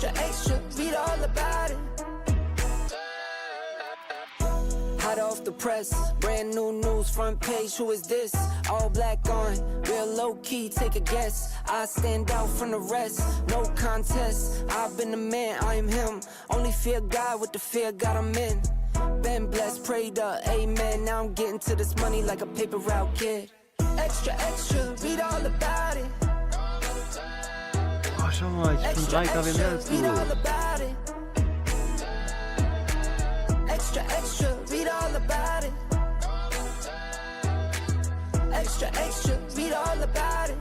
Extra, extra, read all about it. Hot off the press, brand new news, front page, who is this? All black on, real low key, take a guess. I stand out from the rest, no contest. I've been the man, I am him. Only fear God with the fear God I'm in. Been blessed, prayed up, amen. Now I'm getting to this money like a paper route kid. Extra, extra, read all about it. Oh, schau mal, ich bin 3 kW mehr als du. Extra, extra, read all about it. Extra, extra, read all about it.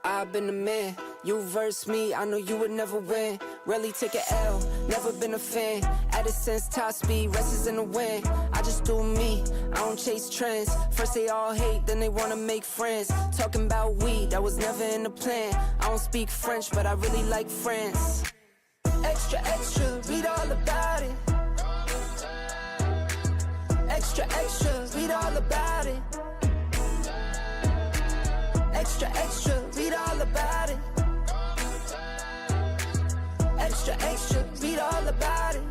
I've been the man, you verse me, I know you would never win. Rarely take an L, never been a fan. Added sense, top speed, rest is in the wind. I just do me, I don't chase trends. First they all hate, then they wanna make friends. Talking about weed, that was never in the plan. I don't speak French, but I really like France. Extra, extra, read all about it. Extra, extra, read all about it. Extra, extra, read all about it. Extra, extra, read all about it.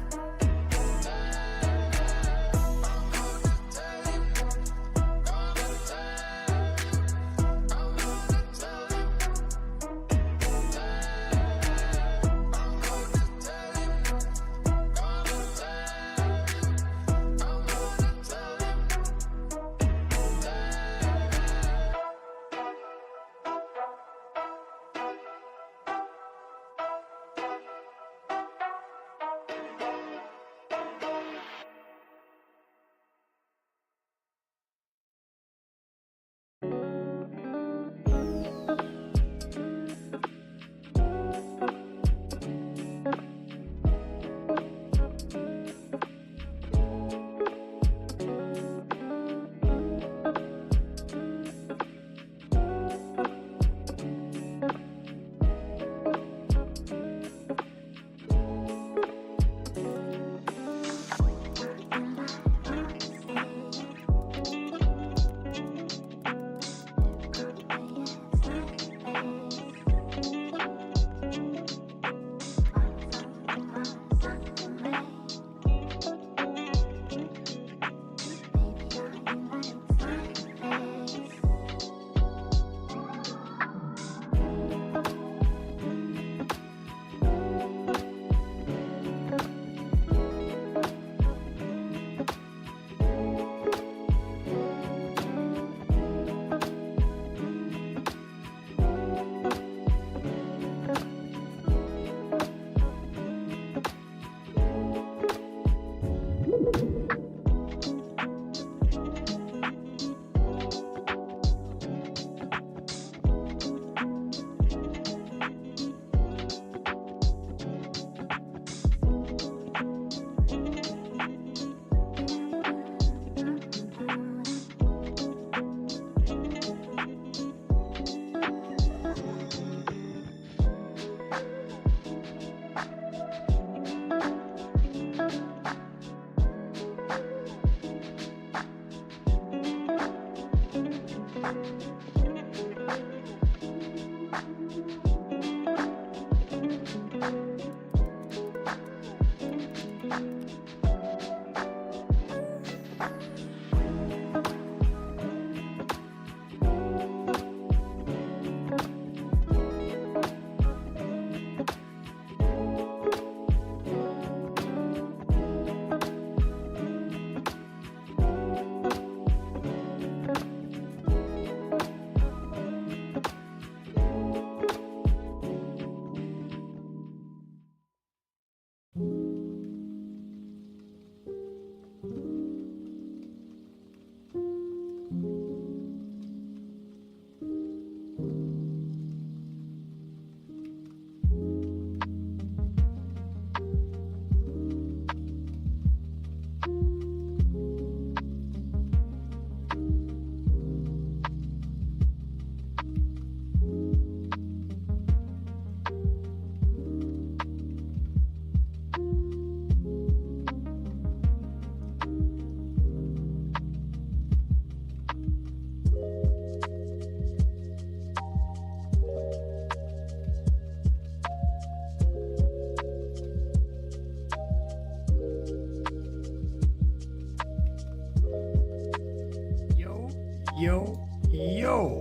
Yo, yo.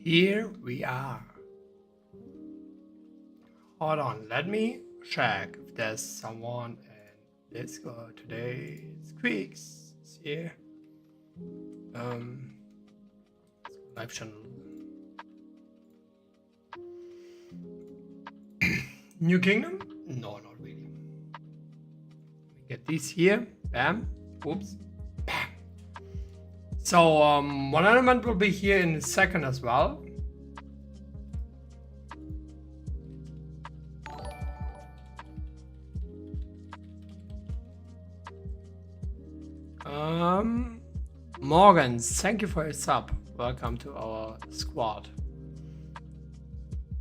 Here we are. Hold on, let me check if there's someone in Discord today. It's Queeks is here. Live channel. New Kingdom? No, not really. We get these here. Bam. Oops. Bam. So one element will be here in a second as well. Morgan, thank you for your sub. Welcome to our squad.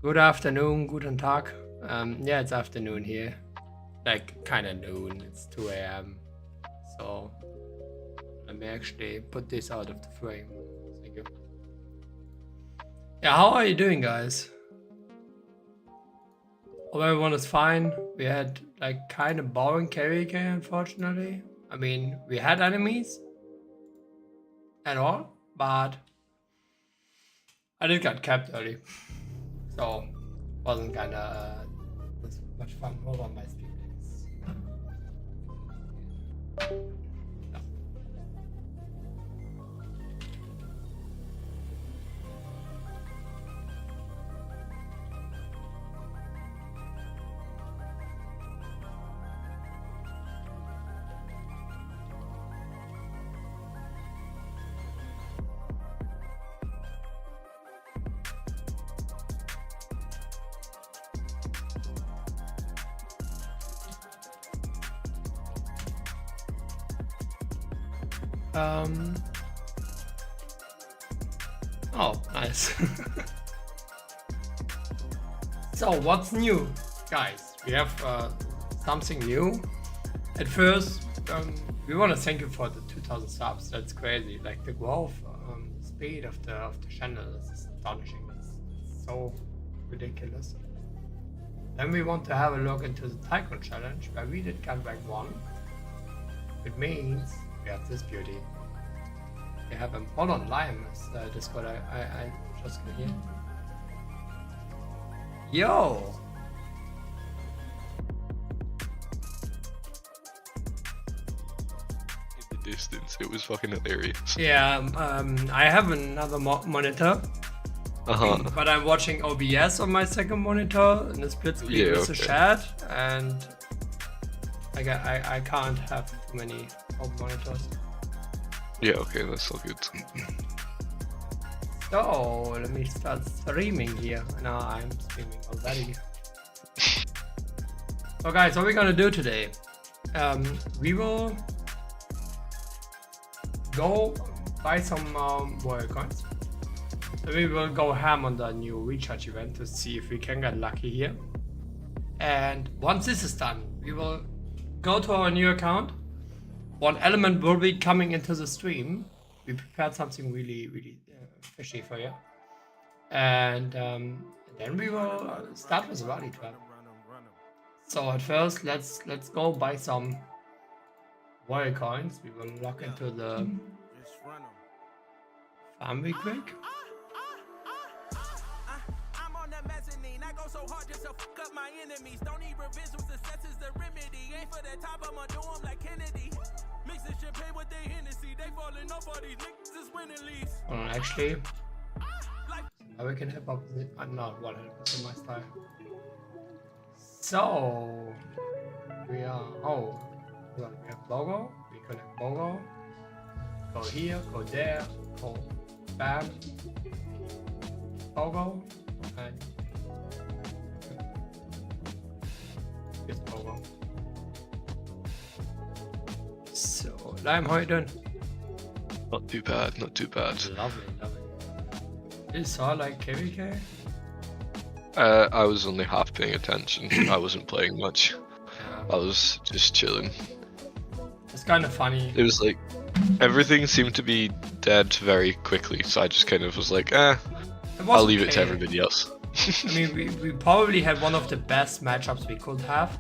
Good afternoon, guten Tag. Yeah, it's afternoon here. Like, kind of noon. It's 2 AM. So, let me actually put this out of the frame. Thank you. Yeah, how are you doing, guys? Hope everyone is fine. We had, like, kind of boring KVK, unfortunately. I mean, we had enemies at all, but I did get capped early. So, wasn't kinda much fun. Hold on, my stream is. No. Oh, nice. So, what's new, guys? We have something new. At first, we want to thank you for the 2,000 subs. That's crazy. Like the growth speed of the channel is astonishing. It's so ridiculous. Then we want to have a look into the Tycoon challenge, where we did get back 1. It means we have this beauty. We have him. Hold on, Lime is Discord. I just can hear. Yo! In the distance, it was fucking hilarious. Yeah, I have another monitor. But I'm watching OBS on my second monitor in the split screen with the chat, and I can't have too many monitors. Yeah, okay, that's all good. So let me start streaming here. Now I'm streaming already. So guys, what we're gonna do today? We will go buy some warrior coins. So we will go ham on the new recharge event to see if we can get lucky here. And once this is done, we will go to our new account. One element will be coming into the stream. We prepared something really fishy for you. And then we will start with rallytrap. So at first, let's go buy some warrior coins. We will log into the farm real quick. So hard just to fuck up my enemies. Don't need revenge when success is the remedy. Ain't for the top, I'ma do them like Kennedy. Mixing champagne with they Hennessy. They falling off all these niggas is winning leads. Actually, now we can hip up with it. Not 100% my style. So we are we have logo. We connect logo. Go here, go there, go bam. Logo and this logo. So, Lime, how you doing? Not too bad, not too bad. Lovely. You saw like KVK? I was only half paying attention. I wasn't playing much. Yeah. I was just chilling. It's kind of funny. It was like, everything seemed to be dead very quickly, so I just kind of was like, I'll leave it to everybody else. I mean, we probably had one of the best matchups we could have.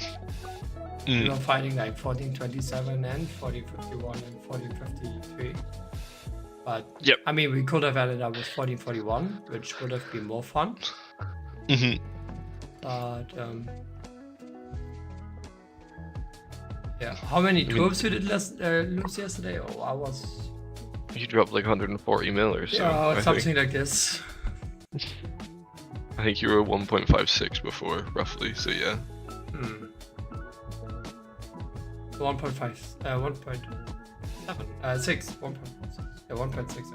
We were fighting like 1427 and 1451 and 1453. But Yep. I mean, we could have ended up with 1441, which would have been more fun. But yeah, how many troops you did lose yesterday? Oh, I was. You dropped like 140 mil or so. Yeah, something like this. I think you were 1.56 before, roughly. So yeah. 1.5, 1.7, 6, 1.6, yeah, 1.6 I guess.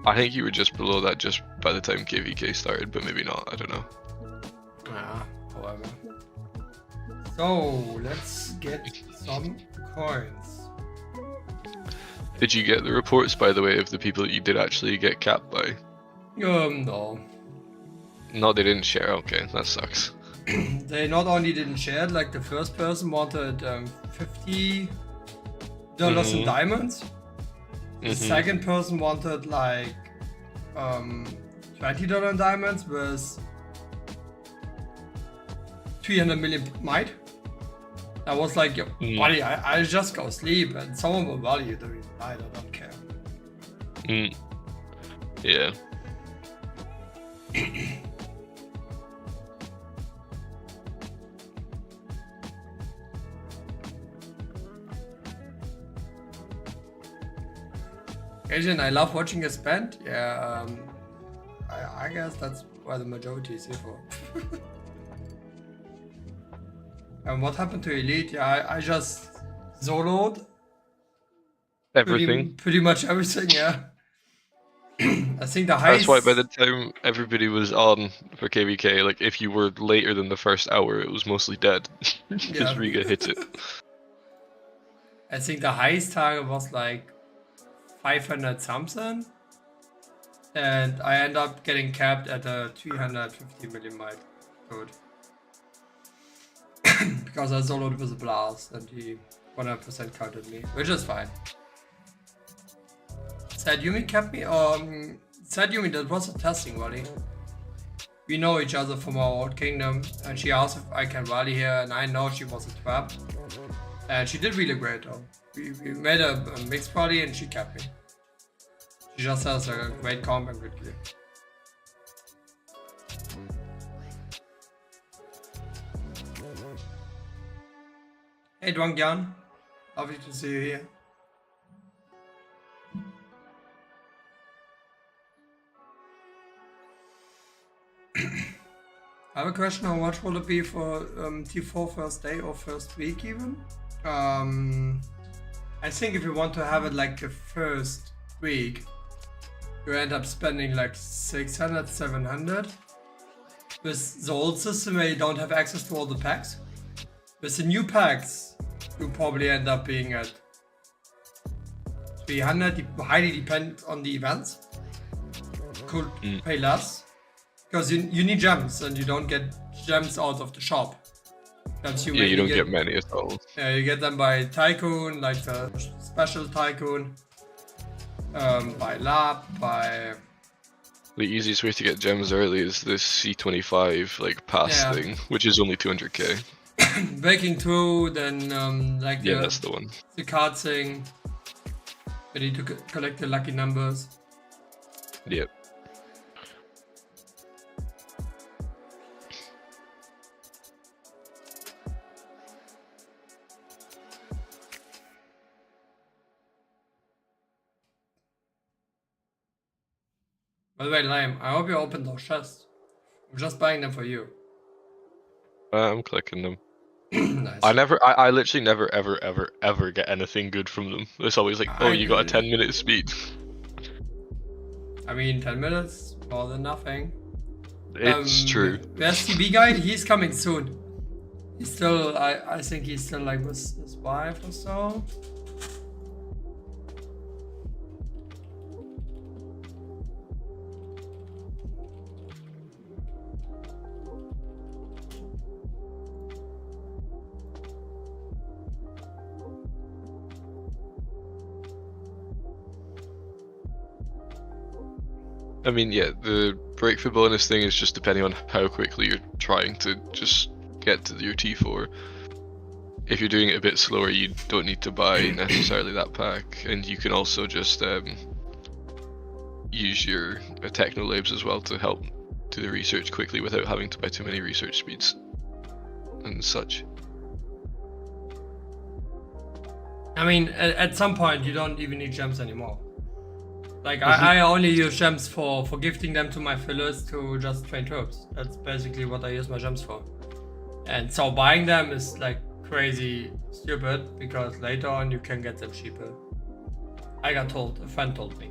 I think you were just below that just by the time KVK started, but maybe not. I don't know. However. So let's get some coins. Did you get the reports, by the way, of the people that you did actually get capped by? No. No, they didn't share. Okay, that sucks. They not only didn't share it, like the first person wanted $50 in diamonds. The second person wanted like $20 in diamonds with 300 million might. I was like, yo, buddy, I'll just go sleep and someone will value the might, I don't care. Yeah. Asian, I love watching you spend. Yeah, I guess that's why the majority is here for. And what happened to Elite? Yeah, I just soloed Everything. pretty much everything. Yeah. I think the highest. That's why by the time everybody was on for KVK, like if you were later than the first hour, it was mostly dead. Because Riga hit it. I think the highest target was like 500 something, and I end up getting capped at a 350 million might code. Because I soloed with a blast and he 100% counted me, which is fine. Sad Yumi capped me? Sad Yumi, that was a testing rally. We know each other from our old kingdom, and she asked if I can rally here, and I know she was a trap. And she did really great though. We made a mixed rally and she capped me. She just has a great comp and good clear. Hey Dwangyan, lovely to see you here. I have a question, how much will it be for T4 first day or first week even? I think if you want to have it like the first week, you end up spending like 600, 700. With the old system where you don't have access to all the packs. With the new packs, you probably end up being at 300, highly depend on the events. Could pay less. Because you need gems and you don't get gems out of the shop. You don't get many at all. Yeah, you get them by Tycoon, like the special Tycoon, by Lab, by... The easiest way to get gems early is this C25 like pass thing, which is only 200k. Breaking through, then like that's the one. The card thing. You need to collect the lucky numbers. Yep. By the way, Lime, I hope you open those chests. I'm just buying them for you. I'm clicking them. Nice. I literally never ever get anything good from them. It's always like, oh, you got a 10-minute speed. I mean, 10 minutes, more than nothing. It's true. The STB guy, he's coming soon. He's still, I think he's still like with his wife or so. I mean, yeah, the breakthrough bonus thing is just depending on how quickly you're trying to just get to your T4. If you're doing it a bit slower, you don't need to buy necessarily that pack, and you can also just use your technolabes as well to help do the research quickly without having to buy too many research speeds and such. I mean, at some point you don't even need gems anymore. Like, I only use gems for gifting them to my fillers to just train troops. That's basically what I use my gems for. And so buying them is like crazy stupid, because later on you can get them cheaper. I got told, a friend told me.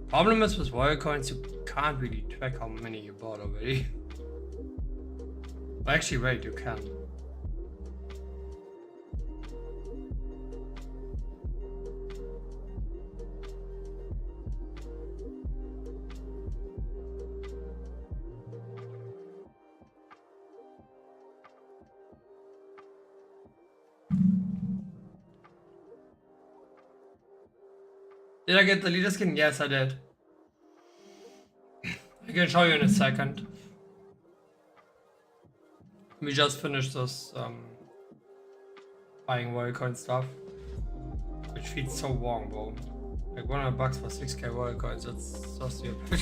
Problem is with royal coins, you can't really track how many you bought already. Actually, wait, you can. Did I get the leader skin? Yes, I did. I can show you in a second. We just finished this buying royal coin stuff, which feels so wrong, bro. Like $100 for 6k royal coins, that's so stupid.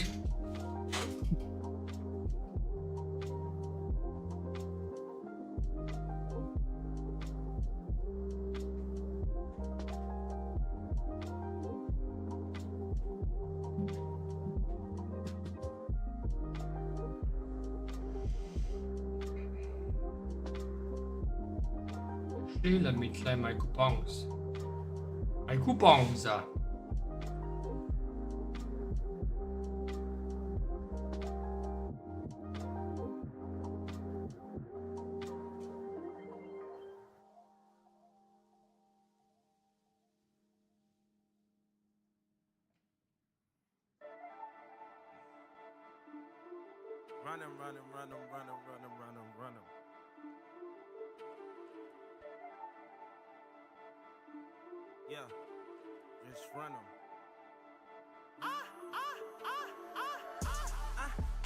Let me claim my coupons. My coupons. Run 'em, run 'em, run 'em, run 'em, run 'em, run 'em, run 'em. Yeah, just run 'em.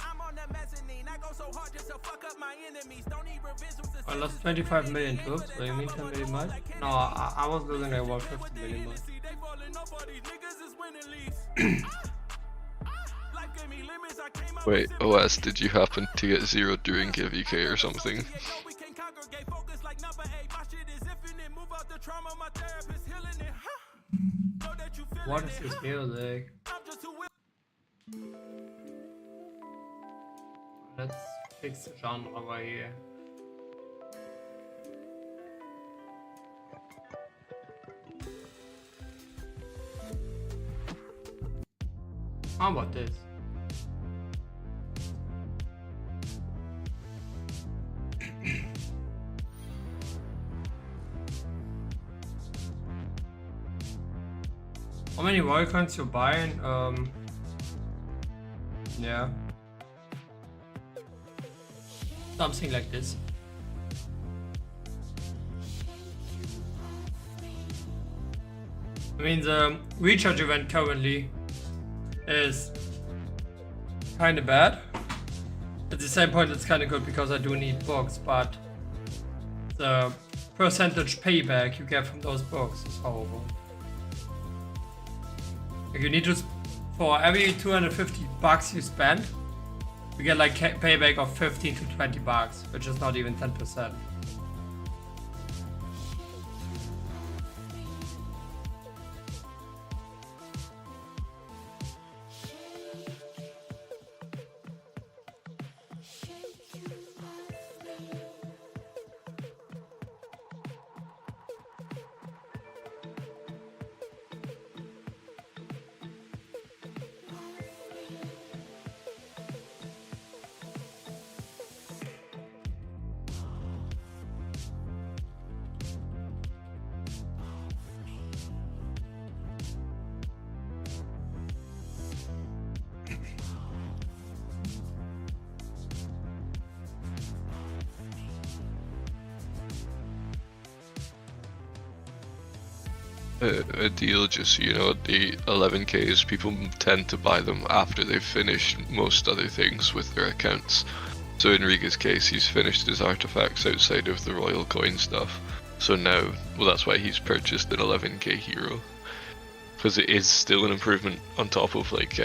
I'm on the mezzanine. I go so hard just to fuck up my enemies. Don't need revenge. I lost 25 million troops. So you mean 10 million much? No, I was losing like about 50 million much. Wait, OS, did you happen to get 0 during KVK or something? What is this music? Let's fix the genre over here. How about this? How many royal coins you buying? Yeah. Something like this. I mean, the recharge event currently is kinda bad. At the same point, it's kinda good because I do need books, but the percentage payback you get from those books is horrible. Like, you need to, for every 250 bucks you spend, you get like payback of 15 to 20 bucks, which is not even 10%. a deal, just so you know, the 11Ks, people tend to buy them after they've finished most other things with their accounts. So in Riga's case, he's finished his artifacts outside of the royal coin stuff. So now, well, that's why he's purchased an 11K hero. Because it is still an improvement on top of like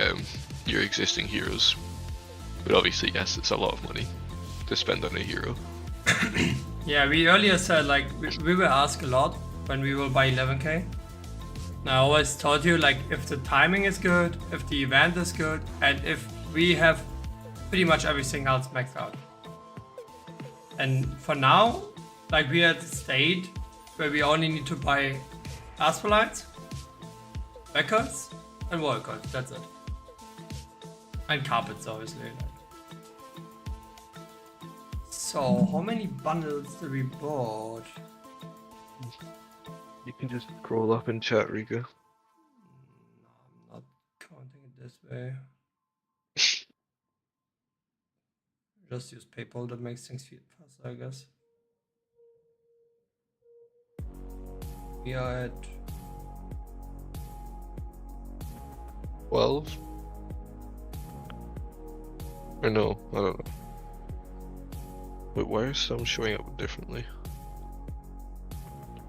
your existing heroes. But obviously, yes, it's a lot of money to spend on a hero. Yeah, we earlier said like we were asked a lot when we will buy 11K. And I always told you like if the timing is good, if the event is good, and if we have pretty much everything else maxed out. And for now, like we are at the state where we only need to buy Astralites, records, and wall cards. That's it. And carpets, obviously. So, how many bundles did we bought? You can just scroll up in chat, Riga. No, I'm not counting it this way. Just use PayPal, that makes things feel faster, I guess. We are at 12? Or no, I don't know. Wait, why are some showing up differently?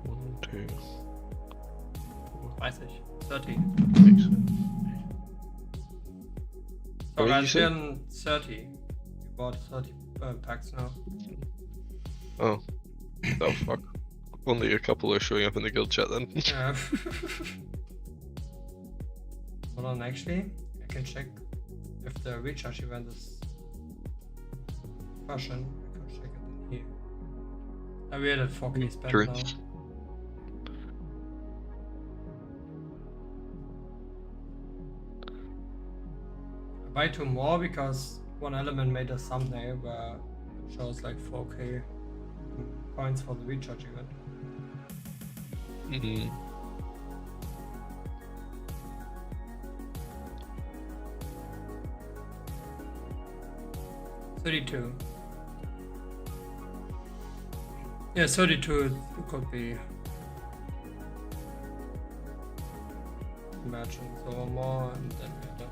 1, 2... 30. Makes sense. So What did you guys, say? we're on 30. We bought 30 packs now. Oh. Oh fuck. Only a couple are showing up in the guild chat then. Yeah. Hold on, actually, I can check if the recharge event is fashion. I can check it in here. We had a 4K spend True. now. I buy 2 more because one element made a thumbnail where it shows like 4K coins for the recharge event. Mm-hmm. $32. Yeah, 32 it could be. Imagine so more and then we're done.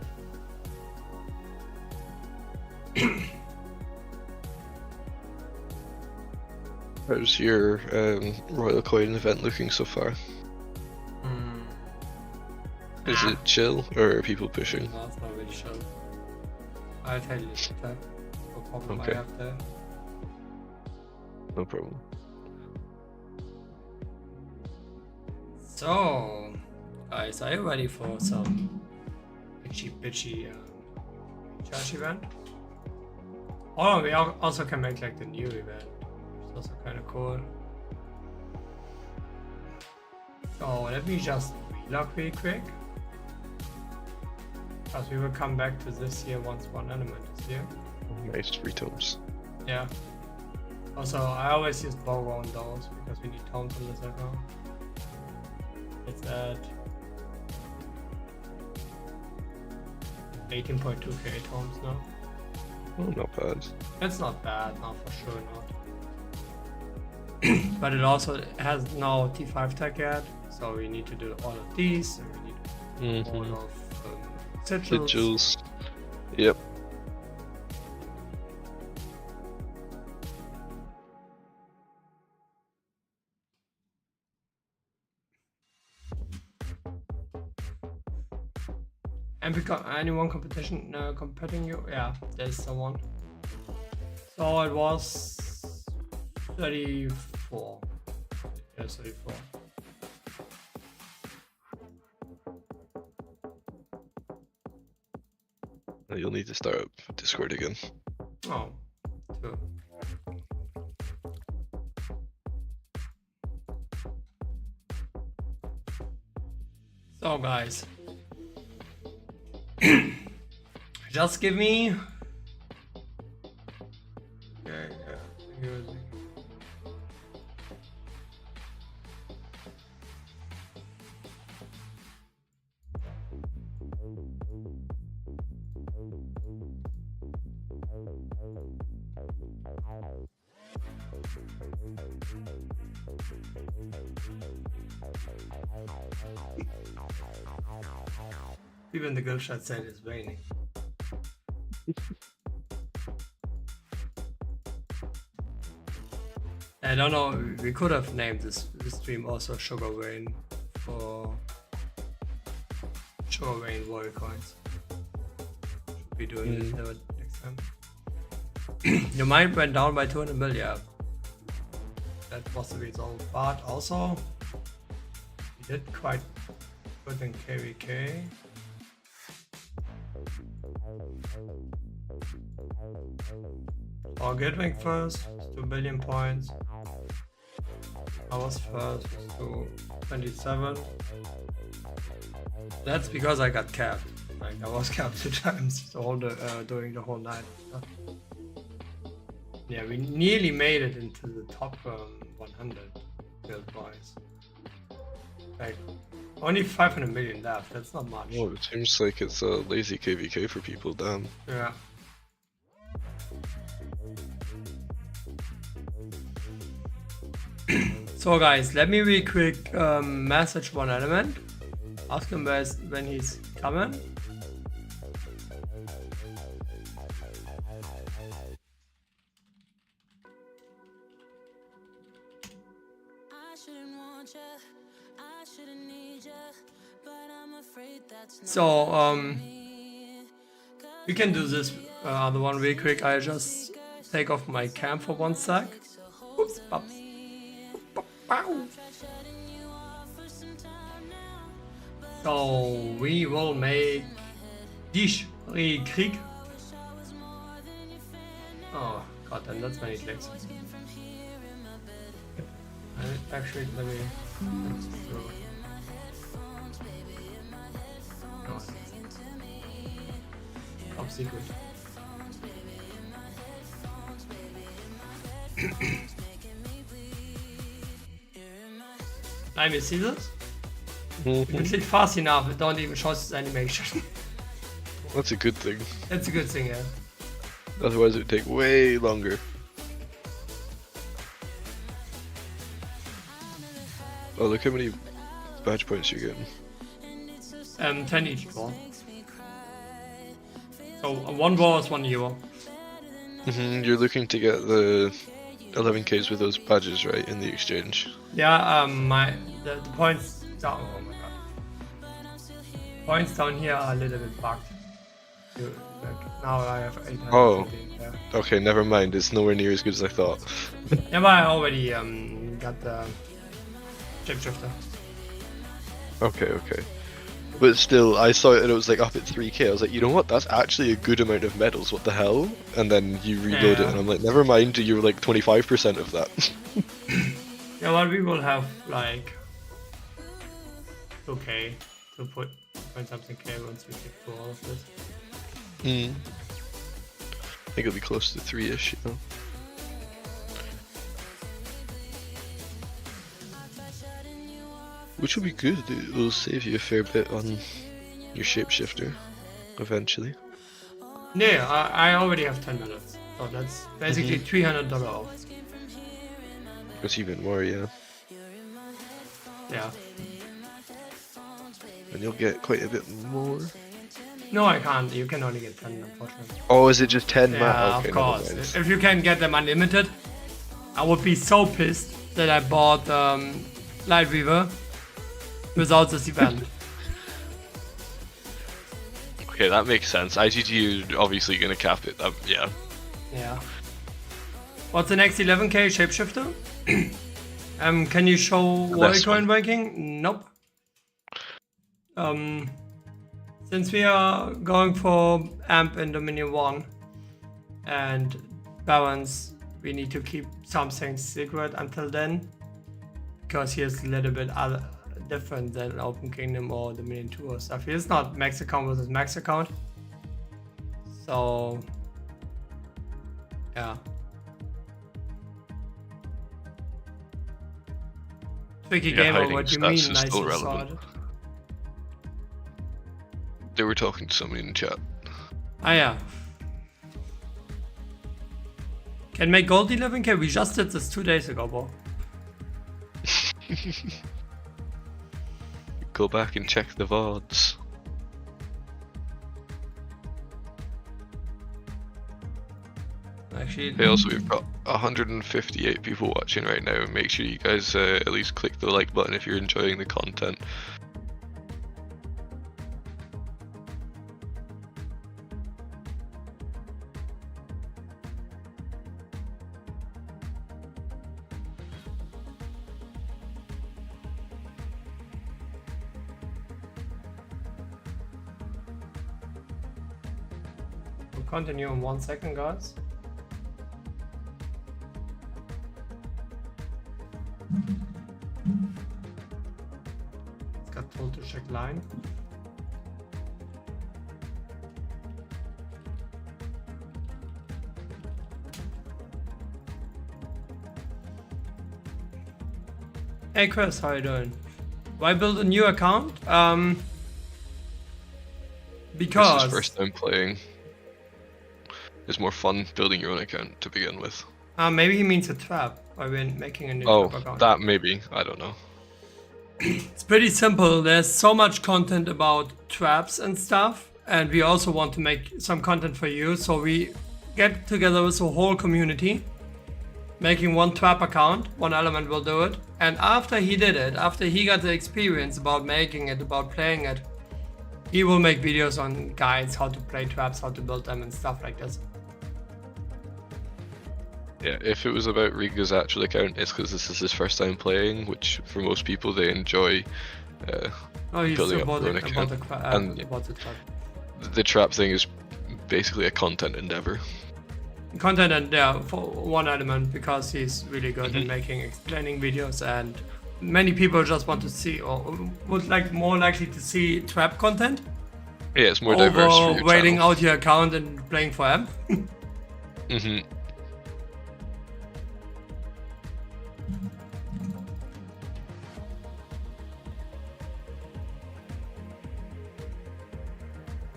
How's your Royal Coin event looking so far? Is it chill, or are people pushing? No, it's not really sure. I'll tell you later. No problem Okay. I have there. No problem. So, guys, are you ready for some bitchy charge event? Oh, we also can make like the new event. It's also kind of cool. So let me just relog real quick. Because we will come back to this here once one element is here. Nice, 3 tomes. Yeah. Also, I always use bow on those because we need tomes on this account. It's at 18.2k tomes now. Oh, not bad. It's not bad, no, for sure not. But it also has no T5 tag yet, so we need to do all of these, and we need all of sigils. Sigils. Yep. And because anyone competition competing you? Yeah, there's someone. So it was 34. Yeah, 34. You'll need to start up Discord again. Oh, 2. So guys, just give me. Even the girl chat said it's raining. I don't know, we could have named this stream also Sugar Rain for Sugar Rain warrior coins. Should be doing it next time. Your mind went down by 200 mil, yeah. That was the result, but also we did quite good in KVK. Our gateway first, 2 billion points. I was first to 27. That's because I got capped. Like I was capped 2 times during the whole night. Yeah, we nearly made it into the top 100 build wise. Like only 500 million left. That's not much. Oh, it seems like it's a lazy KVK for people. Damn. Yeah. So guys, let me really quick message one element. Ask him when he's coming. So we can do this other one really quick. I just take off my cam for 1 sec. Oops, pops. So we will make Dich Krieg. Oh god, then that's many clicks. Actually, let me. Top secret. You see this? You can click fast enough, it don't even show this animation. That's a good thing. That's a good thing, yeah. Otherwise it would take way longer. Oh, look how many badge points you're getting. 10 each ball. So 1 ball is €1. You're looking to get the 11Ks with those badges, right, in the exchange? Yeah, the points down. Oh my god. Points down here are a little bit bugged. Like, now I have 800. Oh. Yeah. Okay, never mind. It's nowhere near as good as I thought. Yeah, but I already got the shapeshifter. Okay. But still, I saw it and it was like up at 3k. I was like, you know what? That's actually a good amount of medals. What the hell? And then you reload it and I'm like, never mind. You were like 25% of that. Yeah, well, we will have like 2k to put 20-something k once we get through all of this. I think it'll be close to 3-ish, you know. Which will be good. It will save you a fair bit on your shapeshifter eventually. Yeah, I already have 10 minutes. So that's basically $300 off. That's even more, yeah. Yeah. And you'll get quite a bit more. No, I can't. You can only get 10, unfortunately. Oh, is it just 10 Yeah, okay, of course. never mind. If you can get them unlimited, I would be so pissed that I bought Lightweaver without this event. Okay, that makes sense. IGG obviously gonna cap it. Yeah. Yeah. What's the next 11k shapeshifter? Can you show warrior coin breaking? Nope. Since we are going for amp in Dominion 1 and barons, we need to keep something secret until then, because here's a little bit different than Open Kingdom or Dominion 2 or stuff. Here's not max account versus max account. So yeah. Tricky gamer, what do you mean? Nice still and relevant. solid. They were talking to somebody in chat. Ah yeah. Can make gold 11k? We just did this 2 days ago, bro. Go back and check the VODs. Actually, Hey, also we've got 158 people watching right now. Make sure you guys at least click the like button if you're enjoying the content. we'll continue in 1 second, guys. Got told to check line. Hey Chris, how you doing? Why build a new account? Because This is first time playing. It's more fun building your own account to begin with. maybe he means a trap. I've been making a new Oh, trap account. that maybe. I don't know. It's pretty simple. There's so much content about traps and stuff, and we also want to make some content for you. So we get together with the whole community, making one trap account. One element will do it, and after he did it, after he got the experience about making it, about playing it, he will make videos on guides, how to play traps, how to build them, and stuff like this. Yeah, if it was about Riga's actual account, it's because this is his first time playing, which for most people they enjoy Oh, he's building up about their own the account. And about the trap. the trap thing is basically a content endeavor. Content and yeah, for one element, because he's really good in making explaining videos, and many people just want to see or would like more likely to see trap content Yeah, it's more diverse for over your waiting channel. out your account and playing for him. Mm-hmm.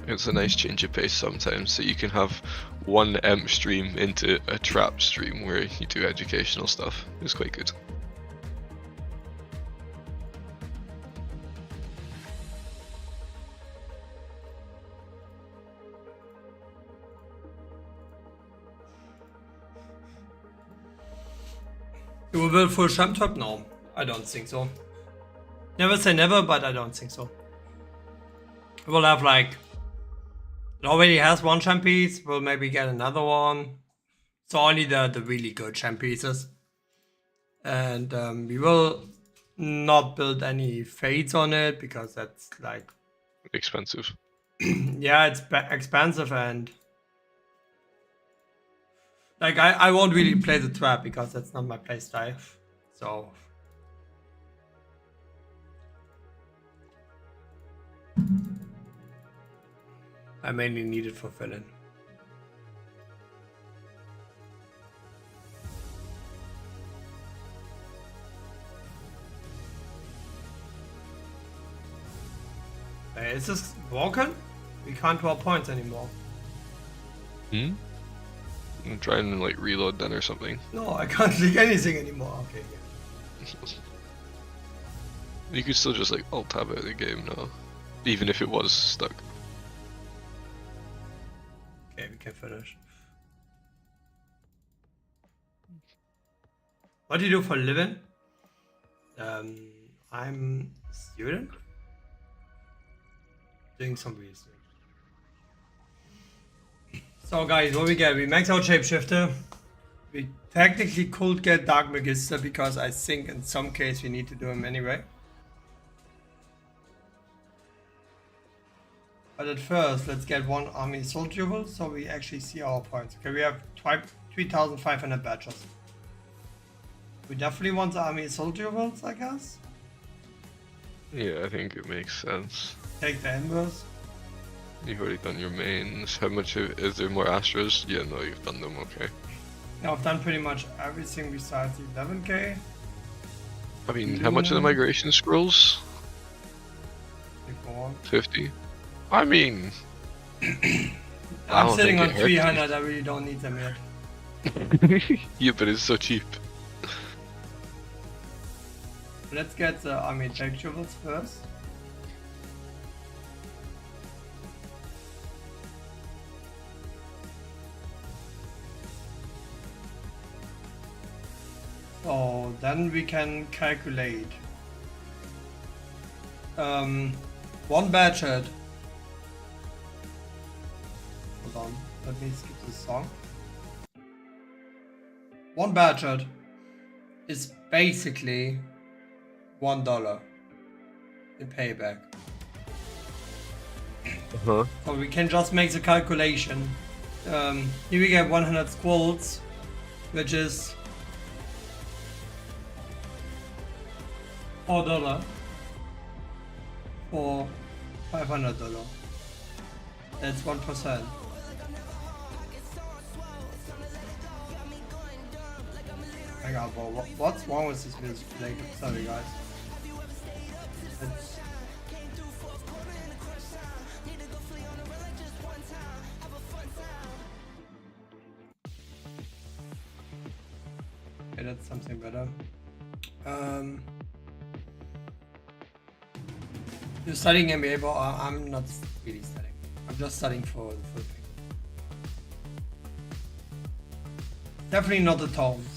It's a nice change of pace sometimes, so you can have one EMP stream into a trap stream where you do educational stuff. It's quite good. You will build full champ trap? No, I don't think so. Never say never, but I don't think so. We'll have like, it already has one champ piece, we'll maybe get another one. So only the really good champ pieces. And we will not build any fades on it, because that's like, Expensive. yeah, it's expensive, and like I won't really play the trap because that's not my playstyle. So I mainly need it for filling. Hey, is this broken? We can't draw points anymore. Hmm? I'm trying to like reload then or something. No, I can't click anything anymore. Okay, yeah. You could still just like alt tab out of the game now, even if it was stuck. Okay, we can finish. What do you do for a living? I'm a student. Doing some research. So guys, what we get? We max out Shapeshifter. We technically could get Dark Magister, because I think in some case we need to do him anyway. But at first, let's get one army soldier so we actually see our points. Okay, we have 3,500 badges. We definitely want the army soldier I guess. Yeah, I think it makes sense. Take the inverse. You've already done your mains. How much is there more Astros? Yeah, no, you've done them, okay. Now I've done pretty much everything besides the 11k. I mean, how much are the migration scrolls? Before. 50? I mean... I'm don't sitting think on it hurts. 300, I really don't need them yet. Yeah, but it's so cheap. Let's get the army vegetables first. So then we can calculate. One budget. Hold on, let me skip this song. One budget is basically $1 in payback. Uh-huh. So we can just make the calculation. Here we get 100 squirrels, which is $4 for $500. That's 1%. Hang on, bro. What's wrong with this music today? Sorry, guys. It's... Okay, that's something better. You're studying MBA, but I'm not really studying. I'm just studying for the full thing. Definitely not the tones.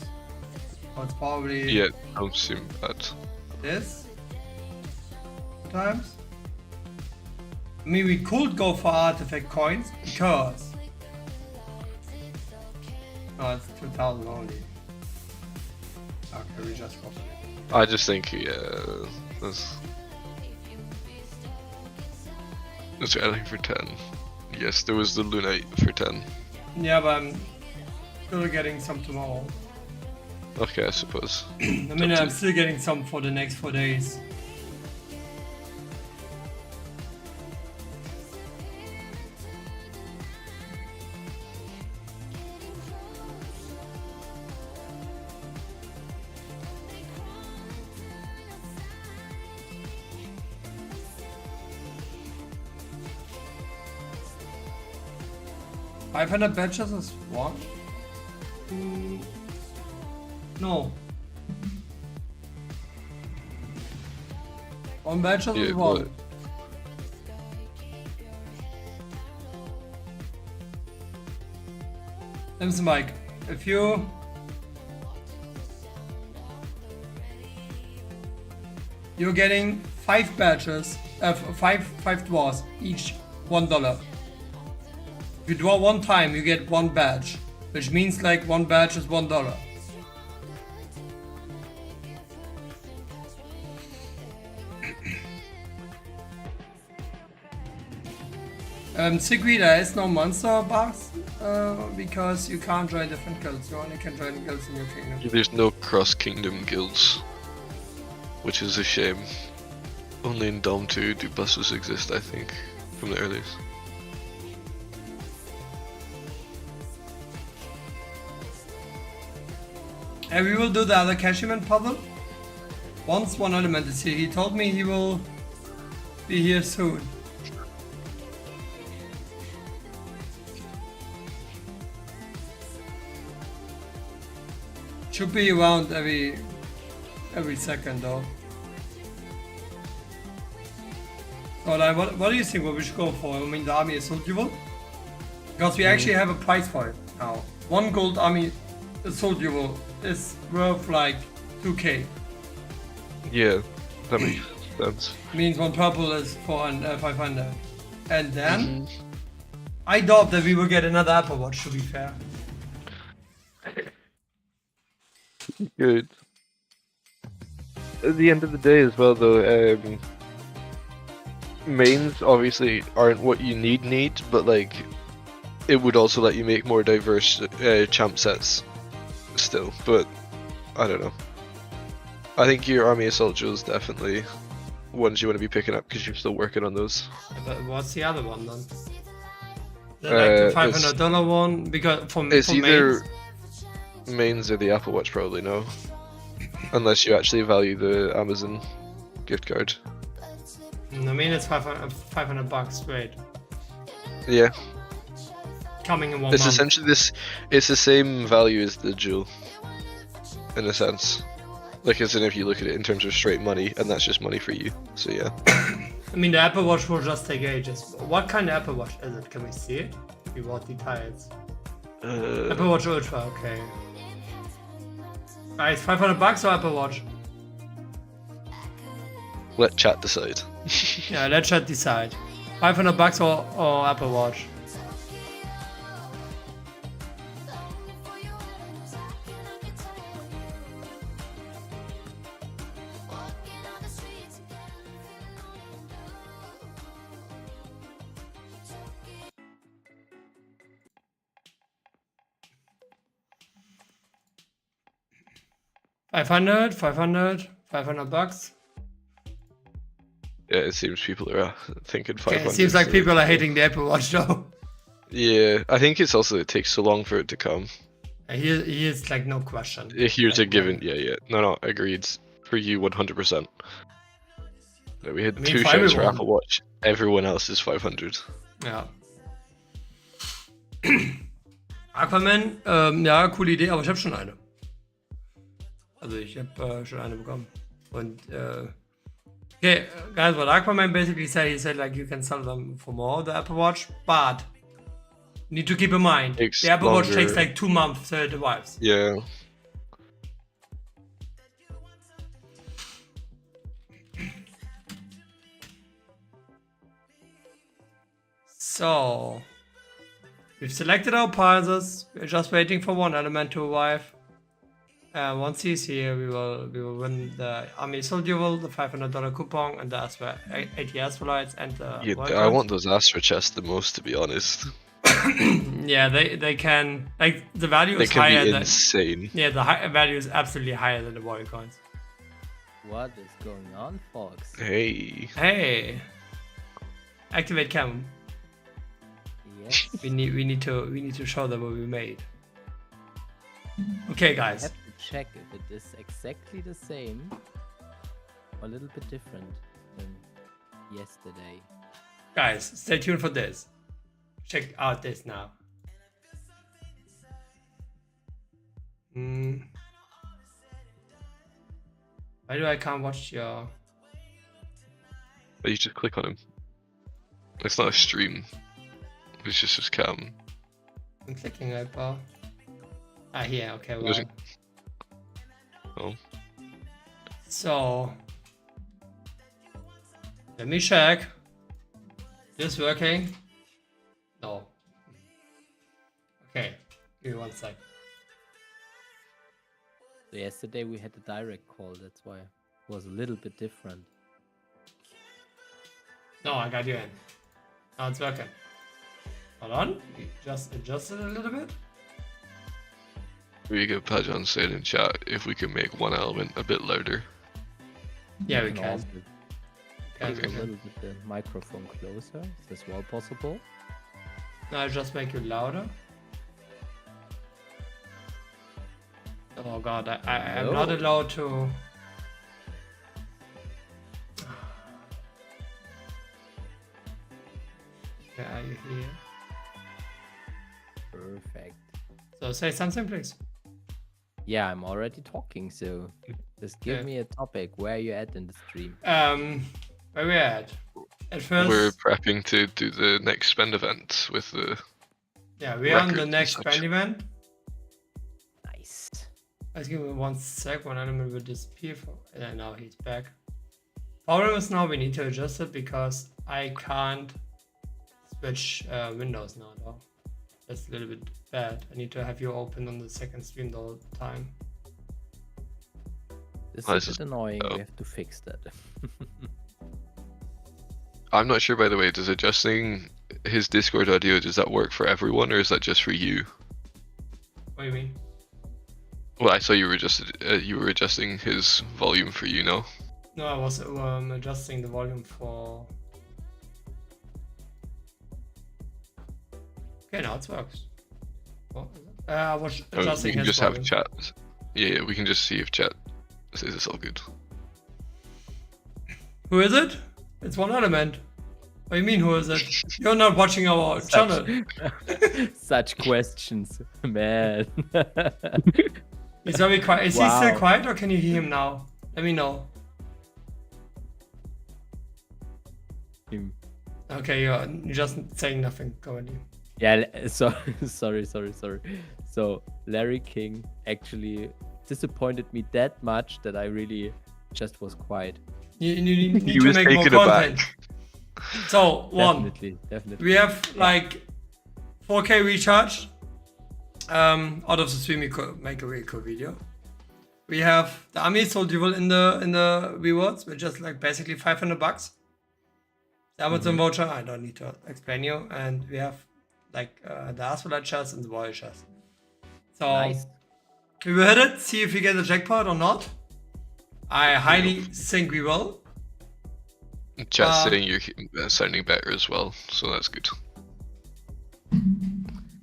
So it's probably Yeah, don't seem bad. this times. I mean, we could go for artifact coins because no, it's 2,000 only. Okay, we just got it. I just think, yeah, that's anything for 10. Yes, there was the Lunite for 10. Yeah, but I'm still getting some tomorrow. Okay, I suppose. I mean, I'm still getting some for the next 4 days. $500 badges is one? No. One badges is one. But Listen, Mike, if you're getting 5 badges, 5 draws, each $1. If you draw one time, you get 1 badge, which means like 1 badge is $1. Sigrid, there is no monster box because you can't join different guilds. You only can join guilds in your kingdom. there's no cross-kingdom guilds, which is a shame. Only in Dom 2 do buses exist, I think, from the earliest. And we will do the other Cashiman puzzle once one element is here. He told me he will be here soon. Should be around every second though. So like, what do you think what we should go for? I mean, the army assault duel? Because we actually have a price for it now. 1 gold army assault duel is worth like 2k. Yeah, that makes sense. Means 1 purple is 500. And then I doubt that we will get another Apple Watch, to be fair. Good. At the end of the day as well though, mains obviously aren't what you need, but like, it would also let you make more diverse champ sets still, but I don't know. I think your army assault duels definitely ones you want to be picking up because you're still working on those. But what's the other one then? Like the $500 one? Because it's for either mains? mains or the Apple Watch, probably, no. Unless you actually value the Amazon gift card. I mean, it's $500 straight. Yeah. coming in 1 It's month. essentially this. It's the same value as the jewel, in a sense. Like, as in if you look at it in terms of straight money, and that's just money for you. So yeah. I mean, the Apple Watch will just take ages. What kind of Apple Watch is it? Can we see it? We want details. Apple Watch Ultra, okay. Guys, $500 or Apple Watch? Let chat decide. Yeah, let's chat decide. $500 or Apple Watch? $500 Yeah, it seems people are thinking 500. Okay, it seems like so- people are hating the Apple Watch though. Yeah, I think it's also it takes so long for it to come. He is like no question. Here's a Like, given. Yeah. No, agreed. For you, 100%. Yeah, we had I mean, 2 for shares for everyone. Apple Watch. Everyone else is 500. Ja. Aquaman, ja, coole Idee, aber ich habe schon eine. Also ich habe schon eine bekommen. Und okay, guys, what Aquaman basically said, he said like you can sell them for more, the Apple Watch, but you need to keep in mind, Takes the Apple Watch longer. takes like 2 months till it arrives. Yeah. So, we've selected our prizes. We're just waiting for one element to arrive. Once he's here, we will win the Army Duel, the $500 coupon, and the 80 Astralites, and the Yeah, World I Cards. want those Astra chests the most, to be honest. Yeah, they can, like, the value They is can higher be than, insane. yeah, the value is absolutely higher than the warrior coins. What is going on, folks? Hey. Hey, activate cam. Yes, We need to show them what we made. Okay, I guys. have to check if it is exactly the same or a little bit different than yesterday. Guys, stay tuned for this. Check out this now. Why do I can't watch your... But you just click on him. It's not a stream. It's just his cam. I'm clicking right, pal. Ah, here, okay, well. Doesn't- Oh. So... Let me check. This working? No. Okay, give me 1 sec. So yesterday we had a direct call, that's why it was a little bit different. No, I got you in. Now it's working. Hold on, just adjust it a little bit. We get Pajan saying in chat if we can make one element a bit louder. Yeah, we And can. also Can put we a can. little bit the microphone closer. Is this well possible? Now I just make you louder. Oh god, I'm not No. allowed to... Where are you here? Perfect. So say something, please. Yeah, I'm already talking, so just give Yeah. me a topic. Where are you at in the stream? Where we at? At first, We're prepping to do the next spend event with the. yeah, we're on the records and next such. band event. Nice. Let's give me 1 sec, one element will disappear for... Yeah, now he's back. Problem is now we need to adjust it because I can't switch windows now though. That's a little bit bad. I need to have you open on the second stream the whole time. This Oh, is this a bit is- annoying. oh. We have to fix that. I'm not sure, by the way. Does adjusting his Discord audio, does that work for everyone, or is that just for you? What do you mean? Well, I saw you were adjusting his volume for you, no? No, I was adjusting the volume for... Okay, now it works. What? I was Oh, we adjusting can his just volume. have chat. Yeah, we can just see if chat says it's all good. Who is it? It's one element. What do you mean, who is it? You're not watching our channel. Such questions, man. He's very quiet. Is he still quiet or can you hear him now? Let me know. Him. Okay, you're just saying nothing. Go on. Yeah, sorry. So Larry King actually disappointed me that much that I really just was quiet. You need He to was make more taken aback. content. So, Definitely. we have like 4K recharge. Out of the stream, you could make a really cool video. We have the army sold jewel in the rewards, which is like basically $500. The Amazon voucher, I don't need to explain you. And we have like the Astralite chest and the warrior chest. So Nice. we will hit it, see if we get the jackpot or not. I highly think we will. Chat's saying you're sounding better as well, so that's good.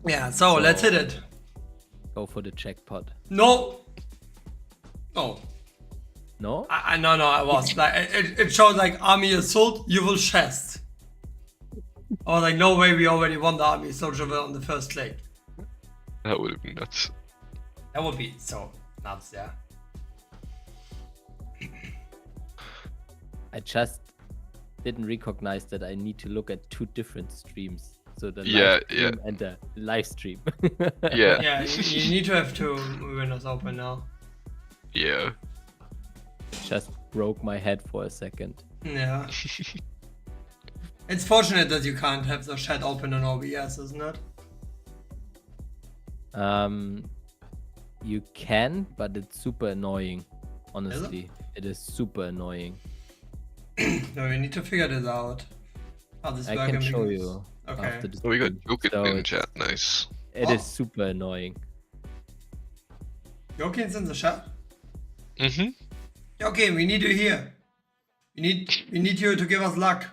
Yeah, so let's hit it. Go for the jackpot. No. No. No? No, I was like it showed like army assault, you will chest. I was like, no way, we already won the army assault jewel on the first click. That would have been nuts. That would be so nuts, yeah. I just didn't recognize that I need to look at two different streams. So the Yeah, live stream and the live stream. Yeah. Yeah, you need to have two windows open now. Yeah. Just broke my head for a second. Yeah. It's fortunate that you can't have the chat open on OBS, isn't it? You can, but it's super annoying. Honestly, it is super annoying. No, we need to figure this out. How this I works. can show you Okay. after this. Oh, we got Joker So in it's- chat. Nice. It Oh. is super annoying. Yokin's in the chat. Mm-hmm. Okay, we need you here. We need you to give us luck.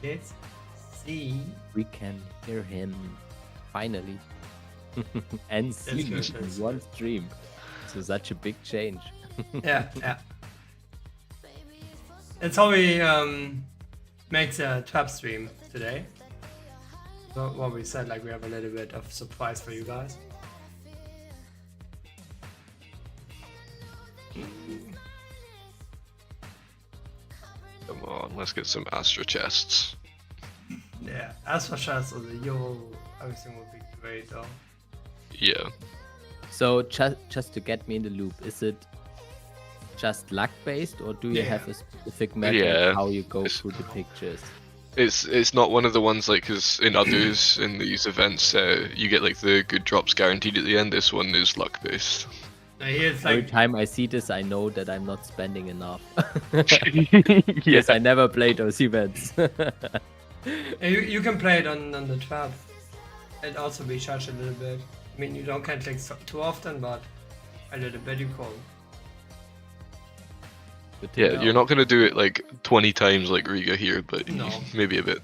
Let's see. We can hear him finally and see him That's in good. one stream. So such a big change. Yeah. That's how we make the trap stream today. So what we said, like we have a little bit of surprise for you guys. Come on, let's get some Astra chests. Yeah, as for shots or the Euro, everything would be great though. Yeah. So just to get me in the loop, is it just luck based or do you Yeah. have a specific method Yeah. how you go It's- through the pictures? It's not one of the ones like, because in others in these events you get like the good drops guaranteed at the end. This one is luck based. Now here it's Every like, time I see this, I know that I'm not spending enough. Yes, I never play those events. you can play it on the trap. It also recharge a little bit. I mean, you don't can click too often, but a little bit you can. Good to Yeah, know. you're not gonna do it like 20 times like Riga here, but No. maybe a bit.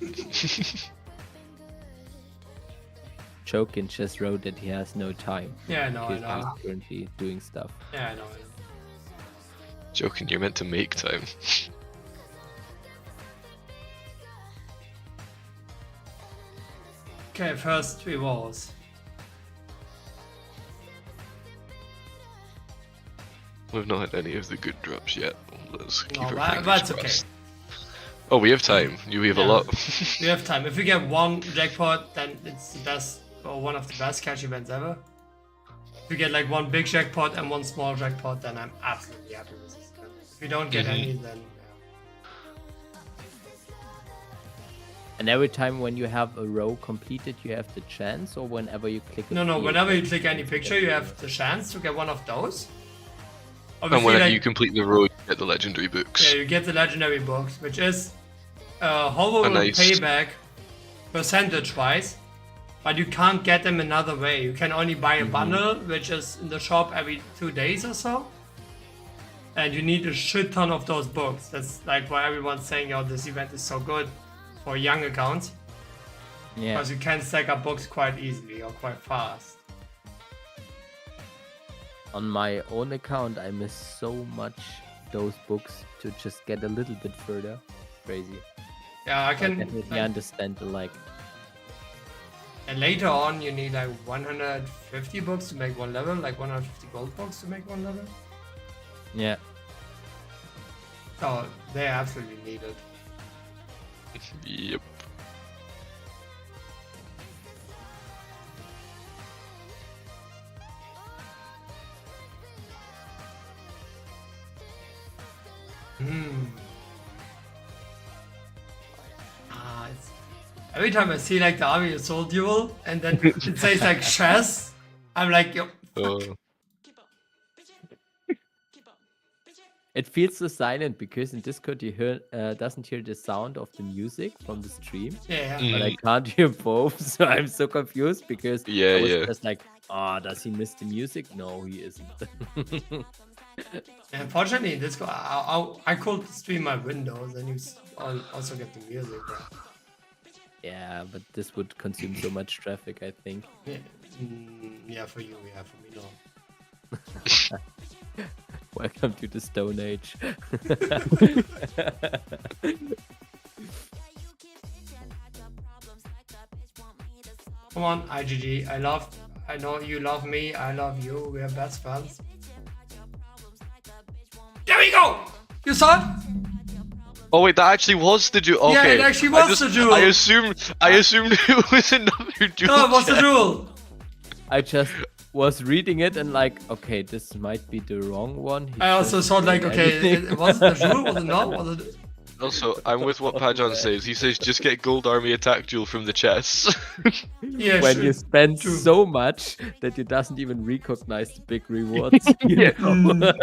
Chokin just wrote that he has no time. Yeah, I know. He's currently doing stuff. Yeah, I know. Joking, you're meant to make time. Okay, first 3 walls. We've not had any of the good drops yet. Let's keep our fingers that's okay. crossed. Oh, we have time. We have a Yeah. lot. We have time. If we get one jackpot, then it's the best, or one of the best cash events ever. If we get like one big jackpot and one small jackpot, then I'm absolutely happy with this. If we don't get any, then And every time when you have a row completed, you have the chance, or whenever you click a no. field, Whenever you click any picture, you have the chance to get one of those. And Obviously, whenever like, you complete the road, you get the legendary books. yeah, you get the legendary books, which is horrible nice. payback percentage-wise, but you can't get them another way. You can only buy a bundle, which is in the shop every 2 days or so. And you need a shit ton of those books. That's like why everyone's saying, oh, this event is so good for young accounts. Yeah. Because you can stack up books quite easily or quite fast. On my own account, I miss so much those books to just get a little bit further. Crazy. Yeah, I can. definitely understand the like. And later on, you need like 150 books to make one level, like 150 gold books to make one level. Yeah. So they're absolutely needed. Yep. It's, every time I see like the army assault duel and then it says like chess, I'm like, yo, It feels so silent because in Discord you hear doesn't hear the sound of the music from the stream, yeah. but I can't hear both, so I'm so confused because Yeah, I was yeah. just like, oh, does he miss the music? No, he isn't. Unfortunately, this I could stream my Windows and you also get the music. But Yeah, but this would consume so much traffic, I think. yeah, yeah, for you, yeah, for me, no. Welcome to the Stone Age. Come on, IGG, I know you love me, I love you, we are best friends. There we go! You saw it? Oh wait, that actually was the duel. Okay. Yeah, it actually was the duel. I assumed it was another duel. No, it was the chat. duel. I just was reading it and like, okay, this might be the wrong one. He I also just thought like, did okay, everything. was it the duel? Was it not? Was it? Also, I'm with what Pajon says. He says just get gold army attack duel from the chess. Yeah, When sure. you spend True. so much that you doesn't even recognize the big rewards. you know? Well,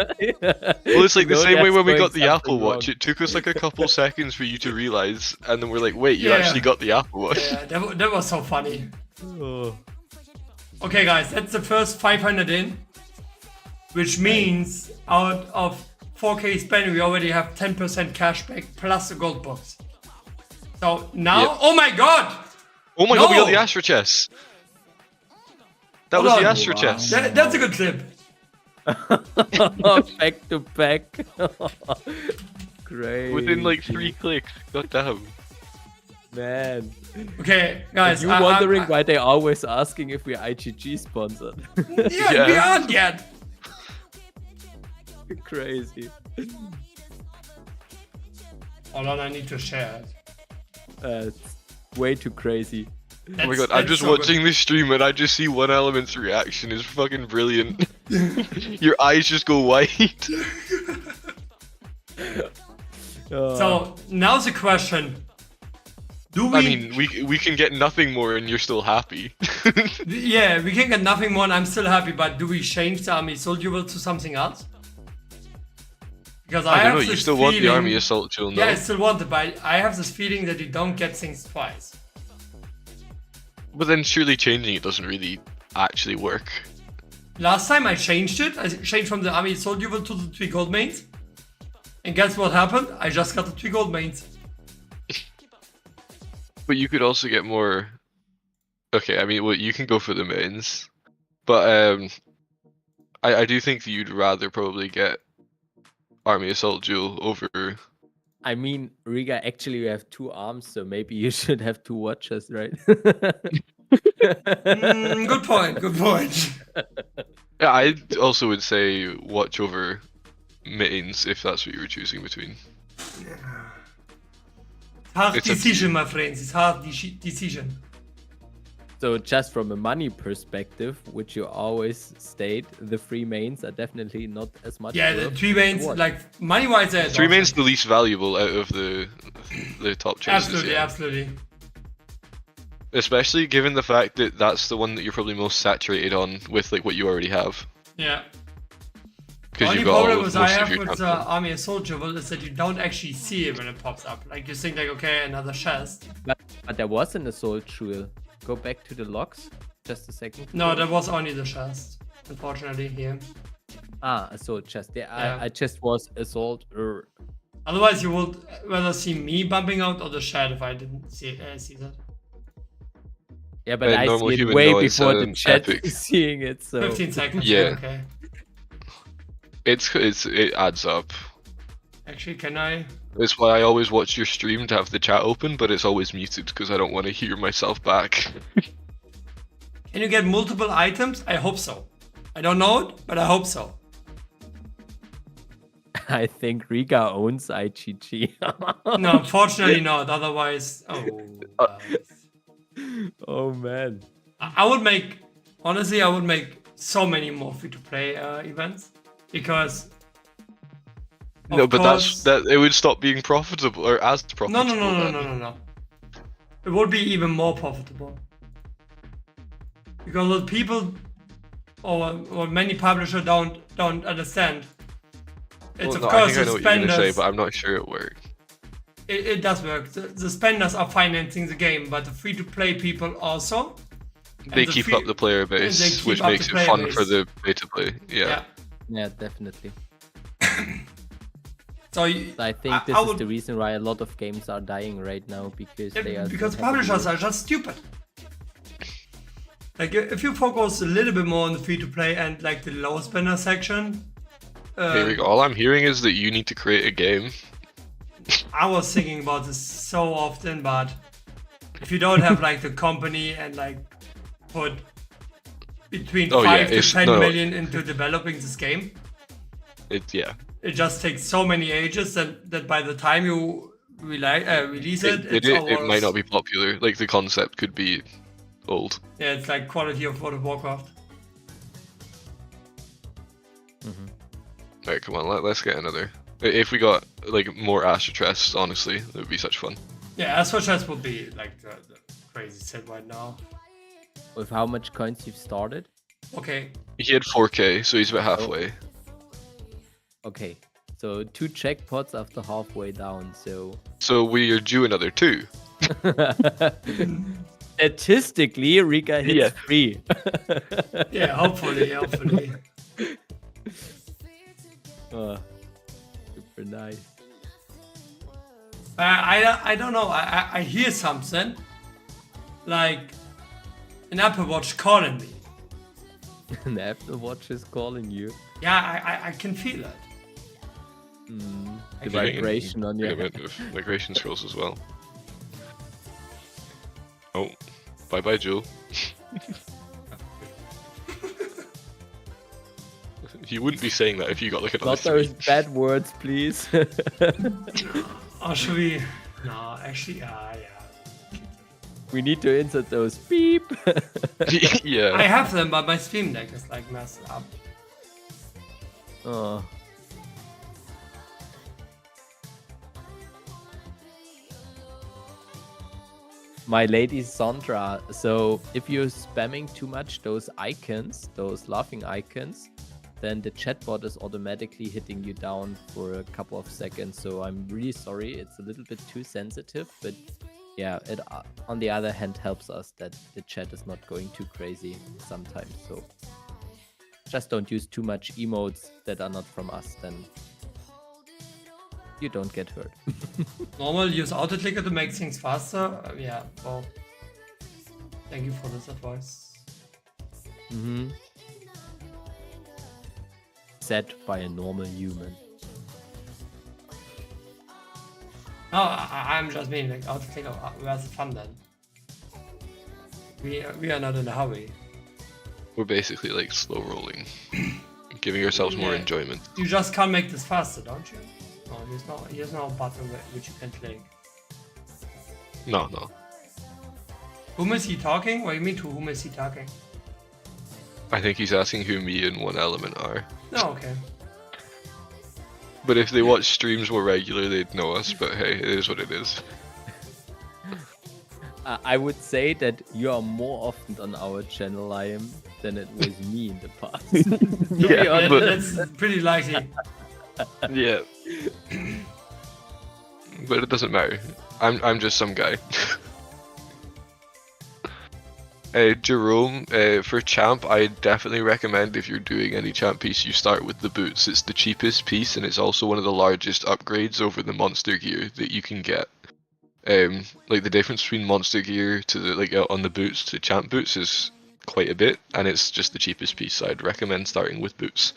it's like the You know same way that's when we going got the Apple something Watch. wrong. It took us like a couple seconds for you to realize, and then we're like, wait, you Yeah. actually got the Apple Watch. Yeah, that was so funny. Oh. Okay, guys, that's the first 500 in, which means out of 4K spend, we already have 10% cashback plus the gold box. So now, Yep. oh my god! Oh my god, we got No! the Astra chess. That Hold was on. the Astra chess. That's a good clip. Back to back. Great. Within like 3 clicks. God damn. Man. Okay, guys. You wondering why they're always asking if we're IGG sponsored? Yeah, Yeah. we aren't yet. Crazy. Hold on, I need to share it. It's way too crazy. Oh my god, I'm just so watching this stream and I just see one element's reaction is fucking brilliant. Your eyes just go white. So now's the question: do we? I mean, we can get nothing more and you're still happy. Yeah, we can get nothing more, and I'm still happy. But do we change the army assault duel to something else? Because I don't have know, you this still want the feeling- army assault duel, no? Yeah, I still want it, but I have this feeling that you don't get things twice. But then surely changing it doesn't really actually work. Last time I changed it. I changed from the army assault duel to the 3 gold mains. And guess what happened? I just got the 3 gold mains. But you could also get more... Okay, I mean, well, you can go for the mains. But I do think that you'd rather probably get army assault duel over... I mean, Riga, actually, you have 2 arms, so maybe you should have 2 watches, right? Good point, good point. Yeah, I also would say watch over mains if that's what you were choosing between. Hard It's up to decision, my friends. It's hard decision. So just from a money perspective, which you always state, the 3 mains are definitely not as much. Yeah, the worth 3 mains, as one. like money-wise, they're 3 mains awesome. the least valuable out of the top choices. Absolutely, yeah. absolutely. Especially given the fact that that's the one that you're probably most saturated on with like what you already have. Yeah. The Because only you've got all problem of with most I of have your with champions. Army Assault Duel is that you don't actually see it when it pops up. Like you think like, okay, another chest. But there was an assault jewel. Go back to the logs. Just a second. No, that was only the chest. Unfortunately, here. Ah, assault chest. Yeah, Yeah. I just was assault. Otherwise, you would rather see me bumping out or the chat if I didn't see that. Yeah, but A I normal see it human way noise before the and chat epic. is seeing it. So 15 seconds. Yeah. Okay. It adds up. Actually, can I? It's why I always watch your stream to have the chat open, but it's always muted because I don't want to hear myself back. Can you get multiple items? I hope so. I don't know it, but I hope so. I think Riga owns IGG. No, unfortunately not. Otherwise, Oh man. I would make. Honestly, I would make so many more free-to-play events because. No, of but course- that it would stop being profitable or as No, profitable. no. It would be even more profitable. Because what people or many publishers don't understand. It's Well, of no, I course think I know the what you're gonna spenders. say, but I'm not sure it works. It does work. The spenders are financing the game, but the free-to-play people also. They the keep free- up the player and they base, keep which up makes the it player fun base. for the pay to play. Yeah. Yeah, definitely. So I think this I is would- the reason why a lot of games are dying right now because they are because so heavily- publishers are just stupid. Like if you focus a little bit more on the free-to-play and like the low spender section. Here we go. All I'm hearing is that you need to create a game. I was thinking about this so often, but if you don't have like the company and like put between 5 to 10 million into developing this game, Yeah. it just takes so many ages that by the time you release it, It might not be popular. Like the concept could be old. Yeah, it's like quality of World of Warcraft. Alright, come on, let's get another. If we got like more Astrotress, honestly, it would be such fun. Yeah, Astro Chess would be like the crazy set right now. With how much coins you've started? Okay, He had 4k, so he's about halfway. Okay. So 2 jackpots after halfway down, so So we are due another 2. statistically Riga hits Yeah. 3. yeah, hopefully. Oh, super nice. I don't know. I hear something like an Apple Watch calling me. An Apple Watch is calling you. Yeah, I can feel it. The vibration on your head. Migration scrolls as well. Oh, bye bye, Joel. You wouldn't be saying that if you got like another Not 3. those bad words, please. Or should we? No, actually, yeah. We need to insert those beep. Yeah. I have them, but my Steam Deck is like messed up. Oh. My lady Sandra, so if you're spamming too much those icons, those laughing icons, then the chatbot is automatically hitting you down for a couple of seconds. So I'm really sorry, it's a little bit too sensitive, but yeah, it on the other hand helps us that the chat is not going too crazy sometimes. So just don't use too much emotes that are not from us, then you don't get hurt. Normal, use auto clicker to make things faster. Yeah, well, thank you for this advice. Said by a normal human. No, I'm just mean like auto clicker. Where's the fun then? We are not in a hurry. We're basically like slow rolling, giving ourselves more Yeah. enjoyment. You just can't make this faster, don't you? No, here's no button which you can click. No. Whom is he talking? What do you mean to whom is he talking? I think he's asking who me and One Element are. No, okay. But if they watch streams more regular, they'd know us. But hey, it is what it is. I would say that you are more often on our channel, Liam, than it was me in the past. Yeah, that's pretty likely. Yeah. But it doesn't matter. I'm just some guy. Jerome, for champ, I definitely recommend if you're doing any champ piece, you start with the boots. It's the cheapest piece, and it's also one of the largest upgrades over the monster gear that you can get. Like the difference between monster gear to the on the boots to champ boots is quite a bit, and it's just the cheapest piece. So I'd recommend starting with boots.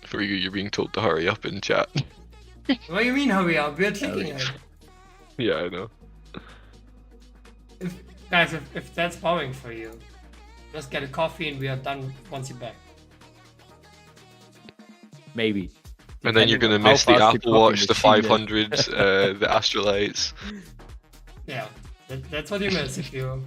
For you, you're being told to hurry up in chat. What do you mean hurry up? We're clicking it. Yeah, I know. Guys, if that's boring for you, just get a coffee and we are done once you're back. Maybe. And then you're gonna Depending on miss the how fast Apple coffee Watch, the machine is. 500, the Astralites. Yeah, that's what you miss if you...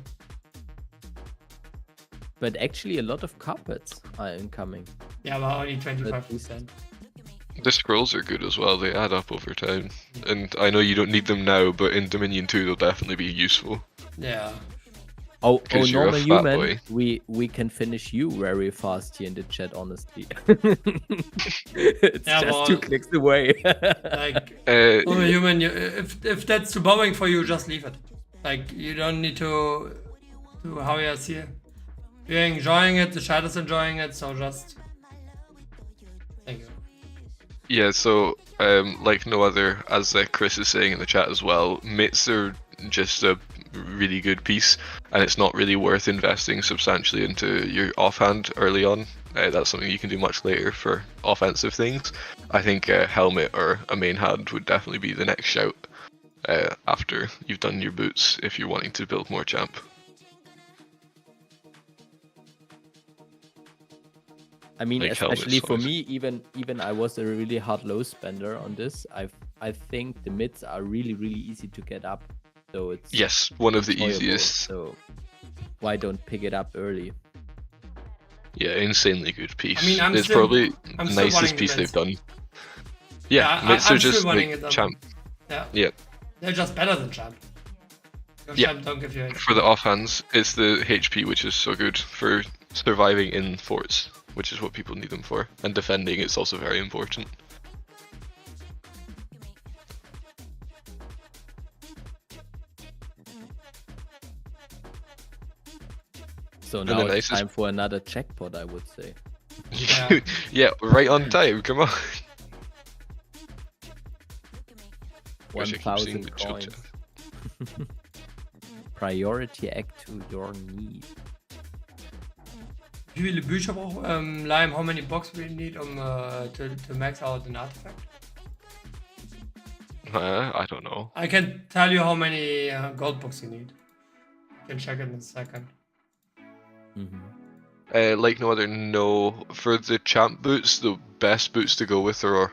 But actually, a lot of carpets are incoming. Yeah, well, only 25%. The scrolls are good as well, they add up over time. And I know you don't need them now, but in Dominion 2 they'll definitely be useful. Yeah. Oh, 'Cause you're a normal fat human, boy. we can finish you very fast here in the chat, honestly. It's Yeah, just well, 2 clicks away. Like, normal human, if that's too boring for you, just leave it. Like, you don't need to hurry us here. We're enjoying it, the chat is enjoying it, so just... Thank you. Yeah, so like no other, as Chris is saying in the chat as well, mitts are just a really good piece, and it's not really worth investing substantially into your offhand early on. That's something you can do much later for offensive things. I think a helmet or a main hand would definitely be the next shout after you've done your boots if you're wanting to build more champ. I mean, Like especially helmets, for obviously. me, even I was a really hard low spender on this. I think the mids are really easy to get up. So it's Yes, one of the enjoyable, easiest. So why don't pick it up early? Yeah, insanely good piece. I mean, it's still probably the running the nicest piece mitts. they've done. Yeah, mitts I'm are just still running like it. champ. Yeah. Yeah. They're just better than champ. Your Yeah. champ don't give you For the offhands, it's the HP which is so good for surviving in forts, which is what people need them for. And defending, it's also very important. So the now it's nicest- time for another jackpot, I would say. Yeah. Yeah, right on time, come on. Wish I keep seeing 1,000 the chill coins. chat. Priority act to your need. Wie viele Bücher braucht Lime? How many boxes we need to max out an artifact? I don't know. I can tell you how many gold books you need. You can check it in a second. Like no other, no. For the champ boots, the best boots to go with are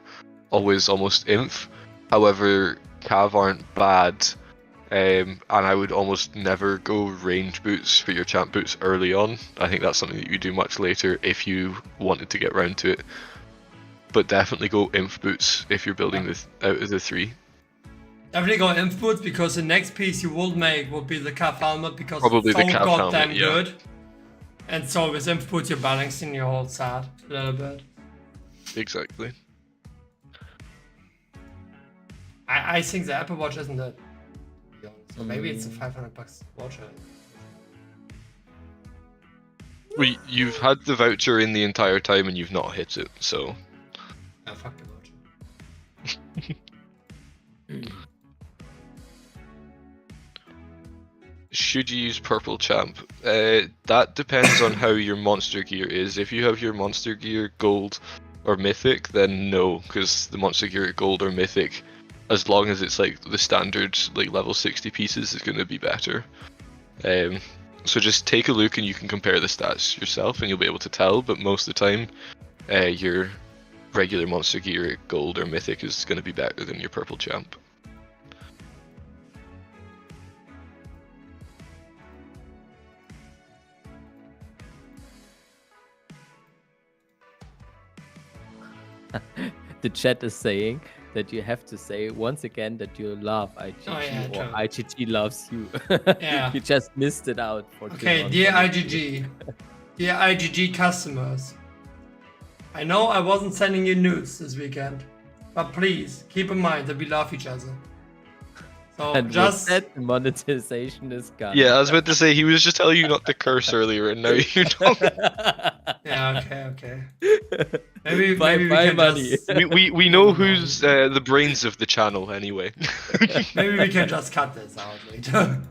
always almost inf. However, cav aren't bad. And I would almost never go range boots for your champ boots early on. I think that's something that you do much later if you wanted to get round to it. But definitely go inf boots if you're building out of the 3. Definitely go inf boots because the next piece you will make will be the cav helmet because Probably it's the so cav goddamn helmet, yeah. good. And so with inf boots you're balancing your whole set a little bit. Exactly. I think the Apple Watch isn't it. So maybe it's a $500 watch. Well, you've had the voucher in the entire time and you've not hit it, so... Yeah, fuck the watch. Should you use purple champ? That depends on how your monster gear is. If you have your monster gear gold or mythic, then no, because the monster gear gold or mythic, as long as it's like the standard like level 60 pieces, is going to be better. So just take a look and you can compare the stats yourself and you'll be able to tell, but most of the time your regular monster gear gold or mythic is going to be better than your purple champ. The chat is saying that you have to say once again that you love IGG Oh, yeah, or true. IGG loves you. Yeah. You just missed it out for Okay, too dear long. IGG. Dear IGG customers. I know I wasn't sending you news this weekend, but please keep in mind that we love each other. So And just with that, monetization is gone. Yeah, I was about to say he was just telling you not to curse earlier, and now you don't. yeah, okay. Maybe Buy we can money. just We know who's the brains of the channel anyway. maybe we can just cut this out later.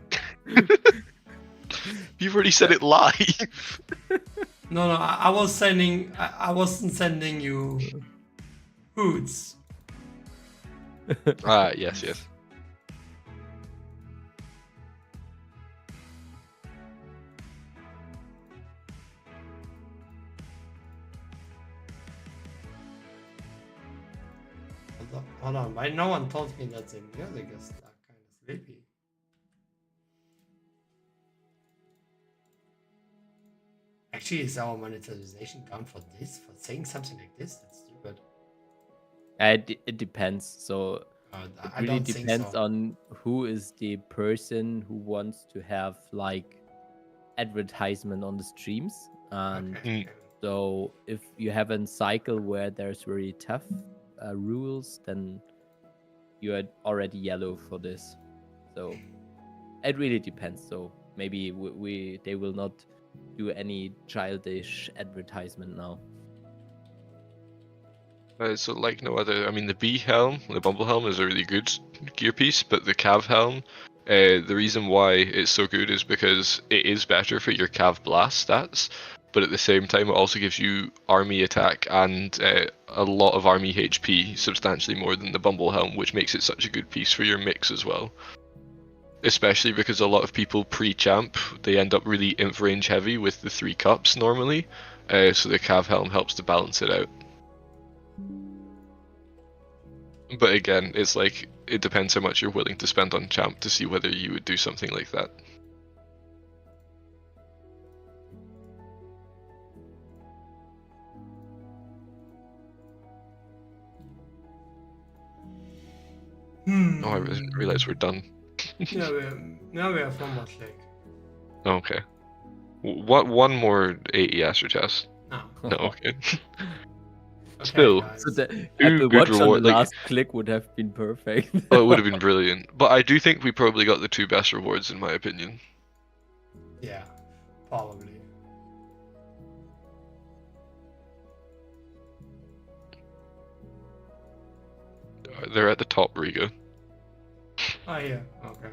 You've already said it live. No, I was sending. I wasn't sending you foods. Ah, yes. Hold on, why no one told me that the music is kind of sleepy? Actually, is our monetization gone for this? For saying something like this? That's stupid. It depends. So it I really don't think depends so. on who is the person who wants to have like advertisement on the streams. And Okay. so if you have a cycle where there's very tough rules, then you are already yellow for this. So it really depends. So maybe they will not do any childish advertisement now. So like no other, I mean the bee helm, the bumble helm is a really good gear piece, but the cav helm, the reason why it's so good is because it is better for your cav blast stats, but at the same time it also gives you army attack and a lot of army HP, substantially more than the bumble helm, which makes it such a good piece for your mix as well. Especially because a lot of people pre-champ, they end up really inf range heavy with the 3 cups normally, so the cav helm helps to balance it out. But again, it's like, it depends how much you're willing to spend on champ to see whether you would do something like that. Oh, I didn't realize we're done. Yeah, now we have one more click. Okay. One more AE Astro chest? No. No, okay. Okay, Still. guys. So the Two Apple good Watch on reward- the like- last click would have been perfect. Oh, it would have been brilliant. But I do think we probably got the 2 best rewards in my opinion. Yeah, probably. They're at the top, Riga. Oh, yeah, okay.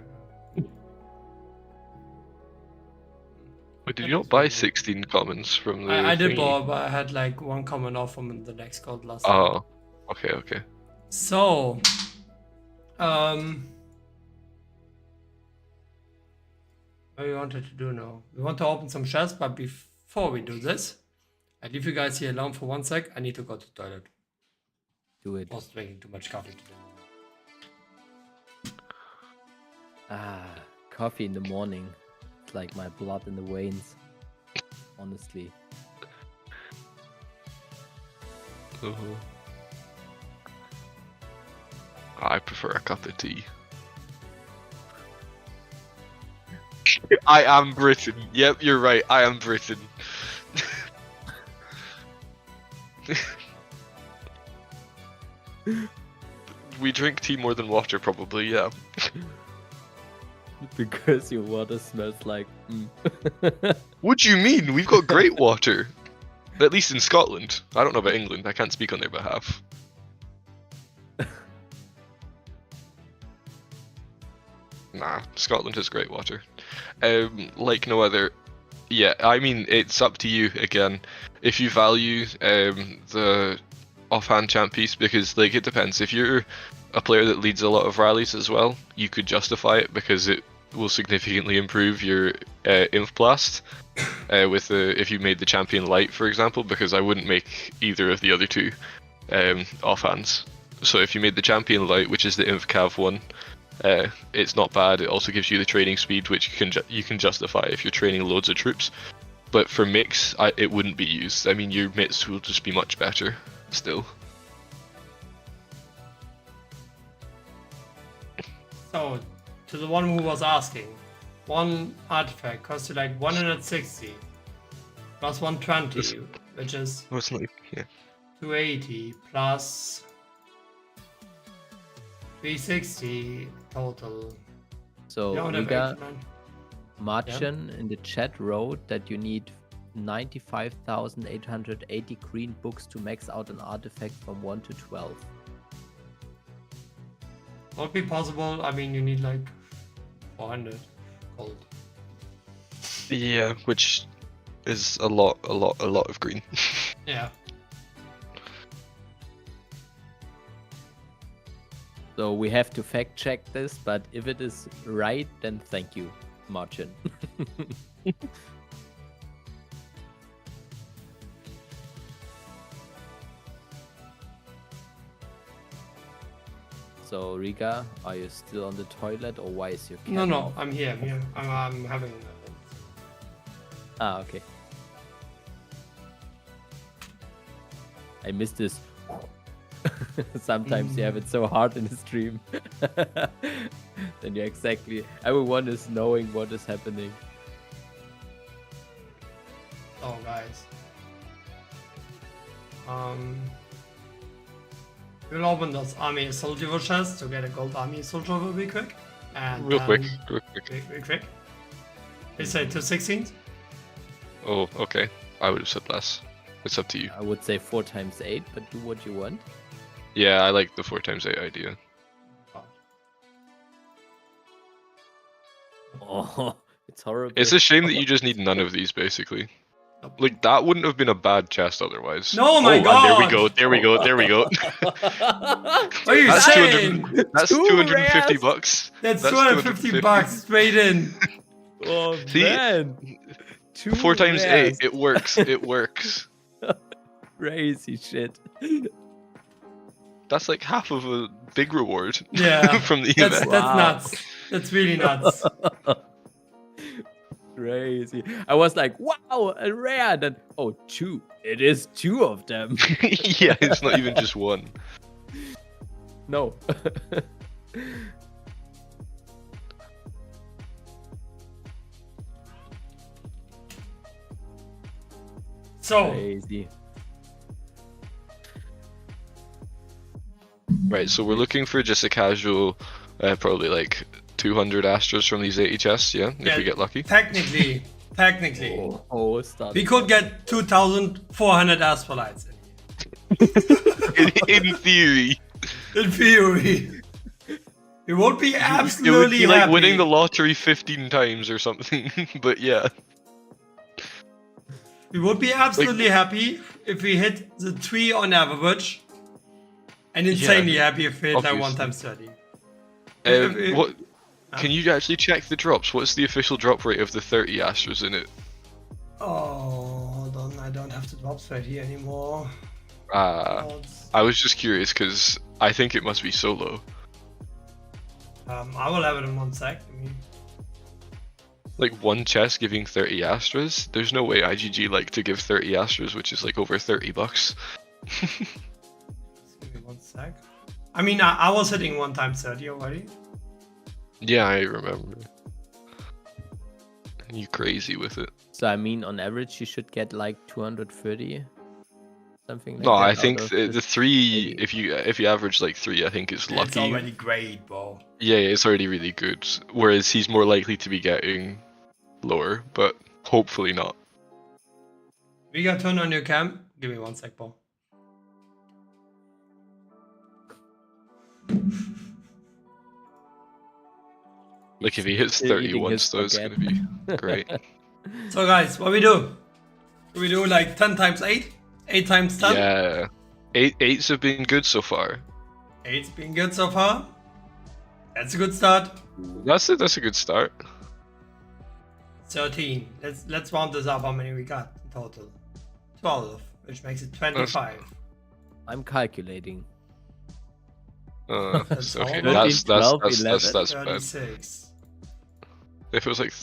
Wait, did you not buy 16 commons from the I did thingy? buy, but I had like 1 common off from the next code last time. Oh, okay. So, what we wanted to do now? We want to open some chests, but before we do this, I leave you guys here alone for 1 sec. I need to go to the toilet. Do it. I was drinking too much coffee today. Coffee in the morning. It's like my blood in the veins. Honestly. I prefer a cup of tea. I am Britain. Yep, you're right. I am Britain. We drink tea more than water, probably, yeah. Because your water smells like What do you mean? We've got great water. At least in Scotland. I don't know about England. I can't speak on their behalf. Nah, Scotland has great water. Like no other. Yeah, I mean, it's up to you again. If you value the offhand champ piece, because like it depends. If you're a player that leads a lot of rallies as well, you could justify it because it will significantly improve your inf blast with if you made the champion light, for example, because I wouldn't make either of the other 2 offhands. So if you made the champion light, which is the inf cav one, it's not bad. It also gives you the training speed, which you can justify if you're training loads of troops. But for mix, it wouldn't be used. I mean, your mitts will just be much better still. So, to the one who was asking, 1 artifact costs you like 160 plus 120, which is Oh, it's not. Yeah. 280 plus 360 total. So You don't have Riga, 89. Marchen in the chat wrote that you need 95,880 green books to max out an artifact from 1 to 12. Won't be possible. I mean, you need like 400 gold. Yeah, which is a lot of green. Yeah. So we have to fact check this, but if it is right, then thank you, Marchen. So Riga, are you still on the toilet or why is your cat No, off? I'm here. I'm here. I'm having. Ah, okay. I missed this. Sometimes you have it so hard in the stream. Then you exactly. Everyone is knowing what is happening. Oh, guys. We'll open those army soldier chests to get a gold army soldier will be quick. And Real quick. Real quick. They say 216. Oh, okay. I would have said less. It's up to you. I would say 4 times 8, but do what you want. Yeah, I like the 4 times 8 idea. Oh, it's horrible. It's a shame that you just need none of these, basically. Like, that wouldn't have been a bad chest otherwise. No, my And God! there we go. What are you That's saying? 200, that's Two 250 rares. bucks. That's 250 bucks straight in. Oh, See? man. 2 4 times rares. 8, it works. It works. Crazy shit. That's like half of a big reward. Yeah. From the That's event. Wow. nuts. That's really nuts. Crazy. I was like, wow, a rare. Then, oh, 2. It is 2 of them. Yeah, it's not even just one. No. So, Crazy. Right, so we're looking for just a casual, probably like 200 Astros from these 80 chests, yeah? If Yeah. we get lucky. technically, Oh, start. we could get 2,400 Astralites In theory. in theory. We won't be It would absolutely be like happy. winning the lottery 15 times or something, but yeah. We would be absolutely happy if we hit the 3 on average. And insanely happy if we hit like 1 obviously. times 30. If- What? Can you actually check the drops? What's the official drop rate of the 30 Astros in it? Oh, hold on. I don't have the drops right here anymore. Odds. I was just curious because I think it must be so low. I will have it in 1 sec. I mean, Like one chest giving 30 Astros? There's no way IGG like to give 30 Astros, which is like over 30 bucks. just give me 1 sec. I mean, I was hitting 1 times 30 already. Yeah, I remember. You crazy with it. So, I mean, on average, you should get like 230. Something like No, that. I out think of the this 3, 80. if you average like 3, I think is It's lucky. already great, bro. Yeah, it's already really good. Whereas he's more likely to be getting lower, but hopefully not. We got turn on your cam. Give me 1 sec, bro. Like if he hits Still 30 eating once, his though, it's gonna be great. So, guys, what we do? We do like 10 times 8? 8 times 10? Yeah, 8s have been good so far. 8's been good so far. That's a good start. That's a good start. 13. Let's round this up. How many we got in total? 12, which makes it 25. I'm calculating. That's Okay, all. that's 12, bad. 36. If it was like,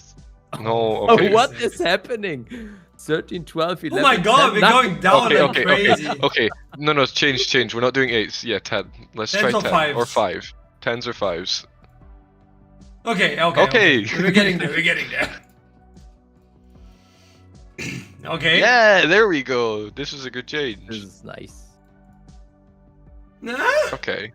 no, Oh, okay. what is happening? 13, 12, 11. Oh my god, 10, we're nothing. going down like crazy. Okay. No, change. We're not doing 8s. Yeah, 10. Let's 10s try or 10 5s? or 5. 10s or 5s. Okay. Okay. We're getting there. Okay. Yeah, there we go. This is a good This change. is nice. Nah. Okay.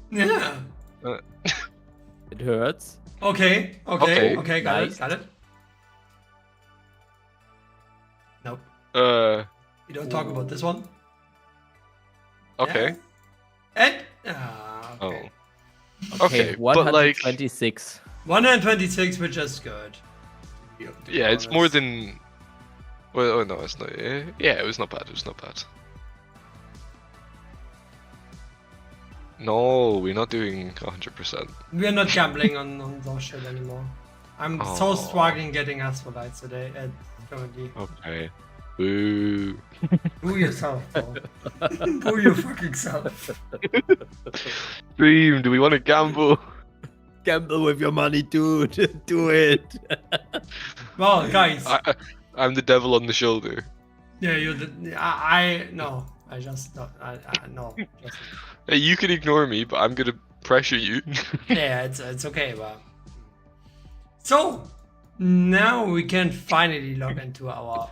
Yeah. It hurts. Okay, Okay. got Nice. it. Nope. We don't talk about this one. Okay. And Oh. Okay, Okay, but like, 126. 126, which is good. To be yeah, it's more honest. than. Well, oh, no, it's not. Yeah, it was not bad. It was not bad. No, we're not doing 100%. We're not gambling on those shit anymore. I'm so Oh. struggling getting astralites today at currently. Okay. Boo. Boo yourself, bro. Boo your fucking self. Dream, do we want to gamble? Gamble with your money, dude. Do it. Well, guys. I'm the devil on the shoulder. Yeah, you're the. I no. I just don't. No. Just, Hey, you can ignore me, but I'm gonna pressure you. yeah, it's okay, but. So now we can finally log into our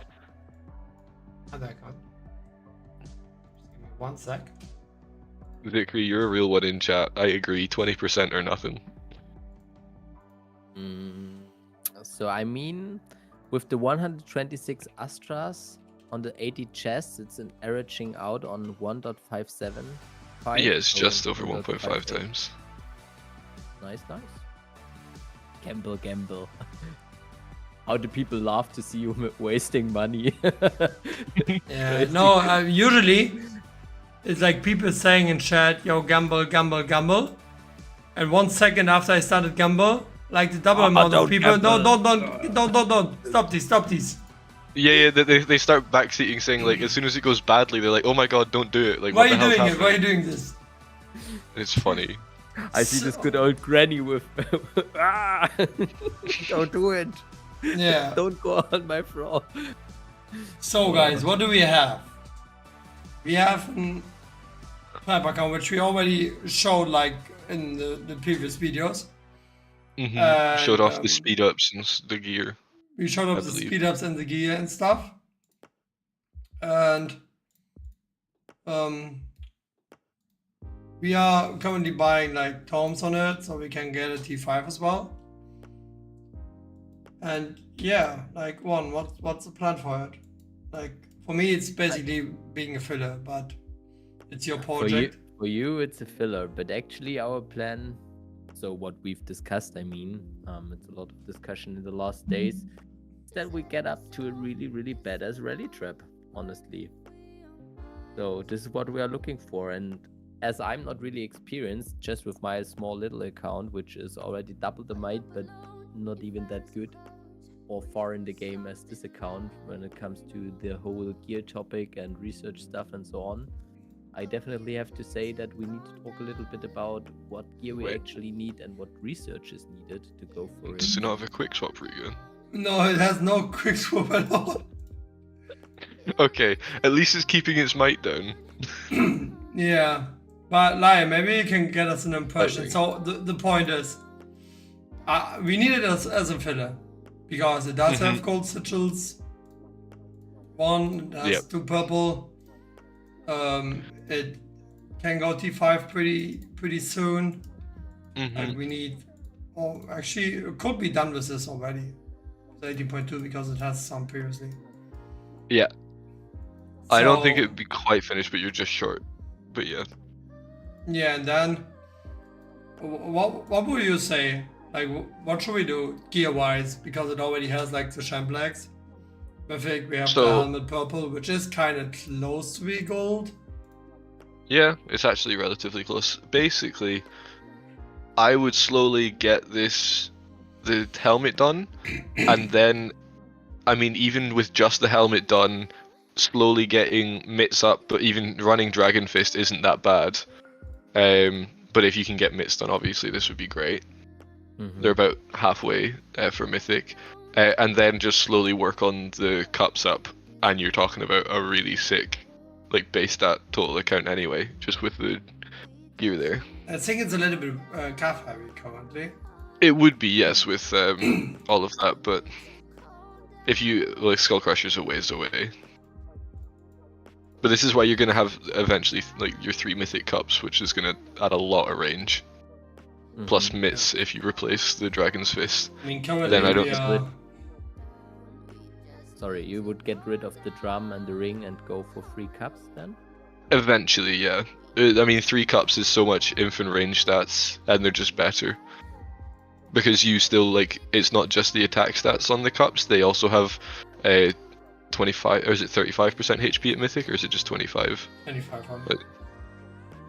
other account. Just give me 1 sec. Victory, you're a real one in chat. I agree. 20% or nothing. So I mean, with the 126 Astras on the 80 chests, it's an averaging out on 1.575. Yeah, it's so just over 1.5 1.58. times. Nice. Gamble. How do people laugh to see you wasting money? Yeah, no, usually it's like people saying in chat, yo, gamble. And 1 second after I started gamble, like the double amount of don't people, gamble. don't, stop these. Yeah, they start backseating, saying like as soon as it goes badly, they're like, "Oh my god, don't do it!" Like, Why what are the you hell's doing it? happening? Why are you doing this? It's funny. I see this good old granny with. Don't do it. Yeah. Don't go on my floor. So guys, what do we have? We have an map account which we already showed like in the previous videos. Showed off um, the speed ups and the gear. We showed I up the believe. speed ups and the gear and stuff. And we are currently buying like tomes on it so we can get a T5 as well. And yeah, like what's the plan for it? Like for me it's basically being a filler, but it's your project. For you, it's a filler, but actually our plan. So what we've discussed, I mean, it's a lot of discussion in the last days, is that we get up to a really badass rally trap, honestly. So this is what we are looking for, and as I'm not really experienced, just with my small little account, which is already double the might, but not even that good or far in the game as this account when it comes to the whole gear topic and research stuff and so on, I definitely have to say that we need to talk a little bit about what gear we actually need and what research is needed to go for it. Does it not have a quick swap regun? No, it has no quick swap at all. Okay, at least it's keeping its might down. Yeah, but Lion, maybe you can get us an impression. Okay. So the point is, we need it as a filler because it does have gold sigils. One, it has Yep. 2 purple. It can go T5 pretty soon. And we need. Oh, actually, it could be done with this already. 18.2 because it has some previously. Yeah. I don't think So- it'd be quite finished, but you're just short. But yeah. Yeah, and then what would you say? Like, what should we do gear-wise? Because it already has like the Shamplex. I think we have So- the helmet purple, which is kind of close to be gold. Yeah, it's actually relatively close. Basically, I would slowly get the helmet done, and then, I mean, even with just the helmet done, slowly getting mitts up, but even running Dragon Fist isn't that bad. But if you can get mitts done, obviously this would be great. They're about halfway for Mythic. And then just slowly work on the cups up, and you're talking about a really sick, like, base stat total account anyway, just with the gear there. I think it's a little bit calf heavy currently. It would be, yes, with all of that, but if you, like, Skull Crusher's a ways away. But this is why you're going to have eventually, like, your 3 Mythic Cups, which is going to add a lot of range. plus mitts if you replace the Dragon's Fist. I mean, currently Then I don't- we are... Sorry, you would get rid of the drum and the ring and go for 3 cups then? Eventually, yeah. I mean, 3 cups is so much infinite range stats, and they're just better. Because you still, like, it's not just the attack stats on the cups, they also have 25, or is it 35% HP at Mythic, or is it just 25? 2500.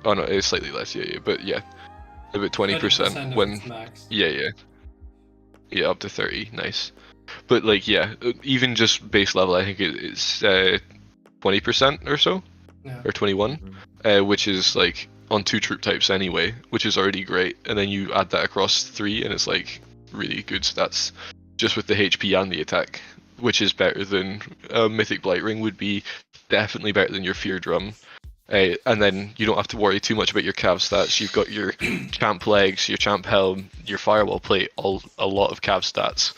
Oh no, it's slightly less, yeah, but yeah. About 20% of when... its max. Yeah, up to 30, nice. But like, yeah, even just base level, I think it's 20% or so, Yeah. or 21, which is like on 2 troop types anyway, which is already great. And then you add that across 3, and it's like really good stats, just with the HP and the attack, which is better than Mythic Blight Ring would be, definitely better than your Fear Drum. And then you don't have to worry too much about your cav stats. You've got your champ legs, your champ helm, your firewall plate, a lot of cav stats.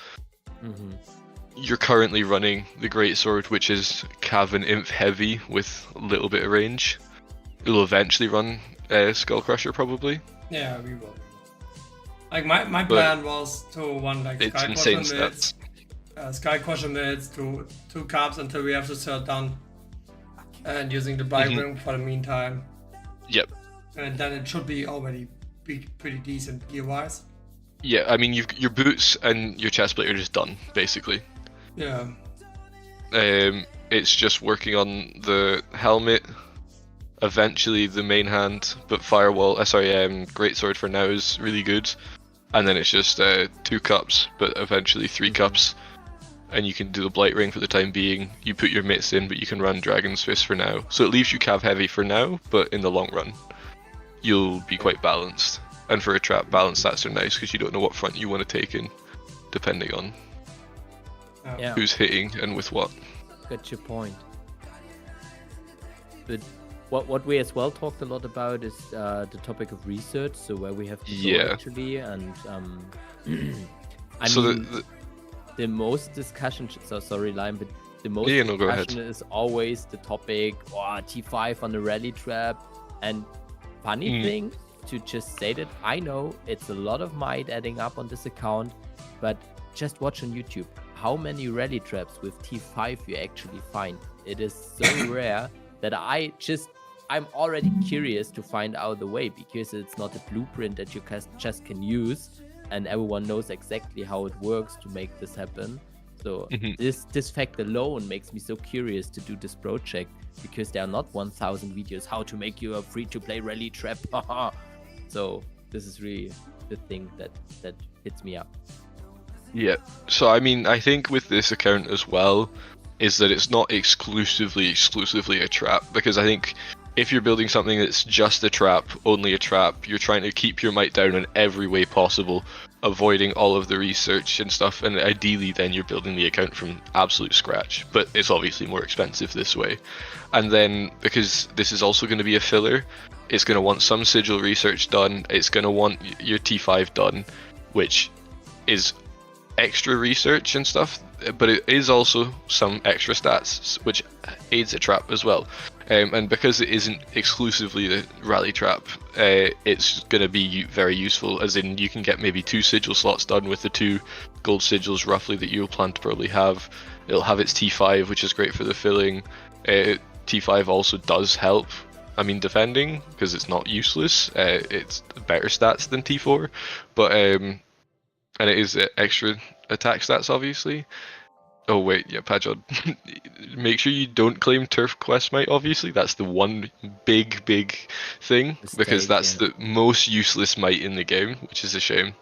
You're currently running the Greatsword, which is cav and imp heavy with a little bit of range. It'll eventually run Skull Crusher probably. Yeah, we will. Like my plan was to run like It's Sky insane Crusher mids, Sky Crusher mids to 2 cups until we have the third done, and using the Blight Ring for the meantime. Yep. And then it should be already pretty decent gear wise. Yeah, I mean, your boots and your chestplate are just done, basically. Yeah. It's just working on the helmet, eventually the main hand, but Greatsword for now is really good. And then it's just 2 cups, but eventually 3 cups. And you can do the Blight Ring for the time being. You put your mitts in, but you can run Dragon's Fist for now. So it leaves you cav heavy for now, but in the long run, you'll be quite balanced. And for a trap, balance stats are nice because you don't know what front you want to take in, depending on Yeah, who's hitting and with what. got your point. But what we as well talked a lot about is the topic of research, so where we have to go actually, and I So mean, the most discussion, so sorry Lime, but the most go ahead. discussion is always the topic, T5 on the rally trap, and funny thing, to just say that, I know it's a lot of might adding up on this account, but just watch on YouTube how many rally traps with T5 you actually find. It is so rare that I'm already curious to find out the way, because it's not a blueprint that you just can use and everyone knows exactly how it works to make this happen. So this fact alone makes me so curious to do this project, because there are not 1000 videos how to make you a free-to-play rally trap. So this is really the thing that hits me up. Yeah, so I mean, I think with this account as well, is that it's not exclusively a trap, because I think if you're building something that's just a trap, only a trap, you're trying to keep your might down in every way possible, avoiding all of the research and stuff, and ideally then you're building the account from absolute scratch, but it's obviously more expensive this way. And then, because this is also going to be a filler, it's going to want some sigil research done, it's going to want your T5 done, which is extra research and stuff, but it is also some extra stats, which aids a trap as well. And because it isn't exclusively the rally trap, it's going to be very useful, as in you can get maybe 2 sigil slots done with the 2 gold sigils roughly that you'll plan to probably have. It'll have its T5, which is great for the filling. T5 also does help, I mean, defending, because it's not useless. It's better stats than T4, but and it is extra attack stats, obviously. Oh wait, yeah, Pajod. Make sure you don't claim Turf Quest Might, obviously. That's the one big thing, because that's the most useless might in the game, which is a shame.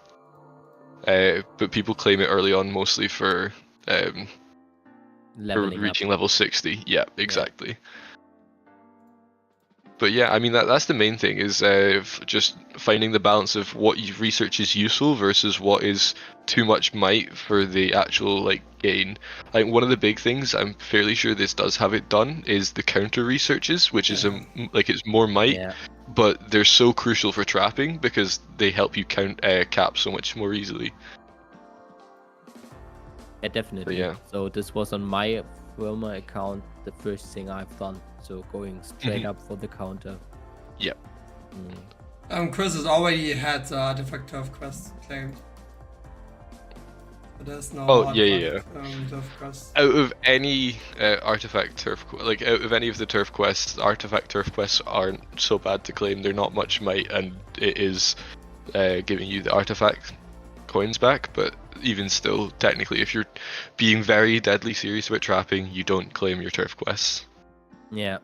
But people claim it early on, mostly for reaching level 60. Yeah, exactly. Yeah. But yeah, I mean, that's the main thing, is just finding the balance of what research is useful versus what is too much might for the actual gain. I think one of the big things, I'm fairly sure this does have it done, is the counter researches, which is it's more might, but they're so crucial for trapping because they help you cap so much more easily. Yeah, definitely. But yeah. So this was on my Wilma account the first thing I've done. So going straight up for the counter. Yep. Chris has already had the artifact turf quest claimed. So there's no turf quest. Out of any artifact turf, like out of any of the turf quests, the artifact turf quests aren't so bad to claim. They're not much might, and it is giving you the artifact coins back. But even still, technically, if you're being very deadly serious about trapping, you don't claim your turf quests. Yeah.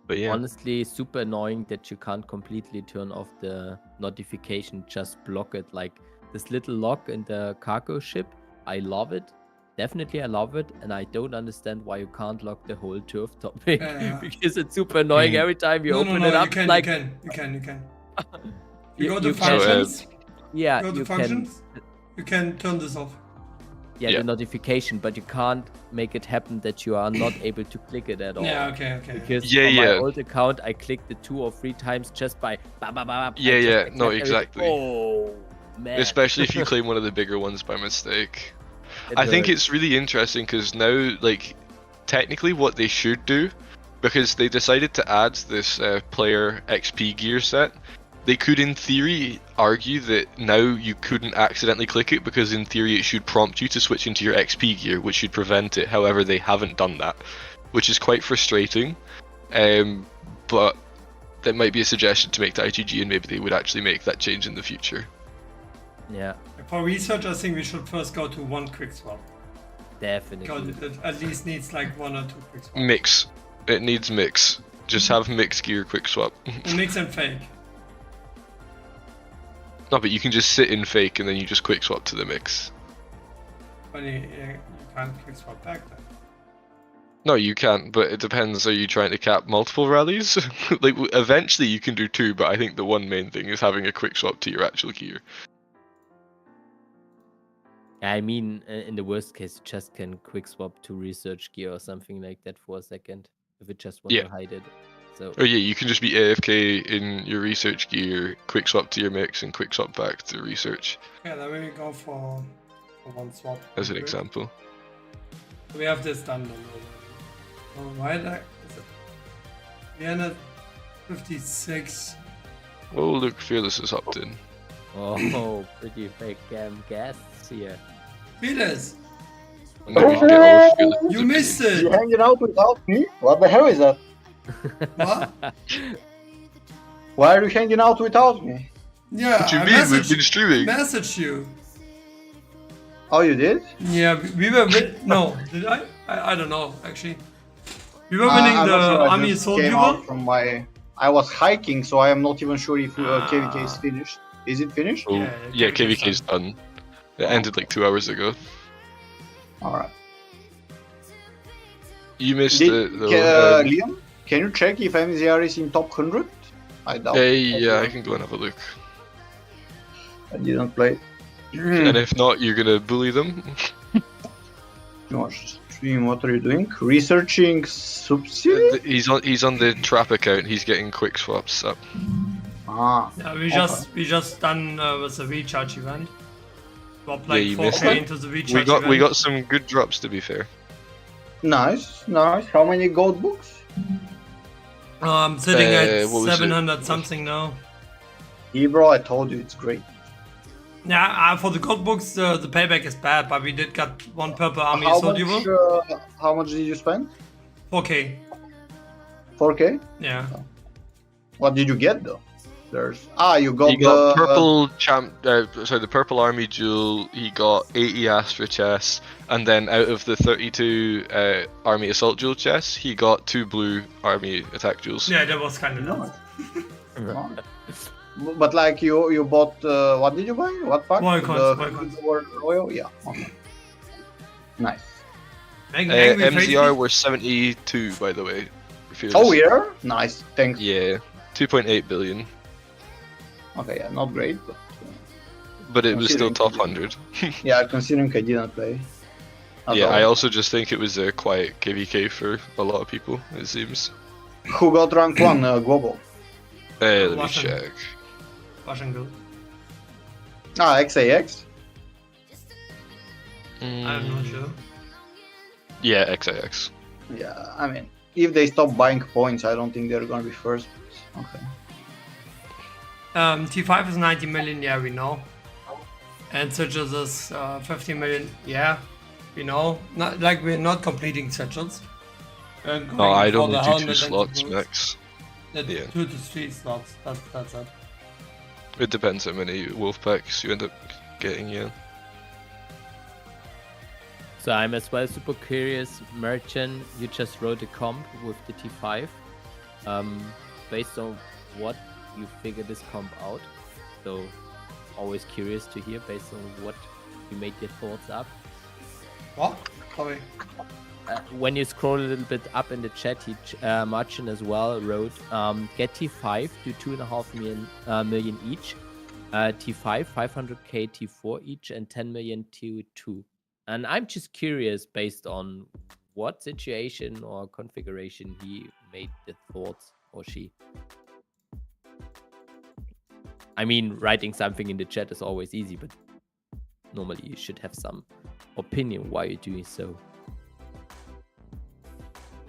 But yeah, Honestly, super annoying that you can't completely turn off the notification, just block it. Like this little lock in the cargo ship, I love it. Definitely I love it, and I don't understand why you can't lock the whole turf topic because it's super annoying every time you open it up. You can, like you can. You go to you functions. yeah, Go to you functions. You can turn this off. yeah, the notification, but you can't make it happen that you are not able to click it at all. Yeah, okay. Because on my old account, I clicked it 2 or 3 times just by no, exactly. Oh man! Especially if you claim one of the bigger ones by mistake. I think it's really interesting because now, like, technically what they should do, because they decided to add this player XP gear set, they could in theory argue that now you couldn't accidentally click it because in theory it should prompt you to switch into your XP gear, which should prevent it. However, they haven't done that, which is quite frustrating. But that might be a suggestion to make to ITG, and maybe they would actually make that change in the future. Yeah, For research, I think we should first go to 1 quick swap. definitely. Because it at least needs like 1 or 2 quick swaps. Mix. It needs mix. Just have mix gear quick swap. Mix and fake. No, but you can just sit in fake and then you just quick swap to the mix. But you can't quick swap back then. No, you can't, but it depends. Are you trying to cap multiple rallies? Like, eventually you can do 2, but I think the one main thing is having a quick swap to your actual gear. I mean, in the worst case, you just can quick swap to research gear or something like that for a second if it just wants to hide it. So. Oh yeah, you can just be AFK in your research gear, quick swap to your mix, and quick swap back to research. Yeah, then we go for 1 swap. As an example. We have this done then already. Alright, is it 356. Oh look, Fearless is hopped in. Oh, pretty fake guests here. Fearless! And then we can get all of Fearless. You missed it! You hanging out without me? What the hell is that? What? Why are you hanging out without me? Yeah, What do you I mean? We've been streaming. messaged you. Oh, you did? Yeah, we were no, did I? I don't know actually. We were winning I'm the not sure, I army just assault came duel. out from my. I was hiking, so I am not even sure if KVK is finished. Is it finished? Oh, yeah, KVK's done. It ended like 2 hours ago. Alright. You missed it though. Liam, can you check if MZR is in top 100? I doubt. Yeah, I can go and have a look. I didn't play. And if not, you're gonna bully them. Stream, what are you doing? Researching subsidy? He's on the trap account. He's getting quick swaps up. Ah. Yeah, we just done with the recharge event. Drop like you missed 4k it. into the recharge event. We got some good drops, to be fair. Nice, nice. How many gold books? I'm sitting at what was it? 700 something now. Yeah, bro, I told you it's great. Yeah, for the gold books, the payback is bad, but we did got 1 purple army How assault much, duel. how much did you spend? 4k. 4k? Yeah. What did you get though? You got He got purple the purple army jewel. He got 80 Astra chests, and then out of the 32 army assault jewel chests, he got 2 blue army attack jewels. Yeah, that was kind of nuts. But like you bought what did you buy? What pack? Royal coins, The royal coins. Royal? Yeah. Okay. Nice. MZR were 72, by the way. Oh yeah? Nice. Thanks. Yeah, 2.8 billion. Okay, yeah, not great, But it was still top 100. yeah, considering I didn't play. Yeah, I also just think it was a quiet KVK for a lot of people, it seems. Who got rank 1 global? Let me Russian. check. Russian gold. XAX? I'm not sure. Yeah, XIX. Yeah, I mean, if they stop buying points, I don't think they're gonna be first. Okay. T5 is 90 million, yeah, we know. And sigils is 50 million, yeah, we know. Not like we're not completing sigils. No, I'd only do 2 slots max. Yeah, Yeah. 2 to 3 slots, that's it. It depends how many wolf packs you end up getting, yeah. So I'm as well super curious, Merchant, you just wrote a comp with the T5. Based on what you figured this comp out. So always curious to hear based on what you made your thoughts up. What? Sorry. When you scroll a little bit up in the chat, Marcin as well wrote, get T5 to 2.5 million each, T5 500k T4 each, and 10 million T2. And I'm just curious based on what situation or configuration he made the thoughts, or she. I mean, writing something in the chat is always easy, but normally you should have some opinion why you're doing so.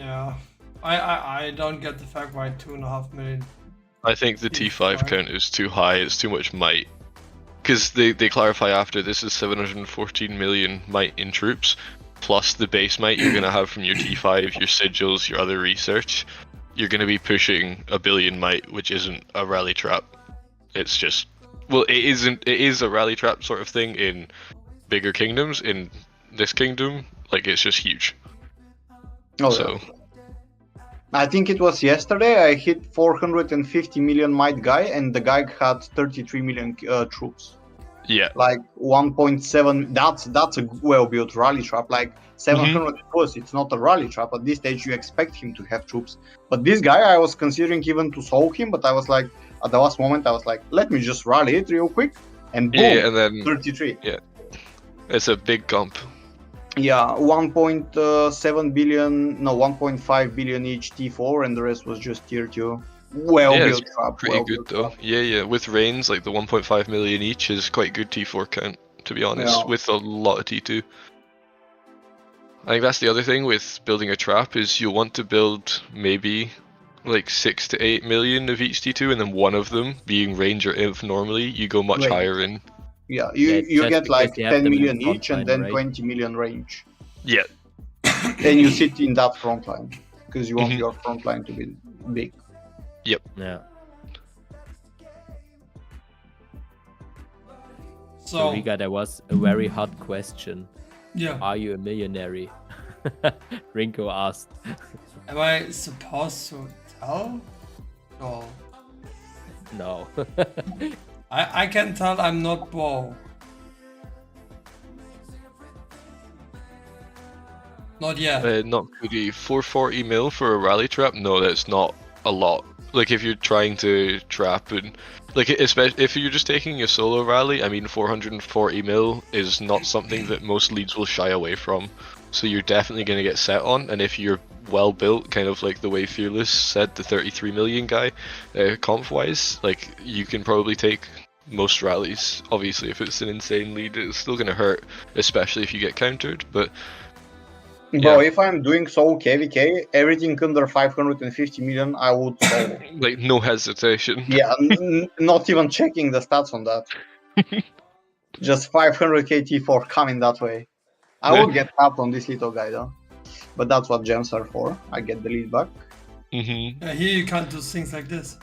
Yeah, I don't get the fact why 2.5 million. I think the T5 count is too high, it's too much might. Because they clarify after, this is 714 million might in troops, plus the base might you're going to have from your T5, your sigils, your other research. You're going to be pushing 1 billion might, which isn't a rally trap. It's just, well, it is a rally trap sort of thing in bigger kingdoms. In this kingdom, like, it's just huge. Oh, So, I think it was yesterday I hit 450 million might guy, and the guy had 33 million troops. yeah. Like 1.7. That's a well-built rally trap. Like 700 plus. It's not a rally trap. At this stage, you expect him to have troops. But this guy, I was considering even to solo him, but I was like, at the last moment, I was like, let me just rally it real quick, and boom, Yeah, and then 33. Yeah, it's a big comp. Yeah, 1.7 billion, no, 1.5 billion each T4, and the rest was just tier 2. Well-built trap. Pretty good though. Yeah. With Reigns, like the 1.5 million each is quite good T4 count, to be honest, Yeah. with a lot of T2. I think that's the other thing with building a trap is you want to build maybe like 6 to 8 million of each T2, and then one of them being range or inf normally, you go much Right. higher in. Yeah, Yeah, you just get because like you have 10 them in million front each, and line, then right? 20 million range. Yeah. Then you sit in that front line, because you want Mhm. your front line to be big. Yeah. So, Riga, there was a very hot question. yeah. Are you a millionaire? Rinko asked. Am I supposed to tell? No. No. I can tell I'm not broke. Not yet. Not really. 440 mil for a rally trap? No, that's not a lot. Like if you're trying to trap and like especially if you're just taking a solo rally, I mean 440 mil is not something that most leads will shy away from. So you're definitely going to get set on, and if you're well built, kind of like the way Fearless said, the 33 million guy, comp wise, like you can probably take most rallies. Obviously, if it's an insane lead, it's still going to hurt, especially if you get countered. But Bro, Yeah. if I'm doing solo KVK, everything under 550 million, I would solo. like no hesitation. Yeah, not even checking the stats on that. Just 500k T4 coming that way. I would get tapped on this little guy though. But that's what gems are for. I get the lead back. Here you can't do things like this.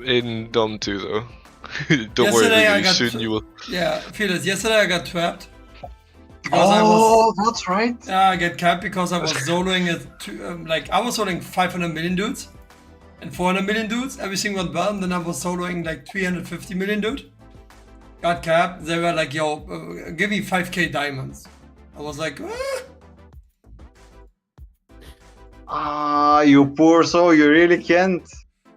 In Dom 2 though. Don't worry, Yesterday I Rudy, got soon you will. Yeah, Felix, yesterday I got trapped. Because I was, that's right. yeah, I get capped because I was soloing it, like I was soloing 500 million dudes and 400 million dudes. Everything went well, and then I was soloing like 350 million dude. Got capped. They were like, yo, give me 5k diamonds. I was like, You poor soul, you really can't.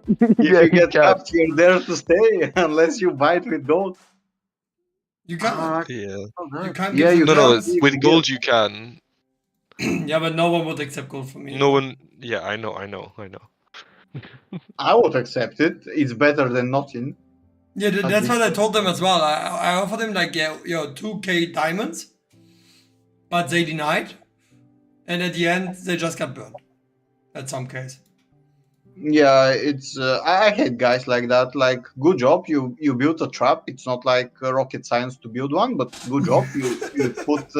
If Yeah, you get can't. tapped, you're there to stay, unless you bite with gold. you can't. Yeah. You can't Yeah, give you them No, diamonds. with gold you can. Yeah, but no one would accept gold from me. No one. Yeah, I know. I would accept it. It's better than nothing. Yeah, that's what I told them as well. I offered them like, yeah, yo, 2k diamonds, but they denied, and at the end they just got burned. At some case. Yeah, it's I hate guys like that. Like, good job, you built a trap. It's not like rocket science to build one, but good job, you put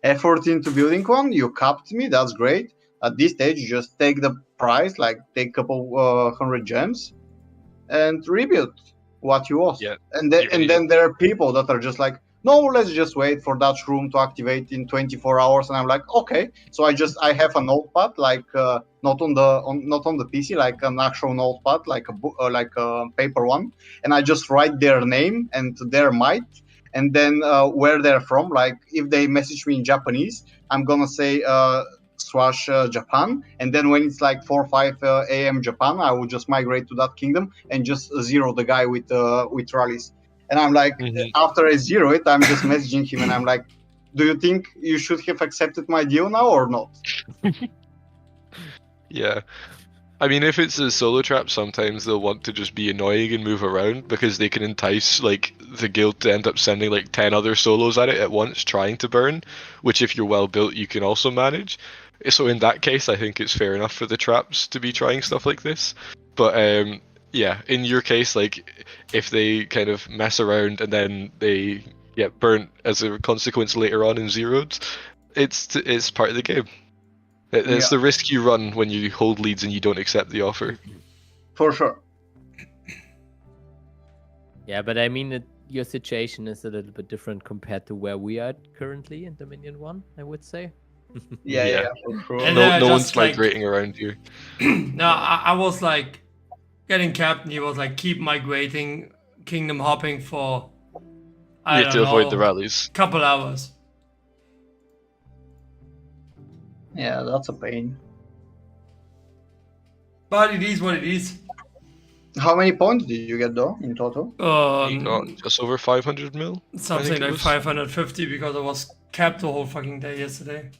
effort into building one. You capped me. That's great. At this stage, you just take the price, like take a couple 100 gems, and rebuild what you lost. Yeah, And then you really and then there are people that are just like, no, let's just wait for that room to activate in 24 hours. And I'm like, okay. So I have a notepad, like not on the PC, like an actual notepad, like a book, like a paper one, and I just write their name and their might, and then where they're from. Like, if they message me in Japanese, I'm gonna say Japan, and then when it's like 4 or 5 a.m. Japan, I will just migrate to that kingdom and just zero the guy with rallies. And I'm like, after I zero it, I'm just messaging him, and I'm like, do you think you should have accepted my deal now or not? Yeah. I mean, if it's a solo trap, sometimes they'll want to just be annoying and move around because they can entice like the guild to end up sending like 10 other solos at it at once trying to burn, which if you're well built you can also manage. So in that case, I think it's fair enough for the traps to be trying stuff like this. But yeah, in your case, like if they kind of mess around and then they get burnt as a consequence later on and zeroed, it's part of the game. It's the risk you run when you hold leads and you don't accept the offer. For sure. Yeah, but I mean, your situation is a little bit different compared to where we are currently in Dominion 1, I would say. Yeah, for sure. And No, then no I one's just, like- migrating around you. No, I was like getting capped, and he was like, keep migrating, kingdom hopping for I You don't have to avoid know, the rallies. couple hours. Yeah, that's a pain. But it is what it is. How many points did you get though in total? You got just over 500 mil? I Something think it like was. 550 because I was capped the whole fucking day yesterday.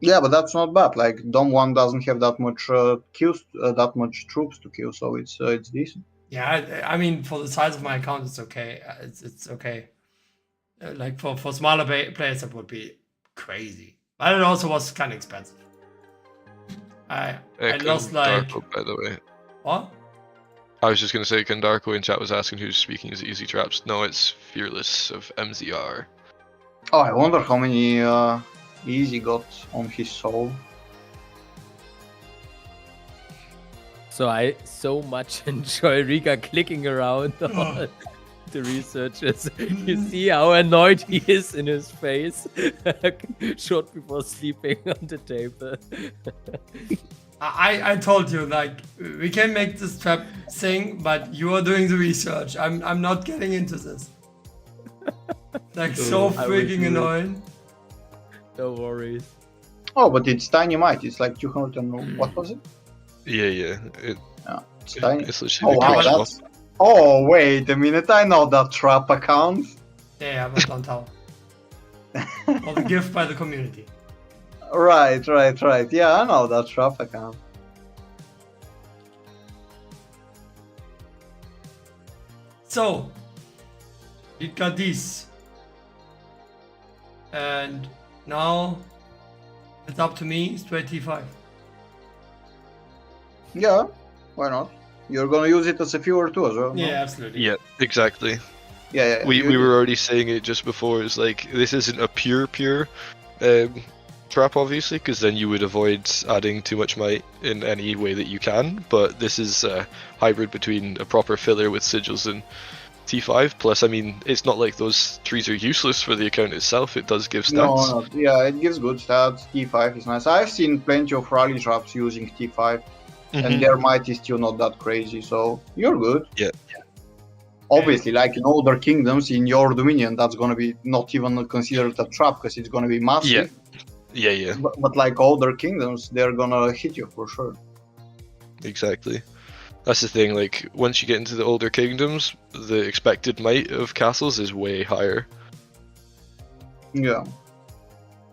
Yeah, but that's not bad. Like, Dom 1 doesn't have that much kills, that much troops to kill, so it's decent. Yeah, I mean, for the size of my account, it's okay. It's okay. Like for smaller players, that would be crazy. But it also was kind of expensive. I lost like Kandarko, by the way. what? I was just gonna say Kandarko in chat was asking who's speaking as Easy Traps. No, it's Fearless of MZR. Oh, I wonder how many Easy got on his soul. So I so much enjoy Riga clicking around all the researchers. You see how annoyed he is in his face short before sleeping on the table. I told you, like, we can make this trap thing, but you are doing the research. I'm not getting into this. Like, so I will freaking do it. annoying. No worries. Oh, but it's tiny might. It's like 200 and what was it? Yeah. Yeah, it's tiny. It's literally Oh the wow, cash that's. Oh wait a minute, I know that trap account. Yeah, but don't tell. Or the gift by the community. Right. Yeah, I know that trap account. So, we got this. And now it's up to me, straight T5. Yeah, why not? You're gonna use it as a fuel too as well. no? Yeah, absolutely. Yeah, exactly. Yeah. We were already saying it just before. It's like this isn't a pure trap, obviously, because then you would avoid adding too much might in any way that you can. But this is a hybrid between a proper filler with sigils and T5. Plus, I mean, it's not like those trees are useless for the account itself. It does give stats. No, yeah, it gives good stats. T5 is nice. I've seen plenty of rally traps using T5, and their might is still not that crazy, so you're good. Yeah. Obviously, like in older kingdoms, in your dominion, that's gonna be not even considered a trap because it's gonna be massive. Yeah. But like older kingdoms, they're gonna hit you for sure. Exactly. That's the thing, like, once you get into the older kingdoms, the expected might of castles is way higher. Yeah.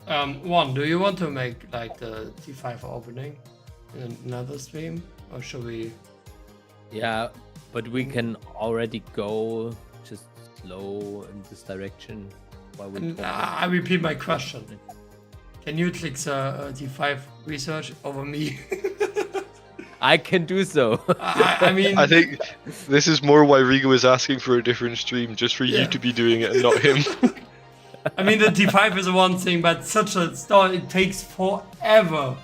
One, do you want to make like the T5 opening in another stream? Or should we? Yeah, but we can already go just slow in this direction while we talk. I repeat my question. Can you click the T5 research over me? I can do so. I mean, I think this is more why Rigo is asking for a different stream, just for Yeah. you to be doing it and not him. I mean, the T5 is one thing, but such a store, it takes forever.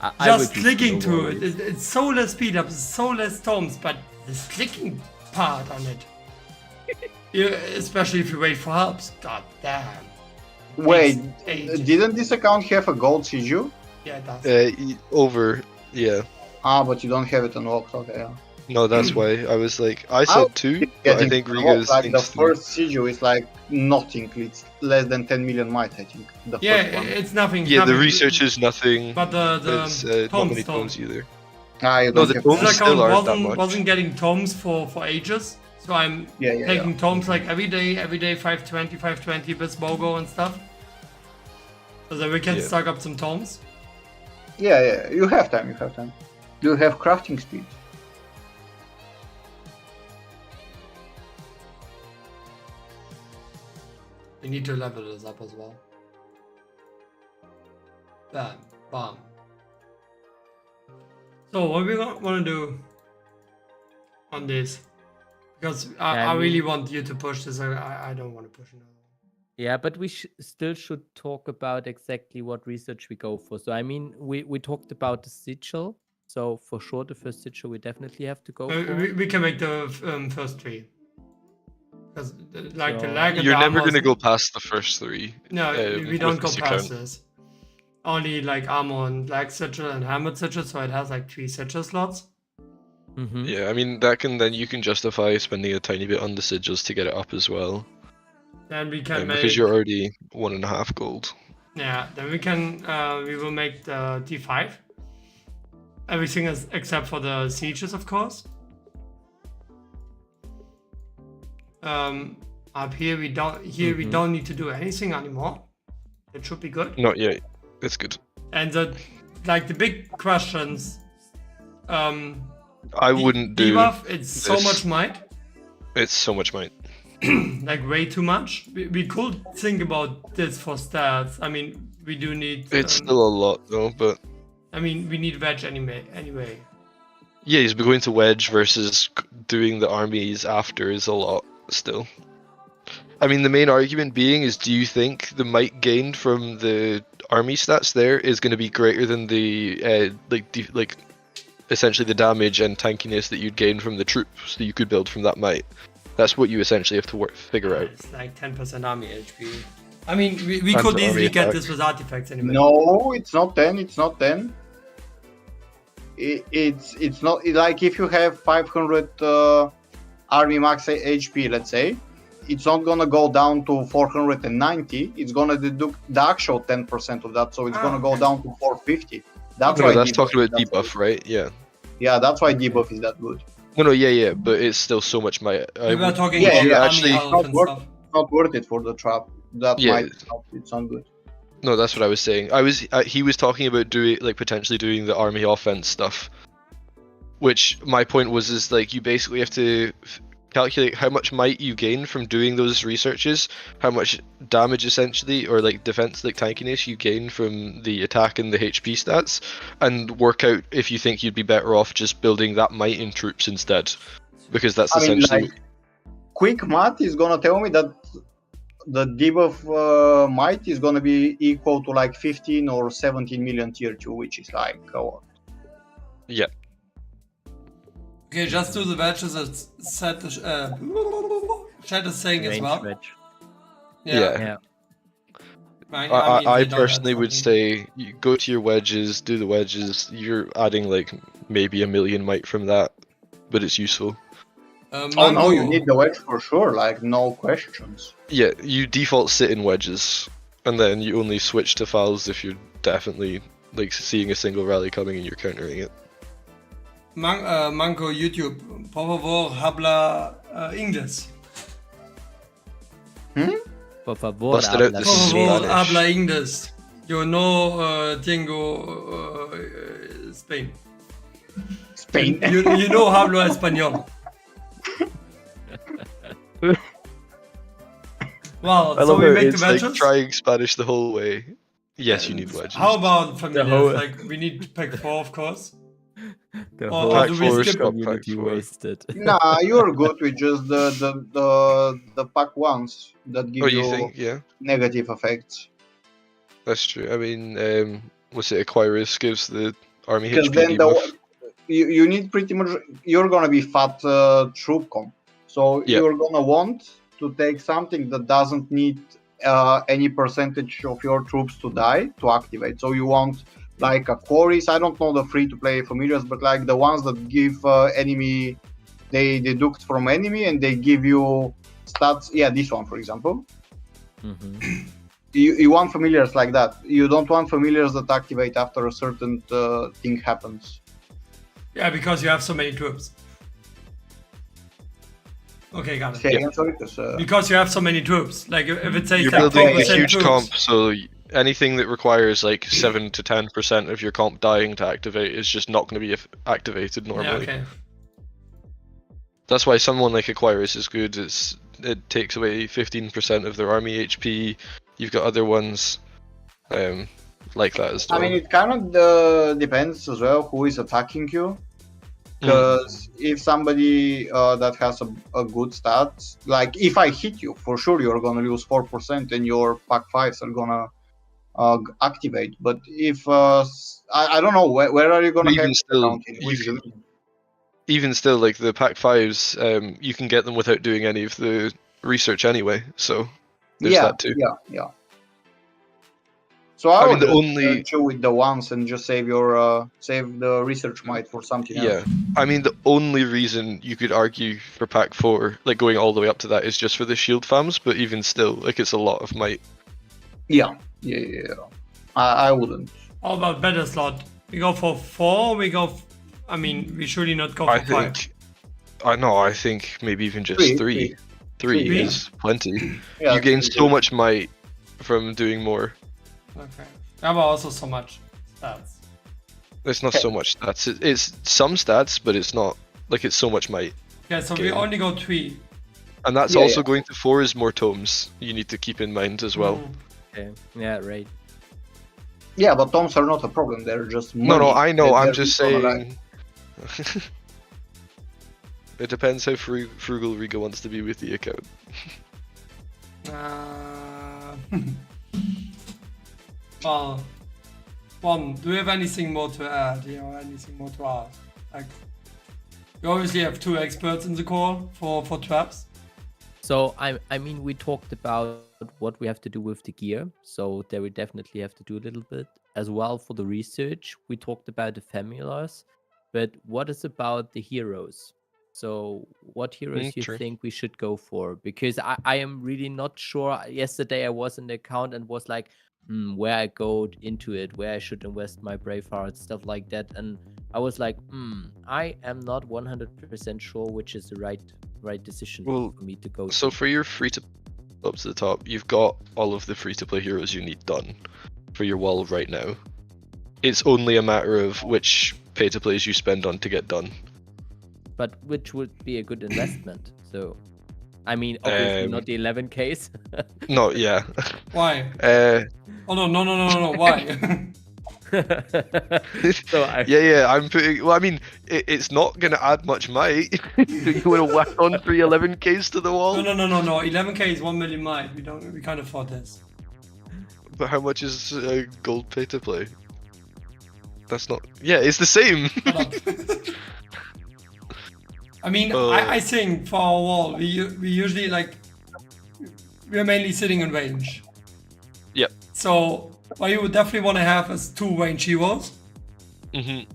I Just would be clicking slow to it. always. It's so less speed up, so less tomes, but this clicking part on it. Yeah, especially if you wait for helps. God damn. Wait, Ages. didn't this account have a gold Siju? Yeah, it does. Over, yeah. Ah, but you don't have it unlocked. Okay, yeah. No, that's why I was like, I How said 2, It's but I getting think unlocked, Rigo's like the thinks 3. first Siju is like nothing. It's less than 10 million might, I think. The Yeah, first one. it's nothing. Yeah, the nothing- research is nothing. But It's the not tomes many don't. tomes either. Ah, you No, don't the have tomes This still account aren't that wasn't, much. wasn't getting tomes for ages. So I'm Yeah. taking tomes like every day 520 bits BOGO and stuff. So that we can Yeah. stock up some tomes. Yeah. You have time. You have crafting speed. We need to level this up as well. Bam, bam. So what we want to do on this? Because I really want you to push this. I don't want to push another one. Yeah, but we still should talk about exactly what research we go for. So I mean, we talked about the sigil. So for sure, the first sigil we definitely have to go for. We can make the first 3. Because like the So- lag and You're the never armor going to is- go past the first 3. No, we don't with go this past account. this. Only like armor and lag sigil and hammer sigil, so it has like 3 sigil slots. Mhm. Yeah, I mean, then you can justify spending a tiny bit on the sigils to get it up as well. Then we can make Because you're already 1.5 gold. yeah. Then we can we will make the T5. Everything is except for the sieges, of course. Up here we don't need to do anything anymore. It should be good. Not yet. It's good. And the big questions. I wouldn't do. Debuff. It's so this. much might. It's so much might. Like way too much. We could think about this for stats. I mean, we do need. It's still a lot though, but I mean, we need wedge anyway. yeah, he's going to wedge versus doing the armies after is a lot still. I mean, the main argument being is, do you think the might gained from the army stats there is going to be greater than the essentially the damage and tankiness that you'd gain from the troops that you could build from that might? That's what you essentially have to figure out. It's like 10% army HP. I mean, we And could army easily get attack. this with artifacts anyway. No, it's not 10. It's not 10. It's not like if you have 500 army max HP, let's say, it's not gonna go down to 490. It's gonna deduct the actual 10% of that, so it's gonna go down to 450. That's No, why that's debuff talking is about that debuff, right? Yeah. good. Yeah, that's why debuff is that good. No, yeah, but it's still so much might. We were talking Yeah, about yeah, army actually- health and Not stuff. Not worth it for the trap. That Yeah. might it's not good. No, that's what I was saying. He was talking about potentially doing the army offense stuff, which my point is like you basically have to calculate how much might you gain from doing those researches, how much damage essentially, or like defense, like tankiness you gain from the attack and the HP stats, and work out if you think you'd be better off just building that might in troops instead, because that's I mean, essentially like, quick math is gonna tell me that the debuff might is gonna be equal to like 15 or 17 million tier 2, which is like a lot. yeah. Okay, just do the wedges as chat is saying as Range well. wedge. Yeah. Yeah. I personally would say you go to your wedges, do the wedges. You're adding like maybe 1 million might from that, but it's useful. Oh no, you need the wedge for sure, like no questions. Yeah, you default sit in wedges, and then you only switch to fouls if you're definitely like seeing a single rally coming and you're countering it. Manco YouTube, por favor, habla inglés. Por favor, Busted out habla the Por favor, Spanish. habla inglés. Yo no tengo Spain. Spain. You know hablo español. Well, so we make the it's like wedges. trying Spanish the whole way. Yes, you need wedges. How about familiars? whole- Like we need pack 4, of course. The Or whole do Pack we four, skip? stop community pack four. wasted. Nah, you're good with just the pack ones that give Oh, you you think? Yeah, negative effects. that's true. I mean, what's it? Aquarius gives the army Because HP then debuff. you need pretty much, you're gonna be fat troop comp, so Yeah. you're gonna want to take something that doesn't need any percentage of your troops to die to activate. So you want like a quarries. I don't know the free-to-play familiars, but like the ones that give enemy, they deduct from enemy and they give you stats. Yeah, this one for example. Mhm. You want familiars like that. You don't want familiars that activate after a certain thing happens. Yeah, because you have so many troops. Okay, got Say it. again, sorry, Because you have so many troops. Like if it says You're like building a 4% huge troops. comp, so anything that requires like 7 to 10% of your comp dying to activate is just not going to be activated Yeah, normally. okay. That's why someone like Aquarius is good. It takes away 15% of their army HP. You've got other ones like that as well. I mean, it kind of depends as well who is attacking you. Because if somebody that has a good stat, like if I hit you, for sure you're gonna lose 4% and your pack 5s are gonna activate. But if I don't know where are you gonna Even have still, account in? you Which can- division? Even still, like the pack 5s, you can get them without doing any of the research anyway. So there's that too. Yeah. So I I would mean, the just only- chill with the ones and just save your save the research might for something else. Yeah, I mean the only reason you could argue for pack 4, like going all the way up to that, is just for the shield fams. But even still, like it's a lot of might. Yeah. I wouldn't. How about better slot? We go for 4, we go... I mean, we surely not go for I 5. think. I think maybe even just Three, three. three. Three? Is plenty. Yeah, You gain three, so yeah. much might from doing more. Okay. How about also so much stats? It's not so much stats. It's some stats, but it's not like it's so much might. Yeah, so we Okay. only go 3. And that's Yeah, also yeah. going to 4 is more tomes. You need to keep in mind as well. Mm. Okay. Yeah, right. Yeah, but toms are not a problem. They're just No, money. I know. They're I'm just gonna lie. saying. It depends how frugal Riga wants to be with the account. Well, do we have anything more to add? Anything more to add? Like, we obviously have 2 experts in the call for traps. So I mean, we talked about what we have to do with the gear. So there we definitely have to do a little bit as well for the research. We talked about the familiars, but what is about the heroes? So what heroes you True. think we should go for? Because I am really not sure. Yesterday I was in the account and was like, where I go into it, where I should invest my Braveheart, stuff like that. And I was like, I am not 100% sure which is the right decision Well, for me to go So to. for your free to up to the top, you've got all of the free to play heroes you need done for your wall right now. It's only a matter of which pay to plays you spend on to get done. But which would be a good investment. So, I mean, obviously not the 11Ks. No, yeah. Why? Oh no! Why? So I, Yeah, I'm putting. Well, I mean, it's not gonna add much might. You want to whack on 311Ks to the wall? No. 11k is 1 million might. We can't afford this. But how much is gold pay to play? That's not. Yeah, it's the same. Shut up. I mean, I think for our wall, we usually like we're mainly sitting in range. Yep. So what you would definitely want to have is 2 range heroes. Mhm.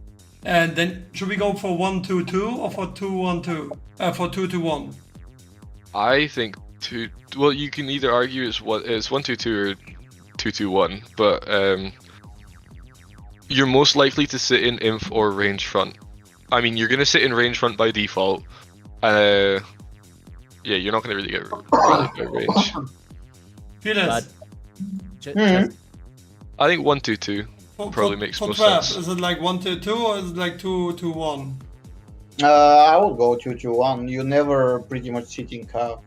And then should we go for 1-2-2 or for 2-1-2? For 2-2-1. I think two. Well, you can either argue it's 1-2-2 or 2-2-1, but you're most likely to sit in inf or range front. I mean, you're gonna sit in range front by default. Yeah, you're not gonna really get rallied by range. Fearless. just, I think 1-2-2 probably makes for most trap, sense. is it like 1-2-2 or is it like 2-2-1? I would go 2-2-1. You never pretty much sit in calf.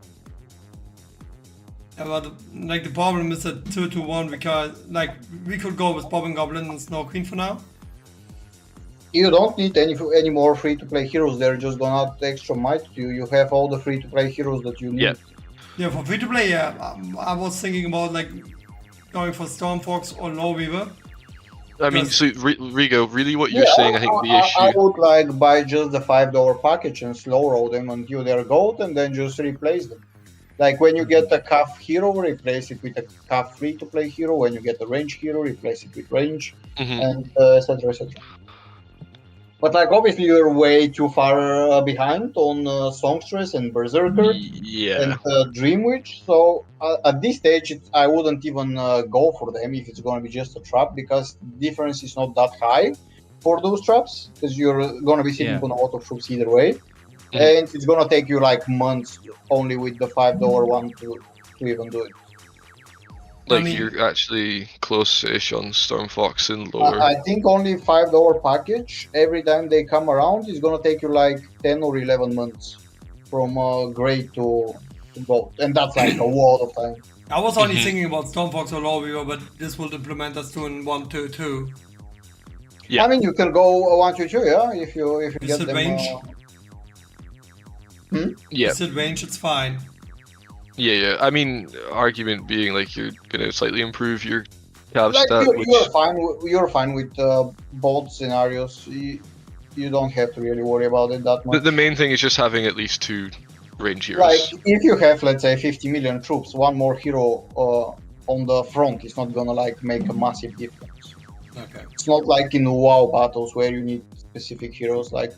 Yeah, but like the problem is that 2-2-1 because like we could go with Bob and Goblin and Snow Queen for now. You don't need any more free-to-play heroes. They're just gonna add extra might to you. You have all the free-to-play heroes that you need. Yeah. Yeah, for free to play, yeah. I was thinking about like going for Stormfox or Lowweaver. I mean, Yes. so Rigo, really, what you're saying, I think the I issue. would like buy just the $5 package and slow roll them until they're gold, and then just replace them. Like when you get a calf hero, replace it with a calf free-to-play hero. When you get a range hero, replace it with range, Mhm. and etc. etc. But like obviously you're way too far behind on Songstress and Berserker Yeah. and Dream Witch. So at this stage, I wouldn't even go for them if it's going to be just a trap, because the difference is not that high for those traps, because you're going to be sitting Yeah. on a lot of troops either way, and it's going to take you like months only with the $5 one to even do it. Like, I mean- you're actually close-ish on Stormfox and lower. I think only $5 package every time they come around is going to take you like 10 or 11 months from gray to gold, and that's like a lot of time. I was only thinking about Stormfox or Lowweaver, but this will implement us to in 1-2-2. Yeah. I mean, you can go 1-2-2, yeah, if you Is get it them. range? Yeah. Is it range? It's fine. Yeah. I mean, argument being like you're gonna slightly improve your cav Like stat, which you're fine with both scenarios. You don't have to really worry about it that much. the main thing is just having at least 2 range heroes. Like if you have, let's say, 50 million troops, one more hero on the front is not gonna like make a massive difference. Okay. It's not like in WoW battles where you need specific heroes. Like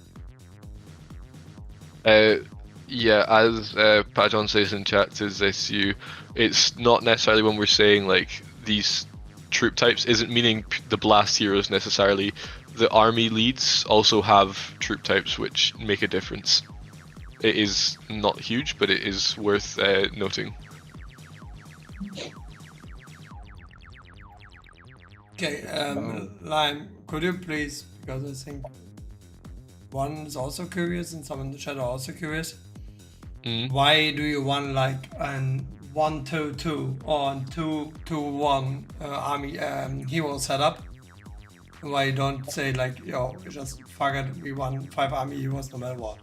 Yeah, as Pajon says in chat to SU, it's not necessarily when we're saying like these troop types isn't meaning the blast heroes necessarily. The army leads also have troop types which make a difference. It is not huge, but it is worth noting. Okay, Lime, could you please, because I think one is also curious and some in the chat are also curious. Why do you want like an 1-2-2 or a 2-2-1 army hero setup? Why you don't say like, yo, just fuck it, we want 5 army heroes no matter what?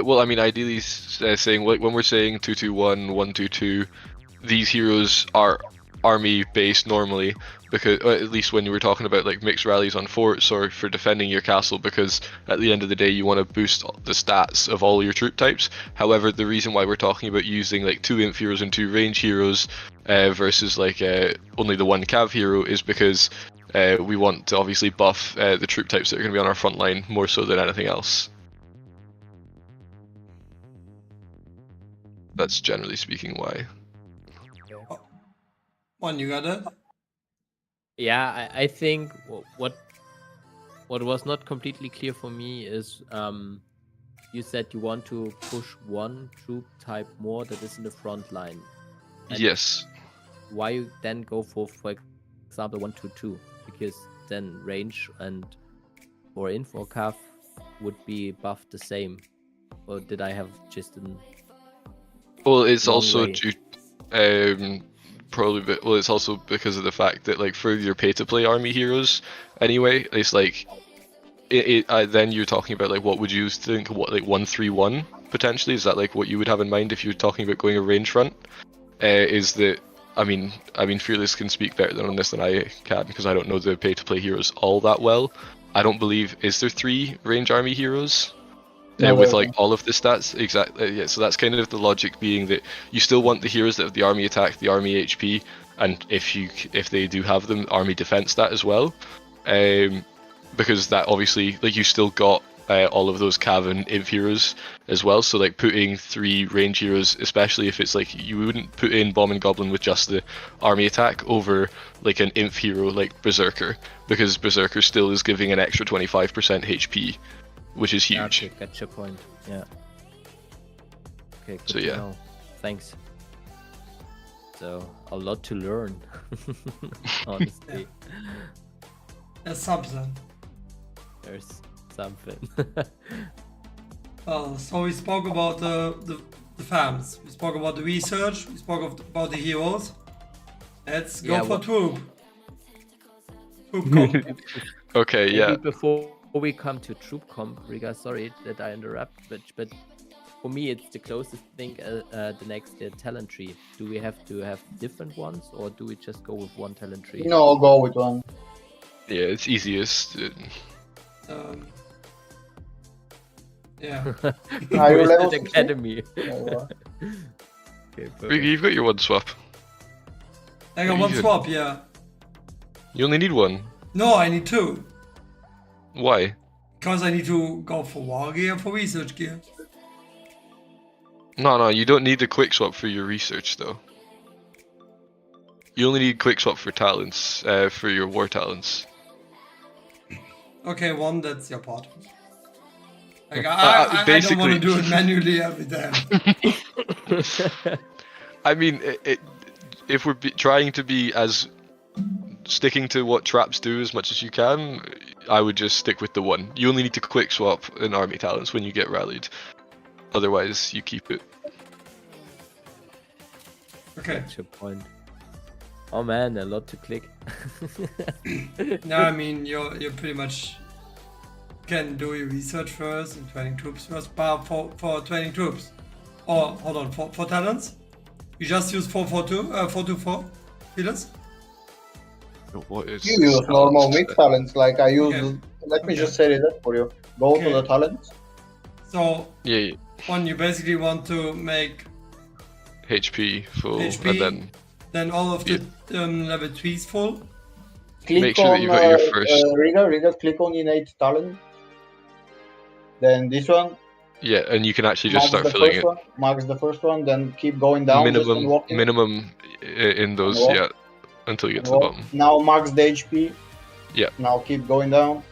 Well, I mean, ideally saying like when we're saying 2-2-1, 1-2-2, these heroes are army based normally, because at least when you were talking about like mixed rallies on forts or for defending your castle, because at the end of the day you want to boost the stats of all your troop types. However, the reason why we're talking about using like 2 imp heroes and 2 range heroes versus like only the 1 cav hero is because we want to obviously buff the troop types that are going to be on our front line more so than anything else. That's generally speaking why. One, you got it? Yeah, I think what was not completely clear for me is you said you want to push 1 troop type more that is in the front line. And Yes. why you then go for example 1-2-2? Because then range and or info cav would be buffed the same. Or did I have just an Well, it's Long also way. due, well, it's also because of the fact that like for your pay to play army heroes, anyway, it's like, then you're talking about like what would you think? What, like 1-3-1 potentially? Is that like what you would have in mind if you're talking about going a range front? Is that I mean Fearless can speak better on this than I can because I don't know the pay to play heroes all that well. I don't believe, is there 3 range army heroes? No, With there like all of the stats, exactly. Yeah, so that's kind of the logic being that you still want the heroes that have the army attack, the army HP, and if they do have them, army defense stat as well, because that obviously like you still got all of those cav and imp heroes as well. So like putting 3 range heroes, especially if it's like you wouldn't put in bomb and goblin with just the army attack over like an imp hero like berserker, because berserker still is giving an extra 25% HP. Which is huge. Okay, gotcha point. Yeah. Okay, good So, to yeah. know. Thanks. So a lot to learn. Honestly. There's something. There's something. So we spoke about the farms, we spoke about the research, we spoke about the heroes. Let's go Yeah, for troop. Troop comp. Okay, Maybe yeah. before we come to troop comp, Riga, sorry that I interrupt, but for me it's the closest thing. The next talent tree. Do we have to have different ones, or do we just go with one talent tree? No, I'll go with one. Yeah, it's easiest. Yeah. Are you level Twisted 16? Academy. Yeah. Okay, Riga, you've got your one swap. I got Pretty one good. swap, yeah. You only need one. No, I need two. Why? Because I need to go for war gear, for research gear. No, you don't need a quick swap for your research though. You only need quick swap for talents, for your war talents. Okay, one, that's your part. Like, I don't want basically- to do it manually every time. I mean, if we're trying to be as sticking to what traps do as much as you can, I would just stick with the one. You only need to quick swap an army talents when you get rallied. Otherwise, you keep it. Okay. That's your point. Oh man, a lot to click. No, I mean, you're pretty much can do your research first and training troops first, but for training troops. Or, hold on, for talents, you just use 424 healers? What is You use normal mix talents, like I use. Okay. Let me Okay. just set it up for you. Go Okay. to the talents. So, Yeah, one, you basically want to make HP full, HP. and then all of the level 3s full. Click Make sure that on you've got your first- Riga, click on innate talent. Then this one. yeah, and you can actually just start the filling first it. one. Max the first one, then keep going down. just Minimum, unlocking, minimum in those, Unlock. yeah, until you get to the unlock. bottom. Now max the HP. Yeah. Now keep going down.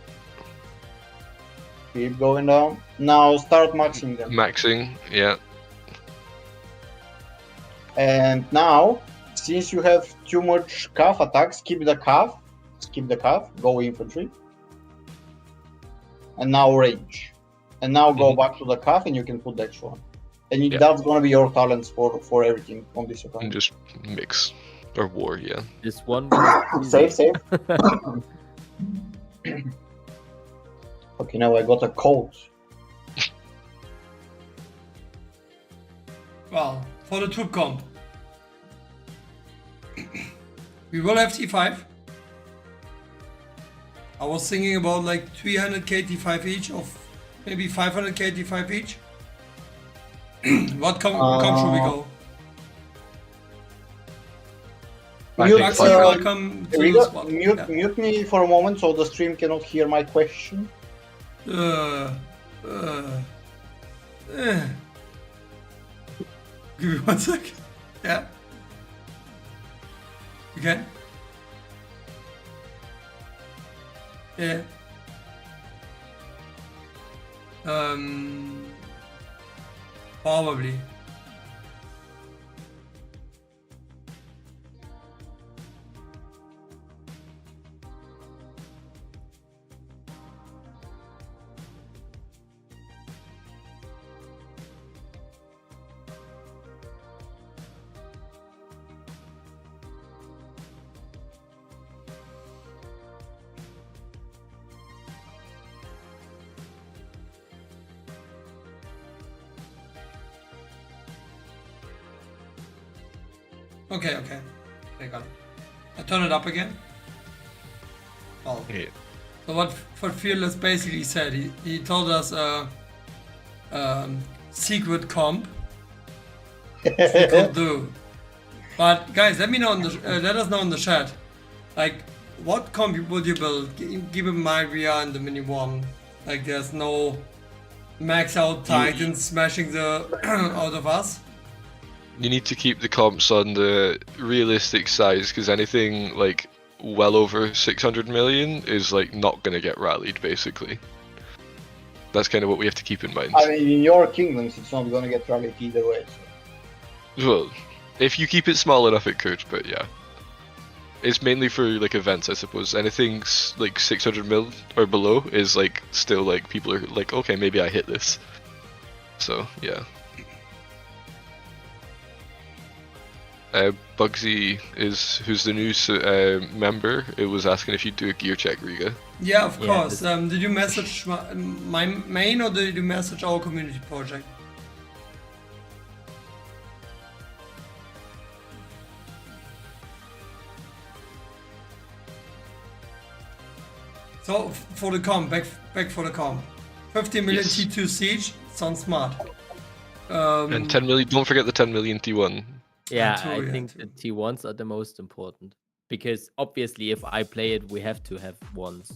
Keep going down. Now start maxing them. Maxing, yeah. And now, since you have too much calf attacks, skip the calf. Skip the calf. Go infantry. And now range. And now go back to the calf, and you can put the extra one. And Yeah. that's gonna be your talents for everything on this And account. just mix. Or war, yeah. This one. Save. Okay, now I got a code. Well, for the troop comp, we will have T5. I was thinking about like 300k T5 each, of maybe 500k T5 each. What comp should we go? I Mute, think Maxi, five- welcome to Riga, the spot. mute me for a moment so the stream cannot hear my question. Yeah. Give me 1 sec. Yeah. You can? Yeah. Probably. Okay. I got it. I turn it up again. Oh. Yeah. So what Fearless basically said, he told us secret comp we could do. But guys, let me know let us know in the chat, like what comp would you build? Keep in mind we are in the mini one. Like there's no max out titans smashing the out of us. You need to keep the comps on the realistic size, because anything like well over 600 million is like not gonna get rallied, basically. That's kind of what we have to keep in mind. I mean, in your kingdoms, it's not gonna get rallied either way. So. Well, if you keep it small enough, it could, but yeah. It's mainly for like events, I suppose. Anything like 600 mil or below is like still like people are like, okay, maybe I hit this. So yeah. Bugsy who's the new member. It was asking if you'd do a gear check, Riga. Yeah, of Yeah, course. Did you message my main or did you message our community project? So for the comp, back for the comp. 50 million Yes. T2 siege sounds smart. And 10 million. Don't forget the 10 million T1. Yeah, Two, I yeah, think two. the T1s are the most important. Because obviously, if I play it, we have to have ones.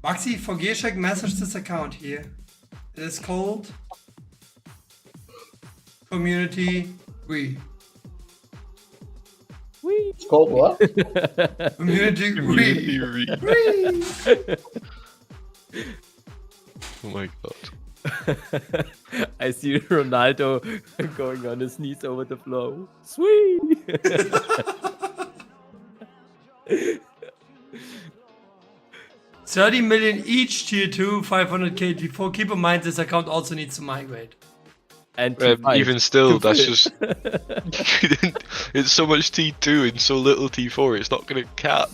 Maxi, for Gearcheck, message this account here. It is called Community We. It's called what? Community Community We. re- We. Oh my god. I see Ronaldo going on his knees over the floor. Sweet! 30 million each tier 2, 500k T4. Keep in mind this account also needs to migrate. And T5 Even still, to that's fill. just. It's so much T2 and so little T4, it's not gonna cap.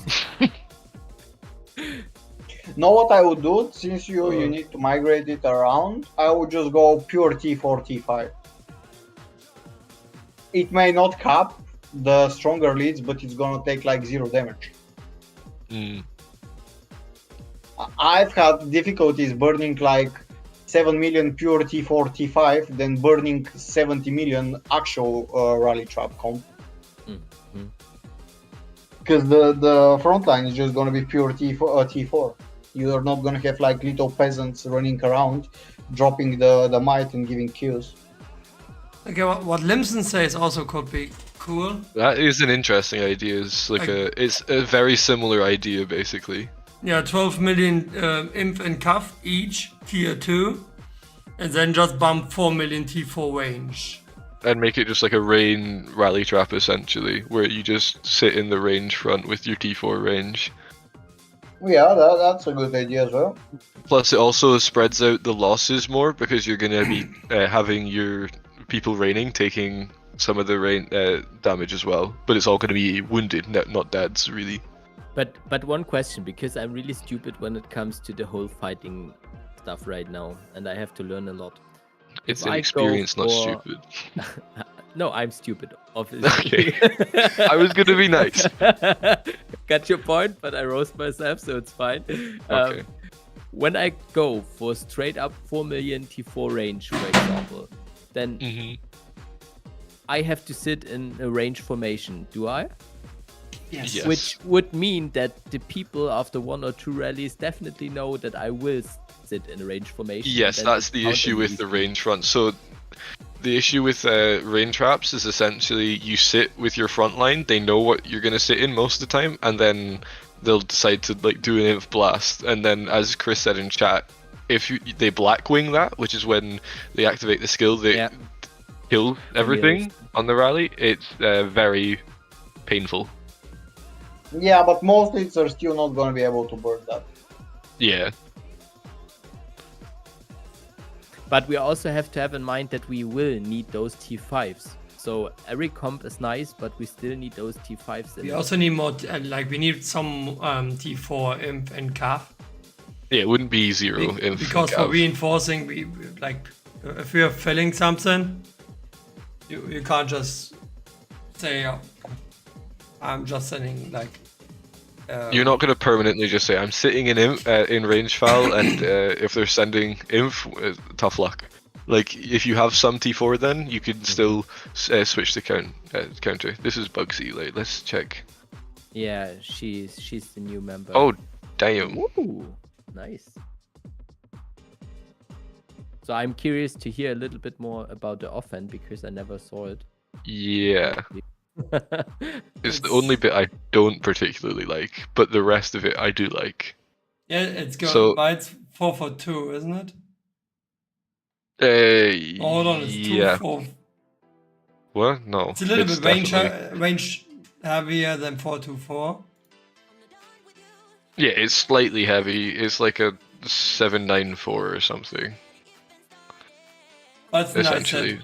Know what I would do? Since you need to migrate it around, I would just go pure T4, T5. It may not cap the stronger leads, but it's gonna take like 0 damage. Mm. I've had difficulties burning like 7 million pure T4, T5, then burning 70 million actual rally trap comp. Mhm. Because the front line is just gonna be pure T4. You are not gonna have like little peasants running around, dropping the might and giving kills. Okay, what Limson says also could be cool. That is an interesting idea. It's like it's a very similar idea, basically. Yeah, 12 million imp and cuff each, tier 2. And then just bump 4 million T4 range. And make it just like a rain rally trap, essentially, where you just sit in the range front with your T4 range. Yeah, that's a good idea as well. Plus, it also spreads out the losses more because you're going to be having your people raining taking some of the rain damage as well. But it's all going to be wounded, not deads, really. But one question, because I'm really stupid when it comes to the whole fighting stuff right now, and I have to learn a lot. It's If an I go experience, not for- stupid. No, I'm stupid, obviously. I was going to be nice. Got your point, but I roast myself, so it's fine. Okay. When I go for straight up 4 million T4 range, for example, then Mhm. I have to sit in a range formation, do I? Yes. Which would mean that the people after 1 or 2 rallies definitely know that I will sit in a range formation. Yes, and then that's the counter issue with me. the range front. So the issue with rain traps is essentially you sit with your front line, they know what you're going to sit in most of the time, and then they'll decide to like do an inf blast. And then, as Chris said in chat, if they blackwing that, which is when they activate the skill that Yeah. kills everything on the rally, it's very painful. Yeah, but most leads are still not gonna be able to burn that. Yeah. But we also have to have in mind that we will need those T5s. So every comp is nice, but we still need those T5s. We also need more, we need some T4 imp and cuff. Yeah, it wouldn't be 0 inf. Because for reinforcing, we like if we are filling something, you can't just say I'm just sending like. You're not going to permanently just say, I'm sitting in in range file, and if they're sending inf, tough luck. Like, if you have some T4 then, you can still switch the counter. This is Bugsy, like, let's check. Yeah, she's the new member. Oh, damn. Ooh, nice. So I'm curious to hear a little bit more about the offhand because I never saw it. Yeah. It's the only bit I don't particularly like, but the rest of it I do like. Yeah, it's good. So- But it's 4 for 2, isn't it? Hold on, it's 2 yeah. for. What? No. It's a little bit range definitely- heavier than 4-2-4. Yeah, it's slightly heavy. It's like a 794 or something. That's nice. Essentially.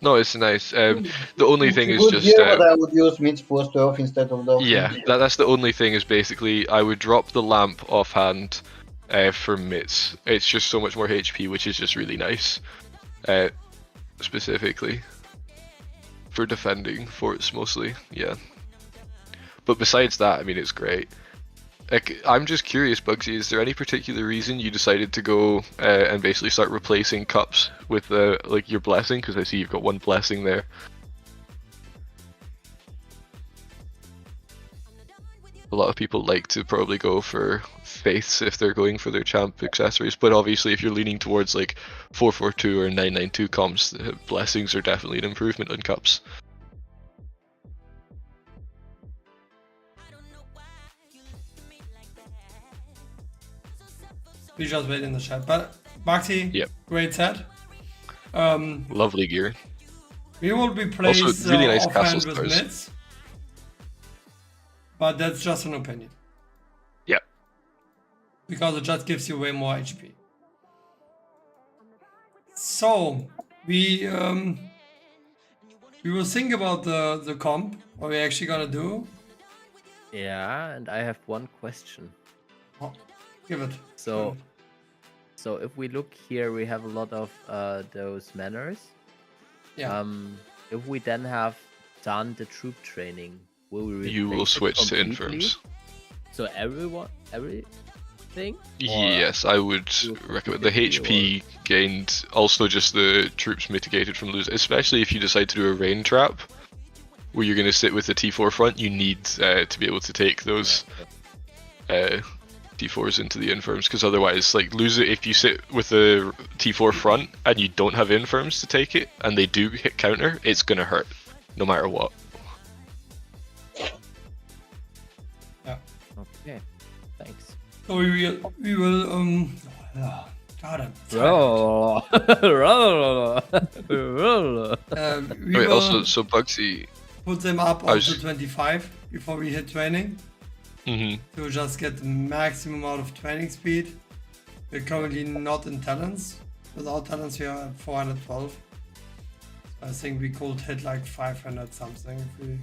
No, it's nice. The only thing is Good just gear, but I would use mids plus 12 instead of the. yeah, that's the only thing is basically I would drop the lamp offhand for mitts. It's just so much more HP, which is just really nice. Specifically for defending forts mostly, yeah. But besides that, I mean, it's great. Like, I'm just curious, Bugsy, is there any particular reason you decided to go and basically start replacing cups with like your blessing? Because I see you've got one blessing there. A lot of people like to probably go for faiths if they're going for their champ accessories, but obviously if you're leaning towards like 442 or 992 comps, blessings are definitely an improvement on cups. We just wait in the chat. But Baxi, Yep. great set. Lovely gear. We will be placed Also, really nice offhand castle with stars. mids. But that's just an opinion. Yeah. Because it just gives you way more HP. So we will think about the comp, what we're actually gonna do. Yeah, and I have one question. Oh, give it. So if we look here, we have a lot of those manners. Yeah. If we then have done the troop training, will we You will replace it switch to completely? infirms. So everything? Or Yes, I would recommend the HP gained, also just the troops mitigated from losing, especially if you decide to do a rain trap where you're going to sit with the T4 front. You need to be able to take those T4s into the infirms, because otherwise, like, lose it if you sit with the T4 front and you don't have infirms to take it and they do hit counter, it's going to hurt no matter what. Yeah. Okay, thanks. So we will God, I'm tired. Roll. We Wait, will also, so Bugsy, put them up I on was- to 25 before we hit training to just get the maximum out of training speed. We're currently not in talents. Without talents, we are at 412. I think we could hit like 500 something if we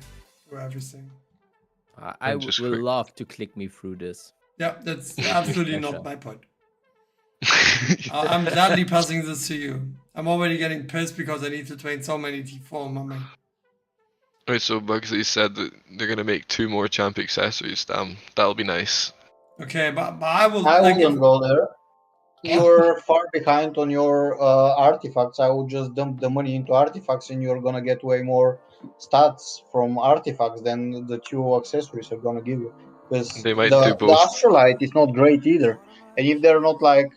do everything. I And just will quick- love to click me through this. Yeah, that's absolutely not my point. I'm gladly passing this to you. I'm already getting pissed because I need to train so many T4 mummy. Right, so Bugsy said that they're gonna make 2 more champ accessories. Damn, that'll be nice. Okay, but I will. I like, wouldn't go there. You're far behind on your artifacts. I would just dump the money into artifacts, and you're gonna get way more stats from artifacts than the 2 accessories are gonna give you. Because They might the do both. Astralite is not great either. And if they're not like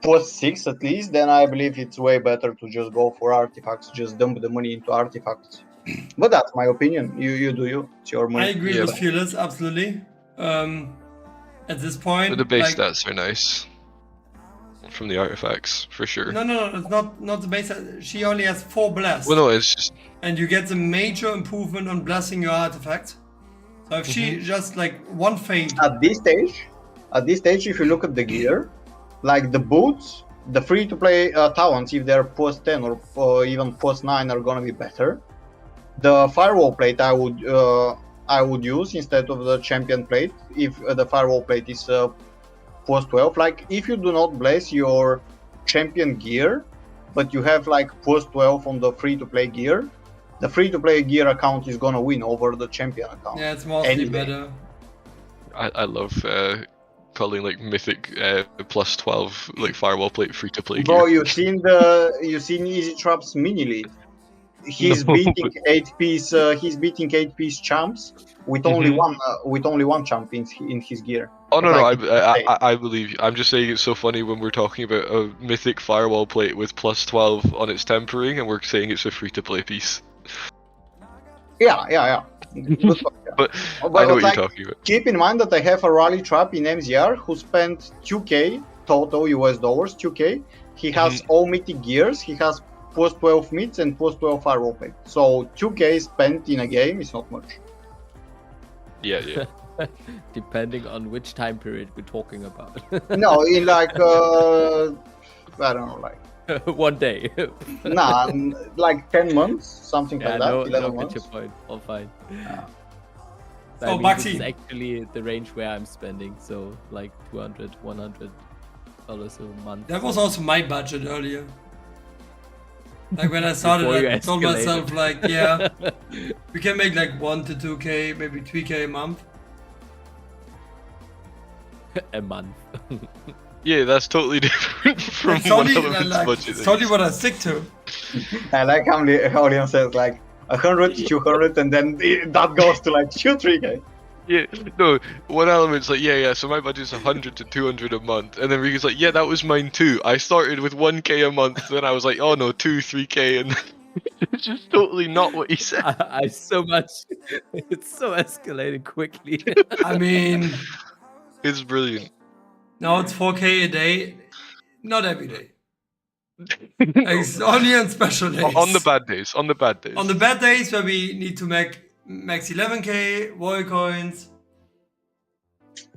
+6 at least, then I believe it's way better to just go for artifacts. Just dump the money into artifacts. But that's my opinion. You do you. It's your money. I agree Yeah. with Fearless, absolutely. At this point, But the base like, stats are nice from the artifacts, for sure. No, it's not the base. She only has 4 blasts, Well, no, it's just and you get the major improvement on blessing your artifact. So if she just like one fade, At this stage, if you look at the gear, like the boots, the free-to-play talents, if they're +10 or even +9, are gonna be better. The firewall plate I would use instead of the champion plate if the firewall plate is +12. Like, if you do not bless your champion gear, but you have like +12 on the free-to-play gear, the free-to-play gear account is gonna win over the champion account. yeah, it's mostly Anyway. better. I love calling like mythic +12 like firewall plate free to play Bro, gear. you seen Easy Trap's mini lead. He's No. beating 8 piece champs with only one champ in his gear. Oh no, Like, no, I believe you. I'm just saying it's so funny when we're talking about a mythic firewall plate with +12 on its tempering, and we're saying it's a free to play piece. Yeah. Good point, yeah. But I know what like, you're talking about. keep in mind that I have a rally trap in MZR who spent 2k total US dollars, 2k. He has all mythic gears, he has +12 mids and +12 firewall plate. So 2k spent in a game is not much. Yeah. Depending on which time period we're talking about. No, in like I don't know, like One day. nah, like 10 months, something Yeah, like that. no, 11 get months. your point. All fine. So, I mean, this is Baxi. actually the range where I'm spending, so like $200, $100 a month. That was also my budget earlier. Like when I started, Before you I told escalated. myself like, yeah, we can make like 1 to 2k, maybe 3k a month. A month. Yeah, that's totally different from It's what totally, Element's like, budget it's is. totally what I stick to. I like how Liam says like 100 to 200, and then that goes to like 2-3k. Yeah, no, one element's like, yeah, so my budget's 100 to 200 a month. And then Rika's like, yeah, that was mine too. I started with 1k a month, then I was like, oh no, 3k, and it's just totally not what he said. I so much. It's so escalating quickly. I mean, It's brilliant. now it's 4k a day, not every day. Like, it's only on special days. On the bad days, on the bad days. On the bad days where we need to make max 11k, warrior coins. It's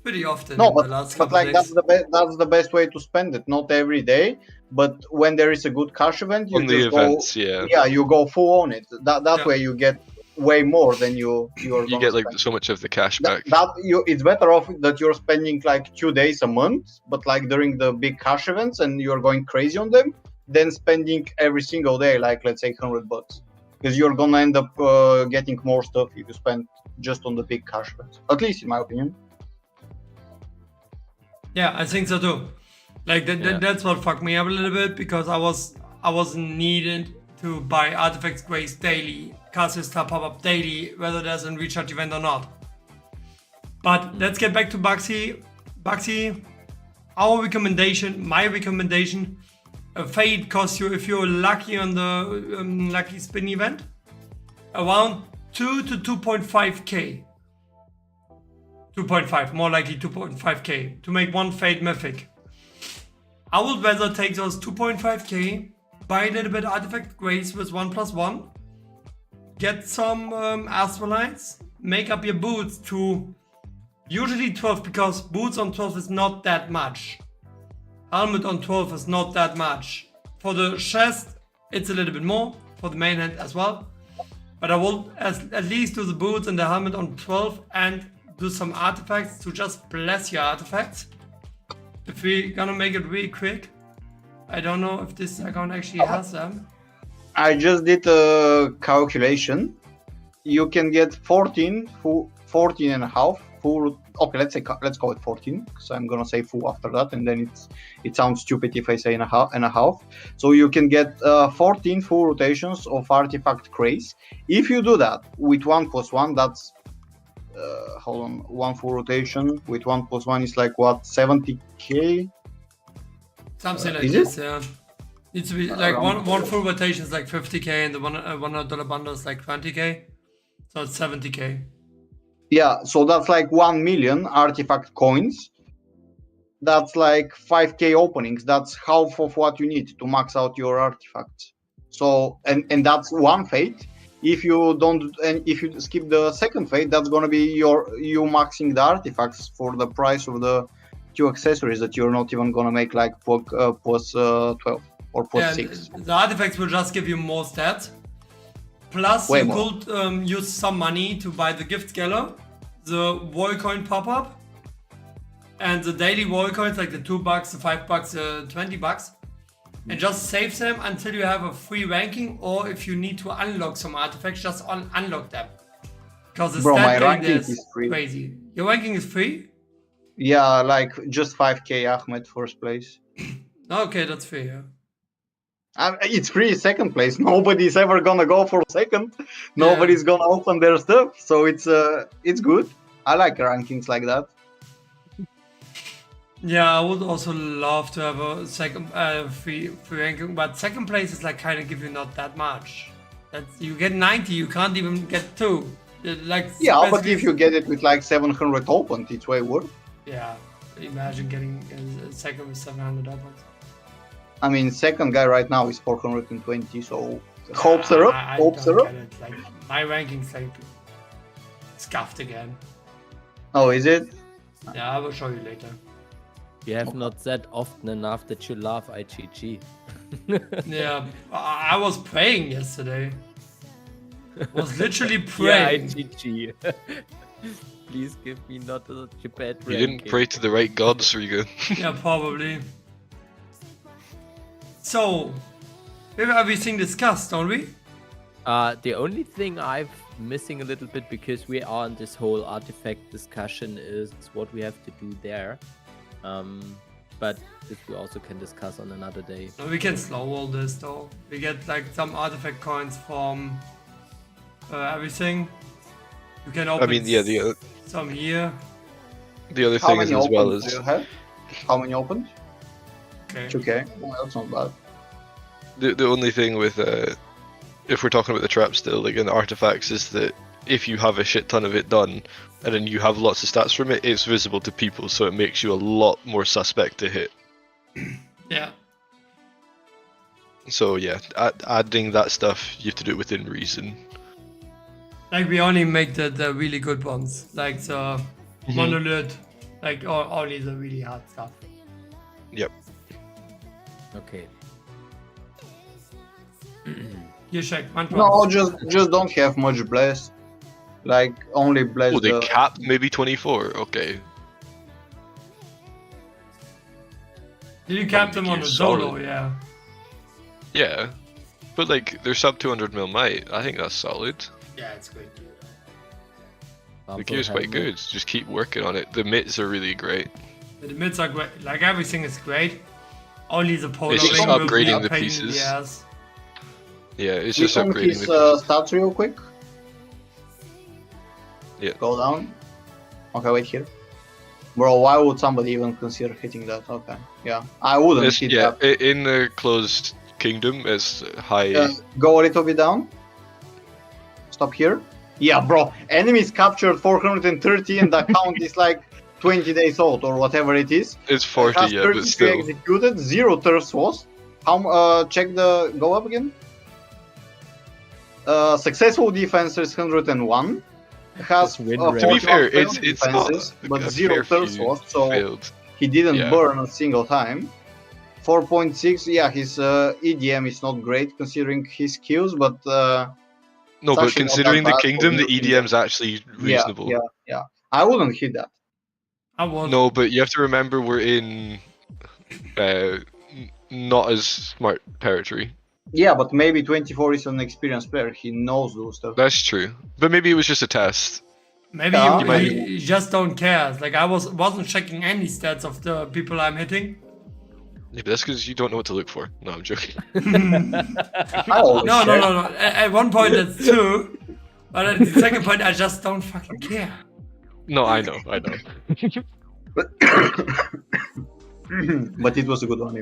pretty often No, in the last but couple like days. that's the best way to spend it. Not every day, but when there is a good cash event, you On the just events, go. yeah. Yeah, you go full on it. That Yeah. way you get way more than you're You gonna get like spend. so much of the cash back. It's better off that you're spending like 2 days a month, but like during the big cash events and you're going crazy on them, than spending every single day like let's say $100, because you're gonna end up getting more stuff if you spend just on the big cash events. At least in my opinion. Yeah, I think so too. Like that's what fucked me up a little bit, because I wasn't needed to buy artifacts grace daily, cast star pop up daily, whether there's a recharge event or not. But let's get back to Baxi. Baxi, our recommendation, my recommendation, a fade costs you, if you're lucky on the lucky spin event, around 2 to 2.5k. 2.5, more likely 2.5k to make one fade mythic. I would rather take those 2.5k, buy a little bit artifact grace with 1+1, get some astralites, make up your boots to usually 12, because boots on 12 is not that much. Helmet on 12 is not that much. For the chest, it's a little bit more, for the main hand as well. But I will at least do the boots and the helmet on 12 and do some artifacts to just bless your artifacts. If we're gonna make it really quick, I don't know if this account actually has them. I just did a calculation. You can get 14 and a half full. Okay, let's call it 14, because I'm gonna say full after that, and then it sounds stupid if I say and a half. So you can get 14 full rotations of artifact craze. If you do that with 1+1, that's hold on, one full rotation with 1+1 is like what, 70k? Something like is this, yeah. Needs to be like Around one full rotation is like 50k, and the $100 bundle is like 20k. So it's 70k. Yeah, so that's like 1 million artifact coins. That's like 5k openings. That's half of what you need to max out your artifacts. So and that's one fate. If you don't, and if you skip the second fate, that's gonna be you maxing the artifacts for the price of the 2 accessories that you're not even gonna make like plus 12 or plus 6. The artifacts will just give you more stats. Plus, Way you more. could use some money to buy the gift scaler, the wall coin pop-up, and the daily wall coins, like the $2, the $5, the $20, and just save them until you have a free ranking, or if you need to unlock some artifacts, just unlock them. Because the Bro, my stat ranking is is free. crazy. Your ranking is free? Yeah, like just 5k Ahmed first place. Okay, that's fair. Yeah. It's free second place. Nobody's ever gonna go for second. Nobody's gonna open their stuff. So it's good. I like rankings like that. Yeah, I would also love to have a second free ranking, but second place is like kind of give you not that much. You get 90, you can't even get 2. Like Yeah, but if you get it with like 700 opened, it's way worth. Yeah, imagine getting a second with 700 opens. I mean, second guy right now is 420, so hopes are up. I Hopes don't are up. get it. Like my ranking's like scuffed again. Oh, is it? Yeah, I will show you later. You have not said often enough that you love IGG. Yeah, I was praying yesterday. Was literally Yeah, praying. IGG. Please give me not such a bad You didn't pray to the right gods, Riga. Yeah, probably. So, we have everything discussed, don't we? The only thing I'm missing a little bit, because we are on this whole artifact discussion, is what we have to do there. But this we also can discuss on another day. We can slow roll this though. We get like some artifact coins from everything. You can open I mean, yeah, some here. the other How thing is many as well opens do as you have? How many opens? Okay. 2k. Well, that's not bad. the only thing with if we're talking about the trap still, like in the artifacts, is that if you have a shit ton of it done, and then you have lots of stats from it, it's visible to people, so it makes you a lot more suspect to hit. Yeah. So yeah, adding that stuff, you have to do it within reason. Like we only make the really good ones, like the monolith, like only the really hard stuff. Yep. Okay. You check one. No, just don't have much bless. Like only bless Oh, they the. capped maybe 24. Okay. Did you cap them on the Solid. solo? Yeah. Yeah, but like they're sub 200 mil might. I think that's solid. Yeah, it's good. The gear's quite good. Just keep working on it. The mitts are really great. The mids are great. Like everything is great. Only the polar It's just ring will be upgrading a the pain in pieces. the ass. Yeah, it's Click just on upgrading his the stats real quick. Yeah. Go down. Okay, wait here. Bro, why would somebody even consider hitting that? Okay, yeah, I wouldn't It's, hit yeah, that. in the closed kingdom, it's high. Go a little bit down. Stop here. Yeah, bro. Enemies captured 430 and the account is like 20 days old or whatever it is. It's 40, Has yeah, but 33 still. executed, 0 turfs was. Check the go up again. Successful defense is 101. Has win rate. 41 To be fair, failed it's not defenses, but a 0 fair turfs few was, so failed. he didn't Yeah. burn a single time. 4.6, yeah, his EDM is not great considering his skills, but No, it's but actually not considering that the bad for kingdom, the European EDM's actually reasonable. Yeah. I wouldn't hit that. I won't. No, but you have to remember we're in not as smart territory. Yeah, but maybe 24 is an experienced player. He knows those stuff. That's true. But maybe it was just a test. Maybe Yeah, you, might- you just don't care. Like I wasn't checking any stats of the people I'm hitting. Yeah, but that's because you don't know what to look for. No, I'm joking. I always No. check. At one point that's true, but at the second point I just don't fucking care. No, I know. But it was a good one,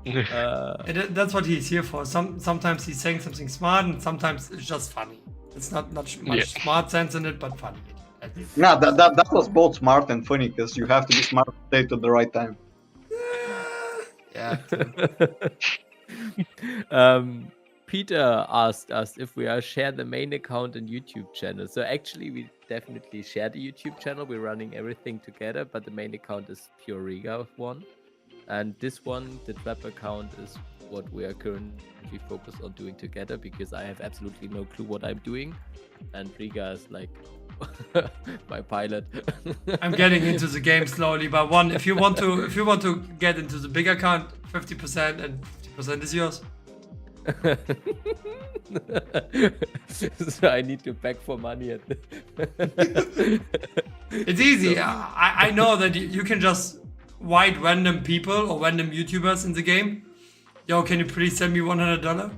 yeah. That's what he's here for. Sometimes he's saying something smart, and sometimes it's just funny. It's not much Yeah. smart sense in it, but funny. No, that was both smart and funny because you have to be smart to say it at the right time. Yeah. Peter asked us if we are share the main account and YouTube channel. So actually, we definitely share the YouTube channel. We're running everything together, but the main account is pure Riga one, and this one, the trap account, is what we are currently focused on doing together because I have absolutely no clue what I'm doing, and Riga is like my pilot. I'm getting into the game slowly, but if you want to get into the big account, 50% and 50% is yours. So I need to beg for money at It's easy. I know that you can just write random people or random YouTubers in the game. Yo, can you please send me $100?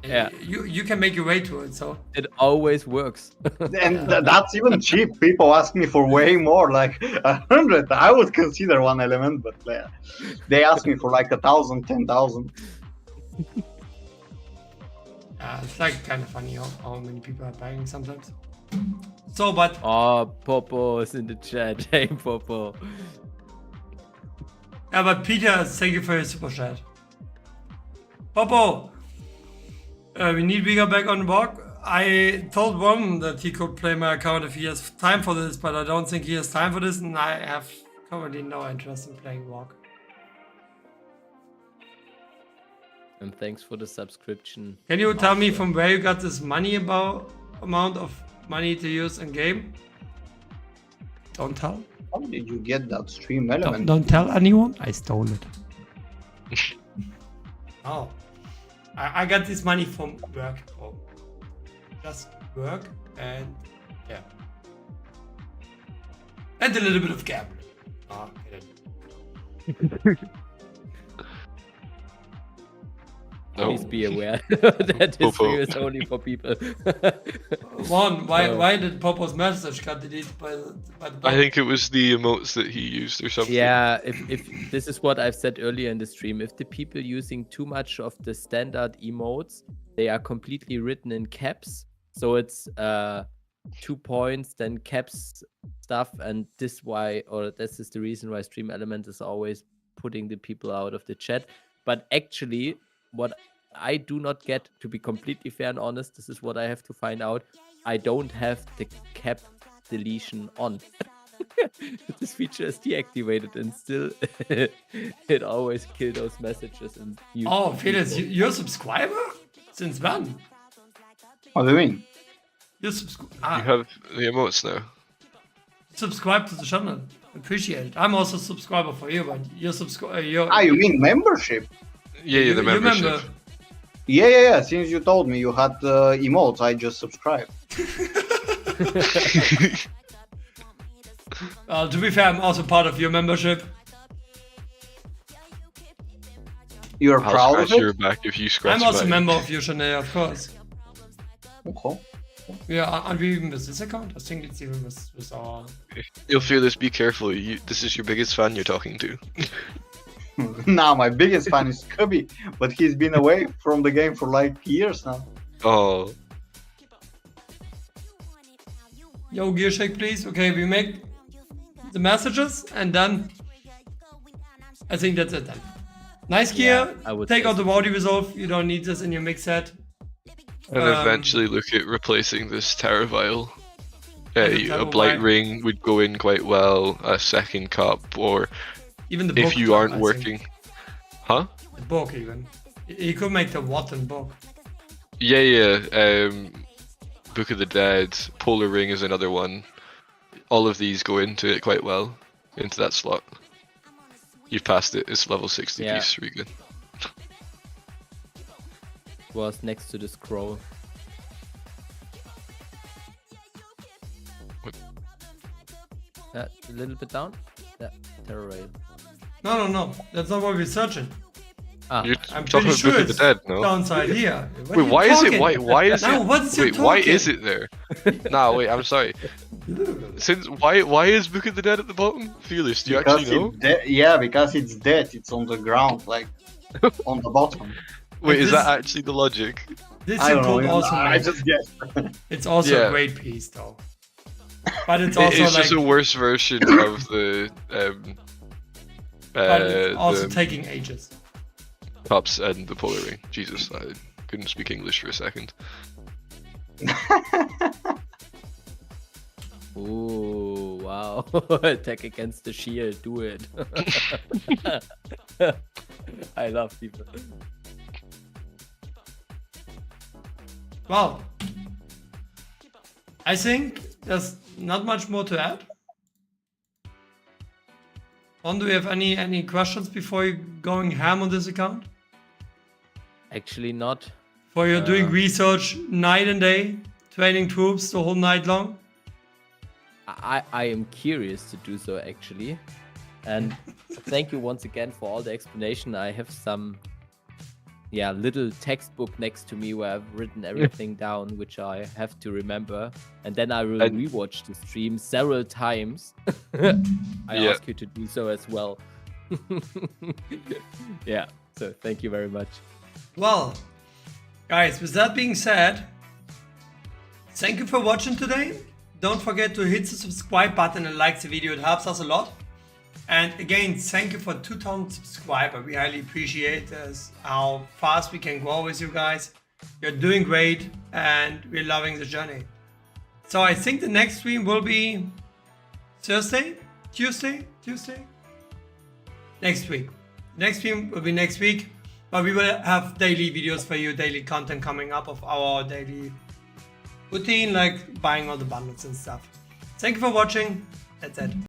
Yeah. You can make your way to it. So It always works. And that's even cheap. People ask me for way more, like 100. I would consider one element, but they ask me for like 1,000, 10,000. it's like kind of funny how many people are buying sometimes. So, but Oh, Popo is in the chat. Hey, Popo. yeah, but Peter, thank you for your super chat. Popo, we need Vega back on the board. I told Ron that he could play my account if he has time for this, but I don't think he has time for this, and I have currently no interest in playing Walk. And thanks for the subscription. Can you tell me from where you got this amount of money to use in game? Don't tell. How did you get that stream element? Don't tell anyone. I stole it. Oh, I got this money from work. Oh. Just work and yeah, and a little bit of gambling. Oh, Please be aware that this Popo. stream is only for people. One, why did Popo's message got deleted by the I think it was the emotes that he used or something. Yeah, if this is what I've said earlier in the stream, if the people using too much of the standard emotes, they are completely written in caps. So it's 2 points, then caps stuff, and this is the reason why Stream Element is always putting the people out of the chat. But actually, what I do not get, to be completely fair and honest, this is what I have to find out. I don't have the cap deletion on. This feature is deactivated, and still it always kills those messages. And Oh, Felix, you're a subscriber? Since when? What do you mean? You You have the emotes now. subscribe to the channel. Appreciate it. I'm also a subscriber for you, but you're You mean membership? Yeah, the membership. remember. Yeah. Since you told me you had emotes, I just subscribed. To be fair, I'm also part of your membership. You're I'll proud of scratch it? your back if you scratch I'm also a mine. member of your channel, of course. Okay. Yeah, aren't we even with this account? I think it's even with our... You'll feel this, be careful. This is your biggest fan you're talking to. Nah, my biggest fan is Cubby, but he's been away from the game for like years now. Oh, Yo, gear shake, please. Okay, we make the messages, and then I think that's it then. Nice gear. I would Take say out the Rowdy Resolve. You don't need this in your mix set. and eventually look at replacing this Terravile. the A Blight Terravile. Ring would go in quite well, a second cup, or Even the book. if you type, aren't I working. think. Huh? The book, even. You could make the Wotten book. Yeah. Book of the Dead, Polar Ring is another one. All of these go into it quite well, into that slot. You've passed it, it's level 60 Yeah. piece, really good. was next to the scroll. What? A little bit down. Yeah, terror rail. No. That's not what we're searching. Ah, You're I'm talking pretty about sure Book of the it's Dead, no? downside here. What are Wait, you why is it? talking? Why is No, it? what is you Wait, why talking? is it there? Nah, wait, I'm sorry. Since why is Book of the Dead at the bottom? Fearless, do you actually know? Yeah, because it's dead. It's on the ground, like on the bottom. Wait, is this- that actually the logic? This I don't could know. also I make, just guessed. it's also Yeah. a great piece though. But it's also It's like just a worse version of the but it's also the taking ages. cups and the polar ring. Jesus, I couldn't speak English for a second. ooh, wow. Attack against the shield, do it. I love people. Well, I think there's not much more to add. Ron, do you have any questions before you going ham on this account? Actually not. Before you're doing research night and day, training troops the whole night long? I am curious to do so actually. And thank you once again for all the explanation. I have some little textbook next to me where I've written everything down, which I have to remember. And then I will And- rewatch the stream several times. I Yeah. ask you to do so as well. Yeah, so thank you very much. Well, guys, with that being said, thank you for watching today. Don't forget to hit the subscribe button and like the video, it helps us a lot. And again, thank you for 2,000 subscribers. We highly appreciate this, how fast we can grow with you guys. You're doing great and we're loving the journey. So I think the next stream will be Tuesday? Next week. Next stream will be next week, but we will have daily videos for you, daily content coming up of our daily routine, like buying all the bundles and stuff. Thank you for watching. That's it.